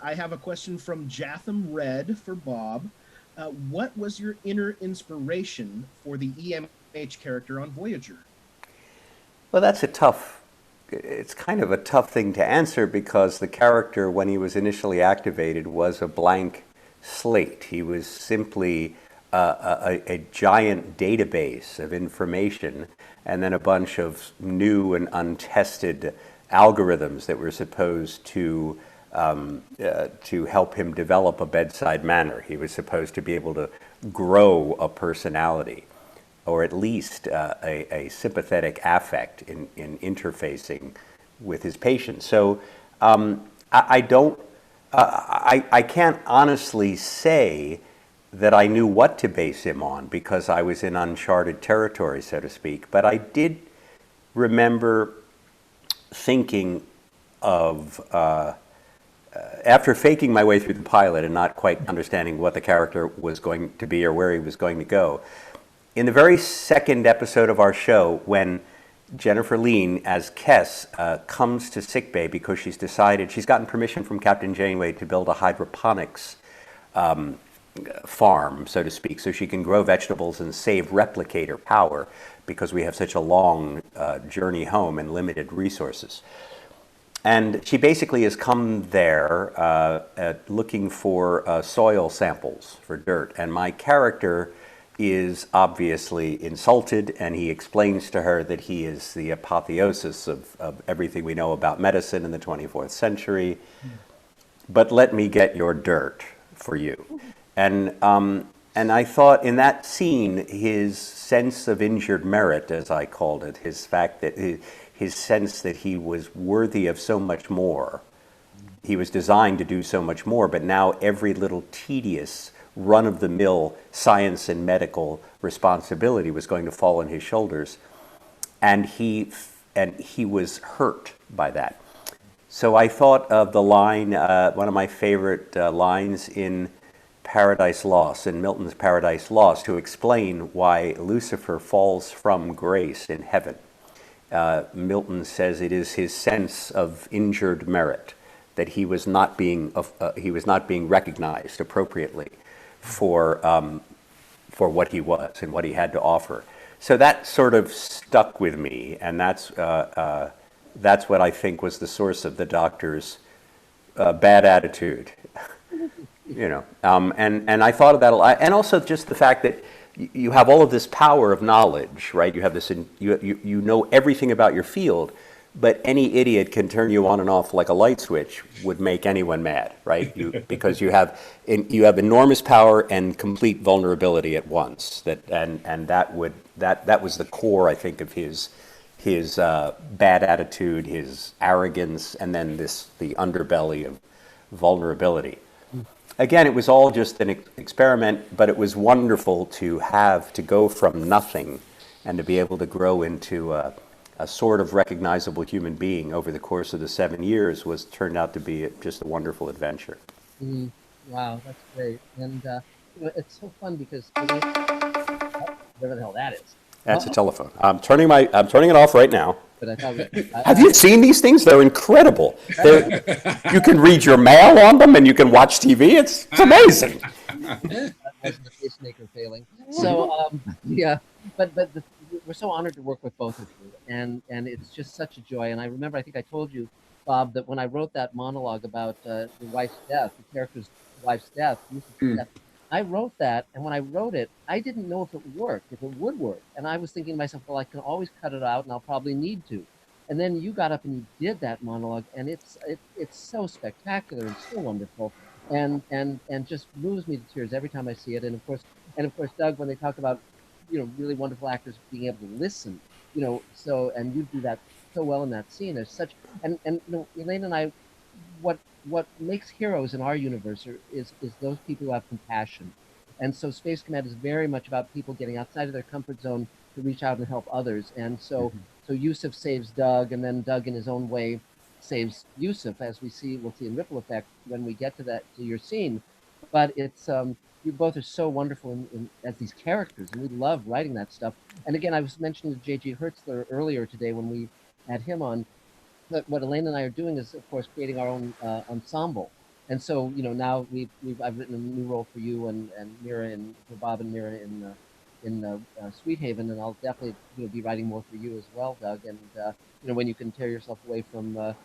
I have a question from Jatham Red for Bob. What was your inner inspiration for the EMH character on Voyager? Well, it's kind of a tough thing to answer, because the character, when he was initially activated, was a blank slate. He was simply a giant database of information, and then a bunch of new and untested algorithms that were supposed to help him develop a bedside manner. He was supposed to be able to grow a personality, or at least a sympathetic affect in interfacing with his patients. So I can't honestly say that I knew what to base him on, because I was in uncharted territory, so to speak. But I did remember thinking of, after faking my way through the pilot and not quite understanding what the character was going to be or where he was going to go, in the very second episode of our show, when Jennifer Lean as Kess comes to sickbay because she's gotten permission from Captain Janeway to build a hydroponics farm, so to speak, so she can grow vegetables and save replicator power, because we have such a long journey home and limited resources. And she basically has come there looking for soil samples for dirt. And my character is obviously insulted, and he explains to her that he is the apotheosis of everything we know about medicine in the 24th century. But let me get your dirt for you. And I thought in that scene, his sense of injured merit, as I called it, his fact that his sense that he was worthy of so much more. He was designed to do so much more, but now every little tedious run-of-the-mill science and medical responsibility was going to fall on his shoulders, and he was hurt by that. So I thought of the line, one of my favorite lines in Paradise Lost, in Milton's Paradise Lost, to explain why Lucifer falls from grace in heaven. Milton says it is his sense of injured merit, that he was not being recognized appropriately for what he was and what he had to offer. So that sort of stuck with me, and that's what I think was the source of the Doctor's bad attitude. And I thought of that a lot, and also just the fact that you have all of this power of knowledge, right? You have this, you know everything about your field, but any idiot can turn you on and off like a light switch would make anyone mad, right? Because you have enormous power and complete vulnerability at once. That was the core, I think, of his bad attitude, his arrogance, and then the underbelly of vulnerability. Again, it was all just an experiment, but it was wonderful to go from nothing and to be able to grow into a sort of recognizable human being over the course of the 7 years turned out to be just a wonderful adventure. Wow, that's great. And it's so fun because whatever the hell that is. That's a telephone. I'm turning it off right now. But I thought have you seen these things? They're incredible. You can read your mail on them, and you can watch TV. It's amazing. As the pacemaker failing. So but we're so honored to work with both of you, and it's just such a joy. And I remember, I think I told you, Bob, that when I wrote that monologue about the wife's death, the character's wife's death, I wrote that, and when I wrote it, I didn't know if it would work. And I was thinking to myself, well, I can always cut it out, and I'll probably need to. And then you got up and you did that monologue, and it's so spectacular and so wonderful, and just moves me to tears every time I see it. And of course, Doug, when they talk about really wonderful actors being able to listen, and you do that so well in that scene. There's such and Elaine and I, what makes heroes in our universe is those people who have compassion. And so Space Command is very much about people getting outside of their comfort zone to reach out and help others. And so Yusuf saves Doug, and then Doug in his own way saves Yusuf, as we'll see in Ripple Effect when we get to your scene. But it's you both are so wonderful as these characters, and we love writing that stuff. And again, I was mentioning to JG Hertzler earlier today when we had him on, that what Elaine and I are doing is, of course, creating our own ensemble. And so, now I've written a new role for you and Mira for Bob and Mira in Sweet Haven, and I'll definitely be writing more for you as well, Doug. And when you can tear yourself away from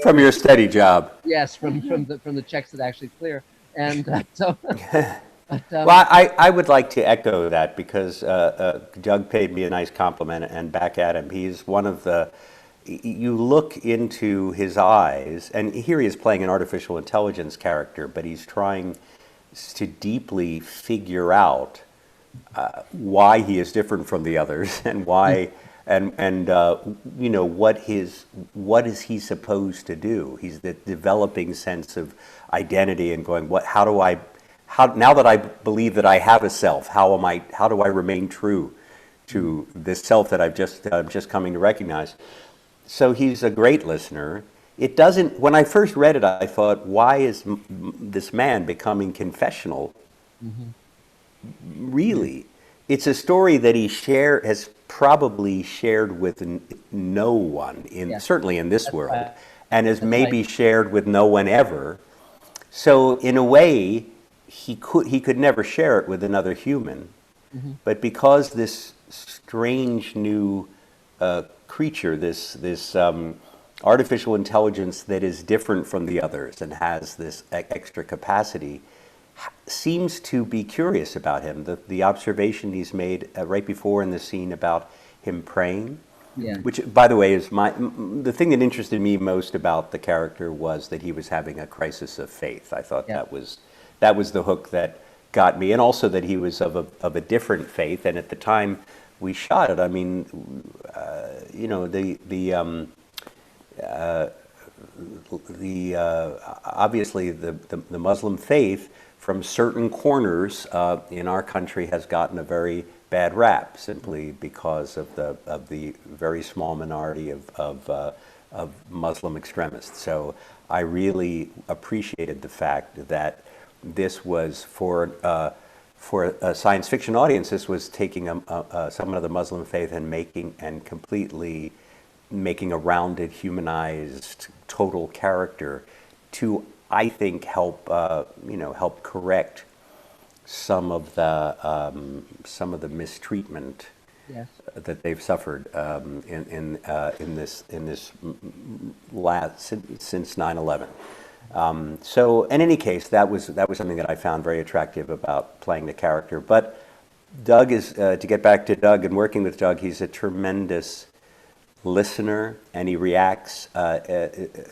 from your steady job. Yes, from the checks that actually clear. And so. Well, I would like to echo that because Doug paid me a nice compliment, and back at him. He's one of the. You look into his eyes, and here he is playing an artificial intelligence character, but he's trying to deeply figure out why he is different from the others, and why, and what is he supposed to do? He's the developing sense of identity and going, now that I believe that I have a self, how do I remain true to this self that I'm just coming to recognize? So he's a great listener. It doesn't. When I first read it, I thought, why is this man becoming confessional? Really, it's a story that he has probably shared with no one certainly in this world, and has maybe shared with no one ever. So in a way, he could never share it with another human, but because this strange new creature, this artificial intelligence that is different from the others and has this extra capacity, seems to be curious about him. The observation he's made right before in the scene about him praying, which, by the way, is the thing that interested me most about the character was that he was having a crisis of faith. I thought that was the hook that got me, and also that he was of a different faith. And at the time we shot it, I mean, obviously the Muslim faith from certain corners in our country has gotten a very bad rap, simply because of the very small minority of Muslim extremists. So I really appreciated the fact that this was for a science fiction audience. This was taking someone of the Muslim faith and completely making a rounded, humanized, total character to I think, help help correct some of the mistreatment Yes. that they've suffered in this since 9/11. So in any case, that was something that I found very attractive about playing the character. But Doug is, to get back to Doug and working with Doug, he's a tremendous listener, and he reacts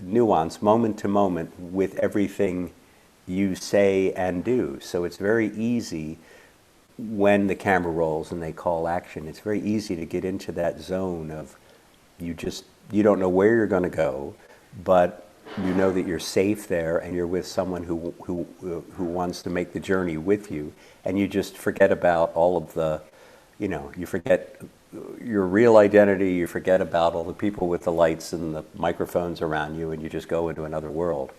nuance, moment to moment, with everything you say and do. So it's very easy when the camera rolls and they call action. It's very easy to get into that zone of you don't know where you're going to go, but you know that you're safe there and you're with someone who wants to make the journey with you, and you just forget about all of the, you forget your real identity, you forget about all the people with the lights and the microphones around you, and you just go into another world.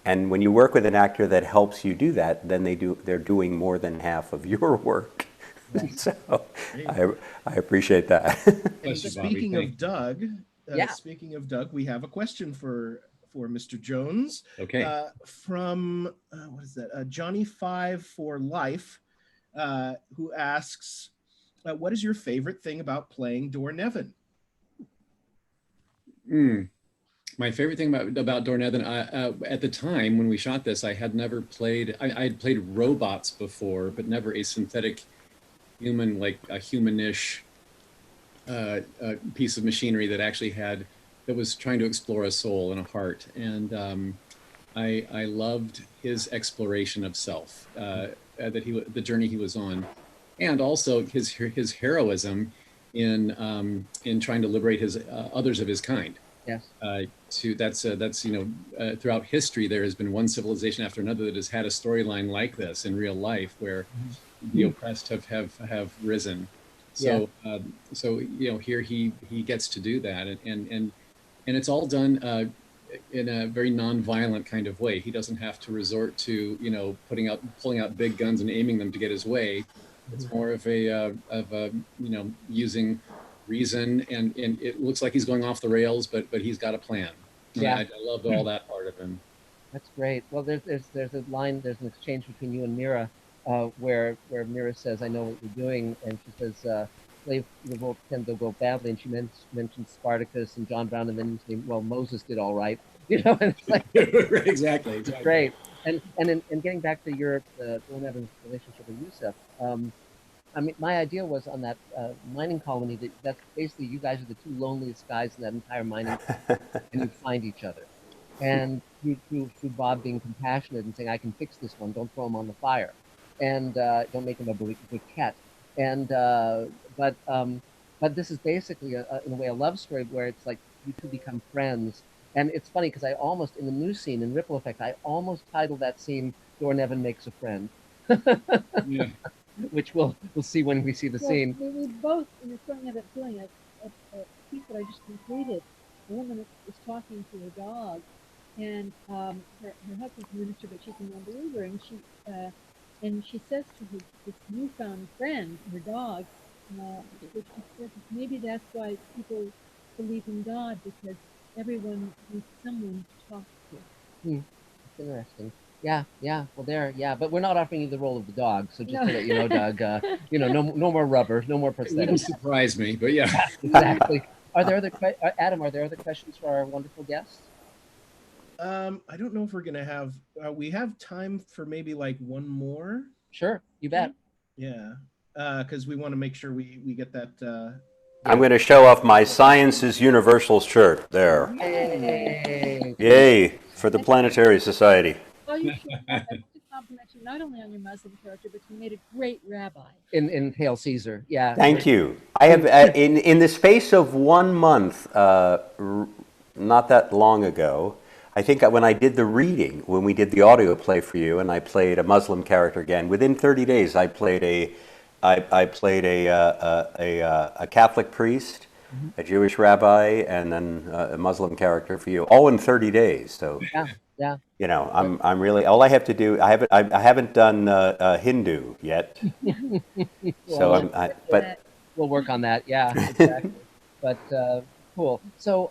And when you work with an actor that helps you do that, then they're doing more than half of your work. So I appreciate that. And speaking of Doug, we have a question for Mr. Jones. Okay. From what is that? Johnny 5 for Life, who asks, "What is your favorite thing about playing Dornevan?" My favorite thing about Dornevan, at the time when we shot this, I had never played. I had played robots before, but never a synthetic human, like a humanish piece of machinery that was trying to explore a soul and a heart. And I loved his exploration of self, the journey he was on, and also his heroism in trying to liberate others of his kind. Yes. Throughout history, there has been one civilization after another that has had a storyline like this in real life, where the oppressed have risen. So, here he gets to do that, and it's all done in a very non-violent kind of way. He doesn't have to resort to pulling out big guns and aiming them to get his way. It's more of a using reason, and it looks like he's going off the rails, but he's got a plan. Yeah, I love all that part of him. That's great. Well, there's an exchange between you and Mira, where Mira says, "I know what you're doing," and she says, "Slave revolts tend to go badly," and she mentions Spartacus and John Brown, and then you say, "Well, Moses did all right," and it's like exactly. Great. And getting back to your Dornevan's relationship with Yusuf. I mean, my idea was on that mining colony that's basically you guys are the two loneliest guys in that entire mining colony, and you find each other. And through Bob being compassionate and saying, "I can fix this one, don't throw him on the fire, and don't make him a briquette." And but this is basically in a way a love story where it's like you two become friends. And it's funny because I almost, in the new scene in Ripple Effect, I almost titled that scene "Dornevan Makes a Friend." Yeah. Which we'll see when we see the scene. We both, in the showing of it, doing a piece that I just completed. A woman is talking to her dog, and her husband's a minister, but she's a non-believer, and she says to this newfound friend, her dog, which she says maybe that's why people believe in God, because everyone needs someone to talk to. That's interesting. Yeah. Well, but we're not offering you the role of the dog. So just to let you know, Doug, no more rubber, no more prosthetics. It wouldn't surprise me, but yeah. Exactly. Adam, are there other questions for our wonderful guests? I don't know if we're gonna have. We have time for maybe like one more. Sure, you bet. Yeah, because we want to make sure we get that. I'm going to show off my Science is Universal shirt there. Yay for the Planetary Society. Oh, you should. I want to compliment you not only on your Muslim character, but you made a great rabbi. In Hail Caesar, yeah. Thank you. I have in the space of 1 month, not that long ago, I think when I did the reading, when we did the audio play for you, and I played a Muslim character again, within 30 days, I played a Catholic priest, a Jewish rabbi, and then a Muslim character for you, all in 30 days. So. Yeah. I'm really, all I have to do, I haven't done Hindu yet. But we'll work on that. Yeah, exactly. But cool. So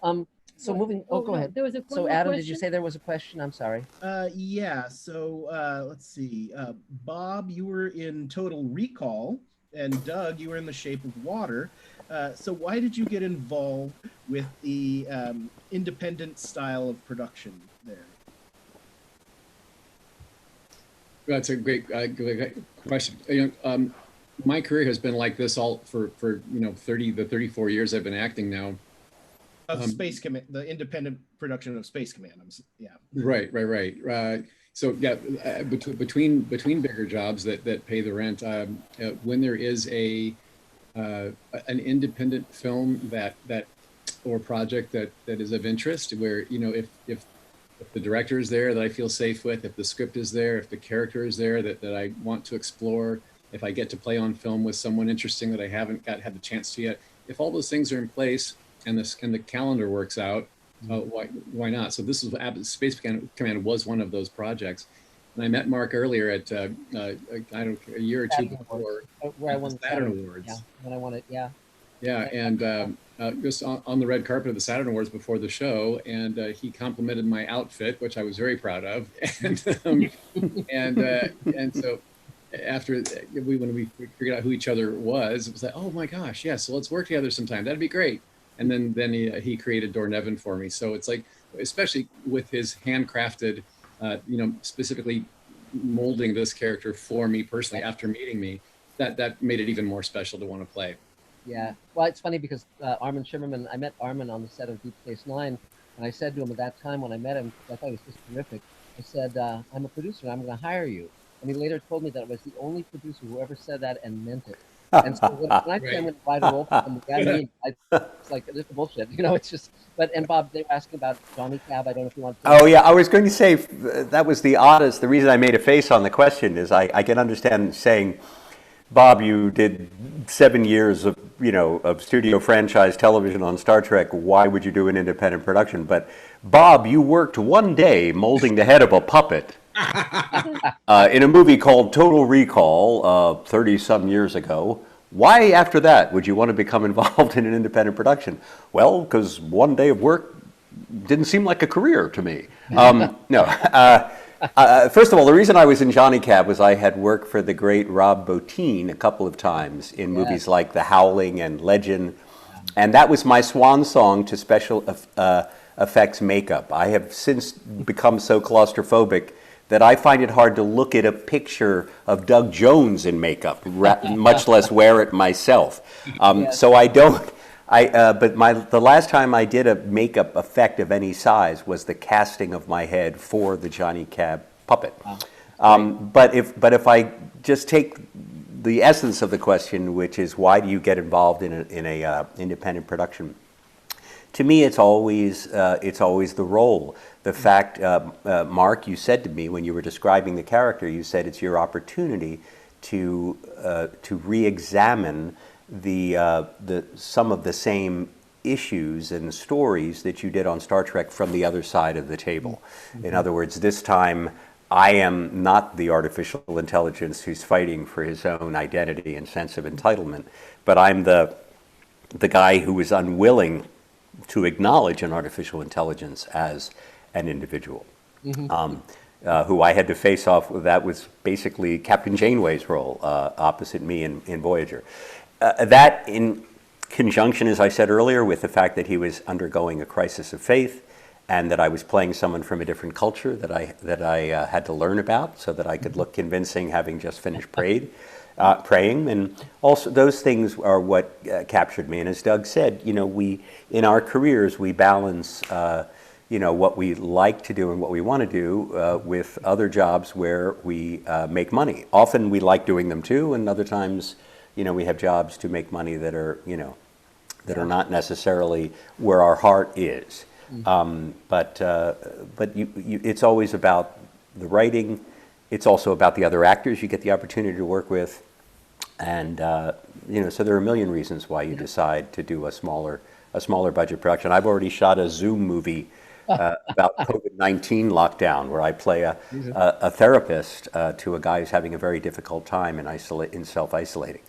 So moving. Oh, go no, ahead. there was a one So more Adam, did question? you say there was a question? I'm sorry. Yeah. So let's see. Bob, you were in Total Recall, and Doug, you were in The Shape of Water. So why did you get involved with the independent style of production there? That's a great question. My career has been like this all for 34 years I've been acting now. Of Space Command, the independent production of Space Command. Yeah. Right. So yeah, between bigger jobs that pay the rent, when there is an independent film that or project that is of interest, where if the director is there that I feel safe with, if the script is there, if the character is there that I want to explore, if I get to play on film with someone interesting that I haven't had the chance to yet, if all those things are in place and the calendar works out, why not? So this was Space Command was one of those projects, and I met Mark earlier at a year or two before where I won the Saturn Awards. Yeah, when I won it. Yeah. Yeah, and just on the red carpet of the Saturn Awards before the show, and he complimented my outfit, which I was very proud of, and so after when we figured out who each other was, it was like, oh my gosh, yeah, so let's work together sometime. That'd be great. And then he created Dornevin for me. So it's like, especially with his handcrafted, specifically molding this character for me personally after meeting me, that made it even more special to want to play. Yeah. Well, it's funny because Armin Shimmerman, I met Armin on the set of Deep Space Nine, and I said to him at that time when I met him, I thought he was just terrific. I said, I'm a producer, and I'm going to hire you. And he later told me that it was the only producer who ever said that and meant it. And so when I say I'm going to write a role for him, it's like, this is bullshit. It's just, and Bob, they were asking about Johnny Cab. I don't know if you want to. Oh, yeah, I was going to say that was the oddest. The reason I made a face on the question is I can understand saying, Bob, you did 7 years of studio franchise television on Star Trek. Why would you do an independent production? But Bob, you worked one day molding the head of a puppet in a movie called Total Recall 30-some years ago. Why, after that, would you want to become involved in an independent production? Well, because one day of work didn't seem like a career to me. No. First of all, the reason I was in Johnny Cab was I had worked for the great Rob Bottin a couple of times in movies like The Howling and Legend, and that was my swan song to special effects makeup. I have since become so claustrophobic that I find it hard to look at a picture of Doug Jones in makeup, much less wear it myself. So I don't. But the last time I did a makeup effect of any size was the casting of my head for the Johnny Cab puppet. But if I just take the essence of the question, which is why do you get involved in a independent production? To me, it's always the role. The fact, Mark, you said to me when you were describing the character, you said it's your opportunity to re-examine some of the same issues and stories that you did on Star Trek from the other side of the table. In other words, this time I am not the artificial intelligence who's fighting for his own identity and sense of entitlement, but I'm the guy who is unwilling to acknowledge an artificial intelligence as an individual. Who I had to face off with. That was basically Captain Janeway's role opposite me in Voyager. That in conjunction, as I said earlier, with the fact that he was undergoing a crisis of faith and that I was playing someone from a different culture that I had to learn about so that I could look convincing having just finished praying. And also those things are what captured me. And as Doug said, we in our careers, we balance what we like to do and what we want to do with other jobs where we make money. Often we like doing them too, and other times we have jobs to make money that are, that are not necessarily where our heart is. But it's always about the writing. It's also about the other actors you get the opportunity to work with. And, so there are a million reasons why you decide to do a smaller budget production. I've already shot a Zoom movie about COVID-19 lockdown, where I play a therapist to a guy who's having a very difficult time in self-isolating.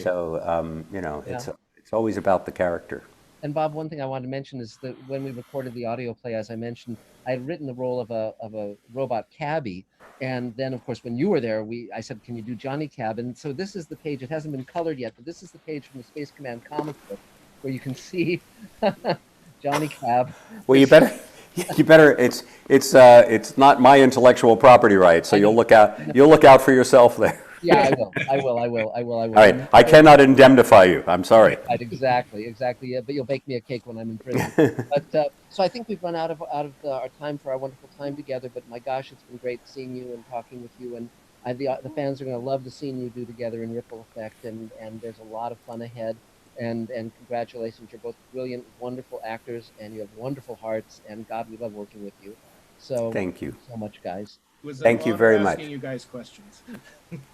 So it's always about the character. And Bob, one thing I wanted to mention is that when we recorded the audio play, as I mentioned, I had written the role of a robot cabbie. And then, of course, when you were there, I said, can you do Johnny Cab? And so this is the page. It hasn't been colored yet, but this is the page from the Space Command comic book where you can see Johnny Cab. Well, you better. It's not my intellectual property right, so you'll look out for yourself there. Yeah, I will. All right, I cannot indemnify you. I'm sorry. Right, exactly. Yeah, but you'll bake me a cake when I'm in prison. But so I think we've run out of our time for our wonderful time together. But my gosh, it's been great seeing you and talking with you. And the fans are going to love the scene you do together in Ripple Effect. And there's a lot of fun ahead. And congratulations, you're both brilliant, wonderful actors, and you have wonderful hearts. And God, we love working with you. So thank you so much, guys. Thank you very much. Asking you guys questions.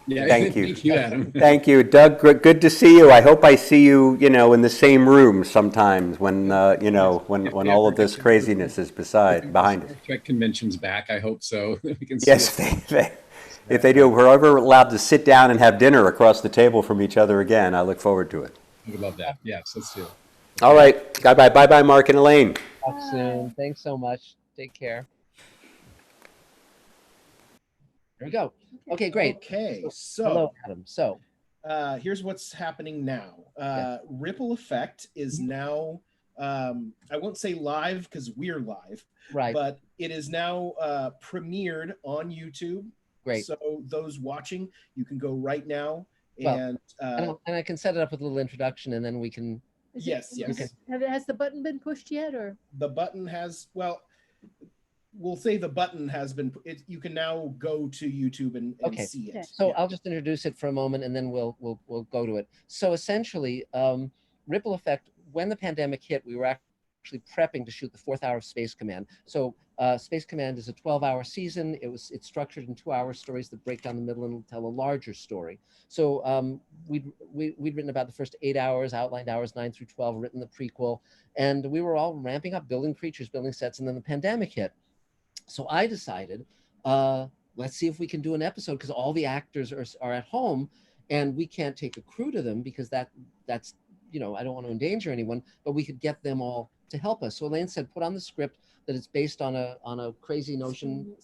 Yeah, thank you. Thank you, Adam. Thank you, Doug. Good to see you. I hope I see you, in the same room sometimes when when all of this craziness is behind us. Trek convention's back. I hope so. We can Yes, if they do, we're ever allowed to sit down and have dinner across the table from each other again, I look forward to it. I would love that. Yes, let's do it. All right. Bye, Mark and Elaine. Talk soon. Thanks so much. Take care. There we go. Okay, great. Okay, so hello, Adam. So here's what's happening now. Ripple Effect is now, I won't say live because we're live, right? But it is now premiered on YouTube. Great. So those watching, you can go right now and I can set it up with a little introduction, and then we can. Yes. Has the button been pushed yet, or the button has? Well, we'll say the button has been. You can now go to YouTube and see it. So I'll just introduce it for a moment, and then we'll go to it. So essentially, Ripple Effect. When the pandemic hit, we were actually prepping to shoot the 4th hour of Space Command. So Space Command is a 12-hour season. It's structured in 2-hour stories that break down the middle and tell a larger story. So we'd written about the first 8 hours, outlined hours 9 through 12, written the prequel, and we were all ramping up, building creatures, building sets, and then the pandemic hit. So I decided, let's see if we can do an episode, because all the actors are at home, and we can't take a crew to them because that's I don't want to endanger anyone, but we could get them all to help us. So Elaine said, put on the script that it's based on a crazy notion.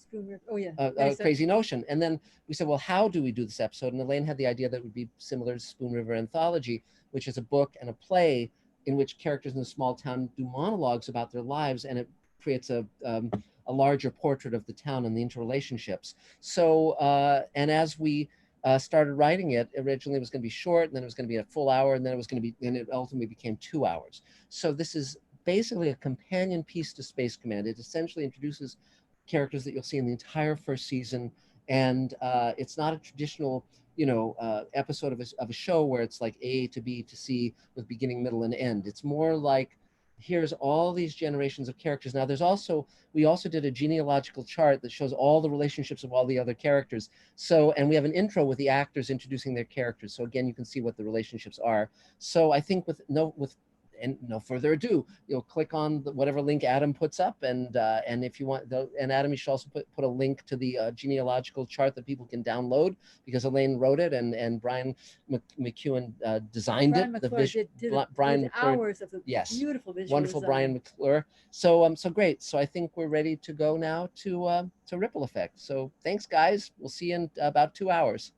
A crazy notion. And then we said, well, how do we do this episode? And Elaine had the idea that it would be similar to Spoon River Anthology, which is a book and a play in which characters in a small town do monologues about their lives, and it creates a larger portrait of the town and the interrelationships. So, and as we started writing it, originally it was going to be short, and then it was going to be a full hour, and then it ultimately became 2 hours. So this is basically a companion piece to Space Command. It essentially introduces characters that you'll see in the entire first season, and it's not a traditional, episode of a show where it's like A to B to C with beginning, middle, and end. It's more like, here's all these generations of characters. Now we also did a genealogical chart that shows all the relationships of all the other characters. So, and we have an intro with the actors introducing their characters. So again, you can see what the relationships are. So I think with no further ado, you'll click on whatever link Adam puts up, and if you want, and Adam, you should also put a link to the genealogical chart that people can download, because Elaine wrote it and Brian McEwen designed Brian it. McClure did Brian McClure, hours of the beautiful visual wonderful design. Brian McClure. So great. So I think we're ready to go now to Ripple Effect. So thanks, guys. We'll see you in about 2 hours.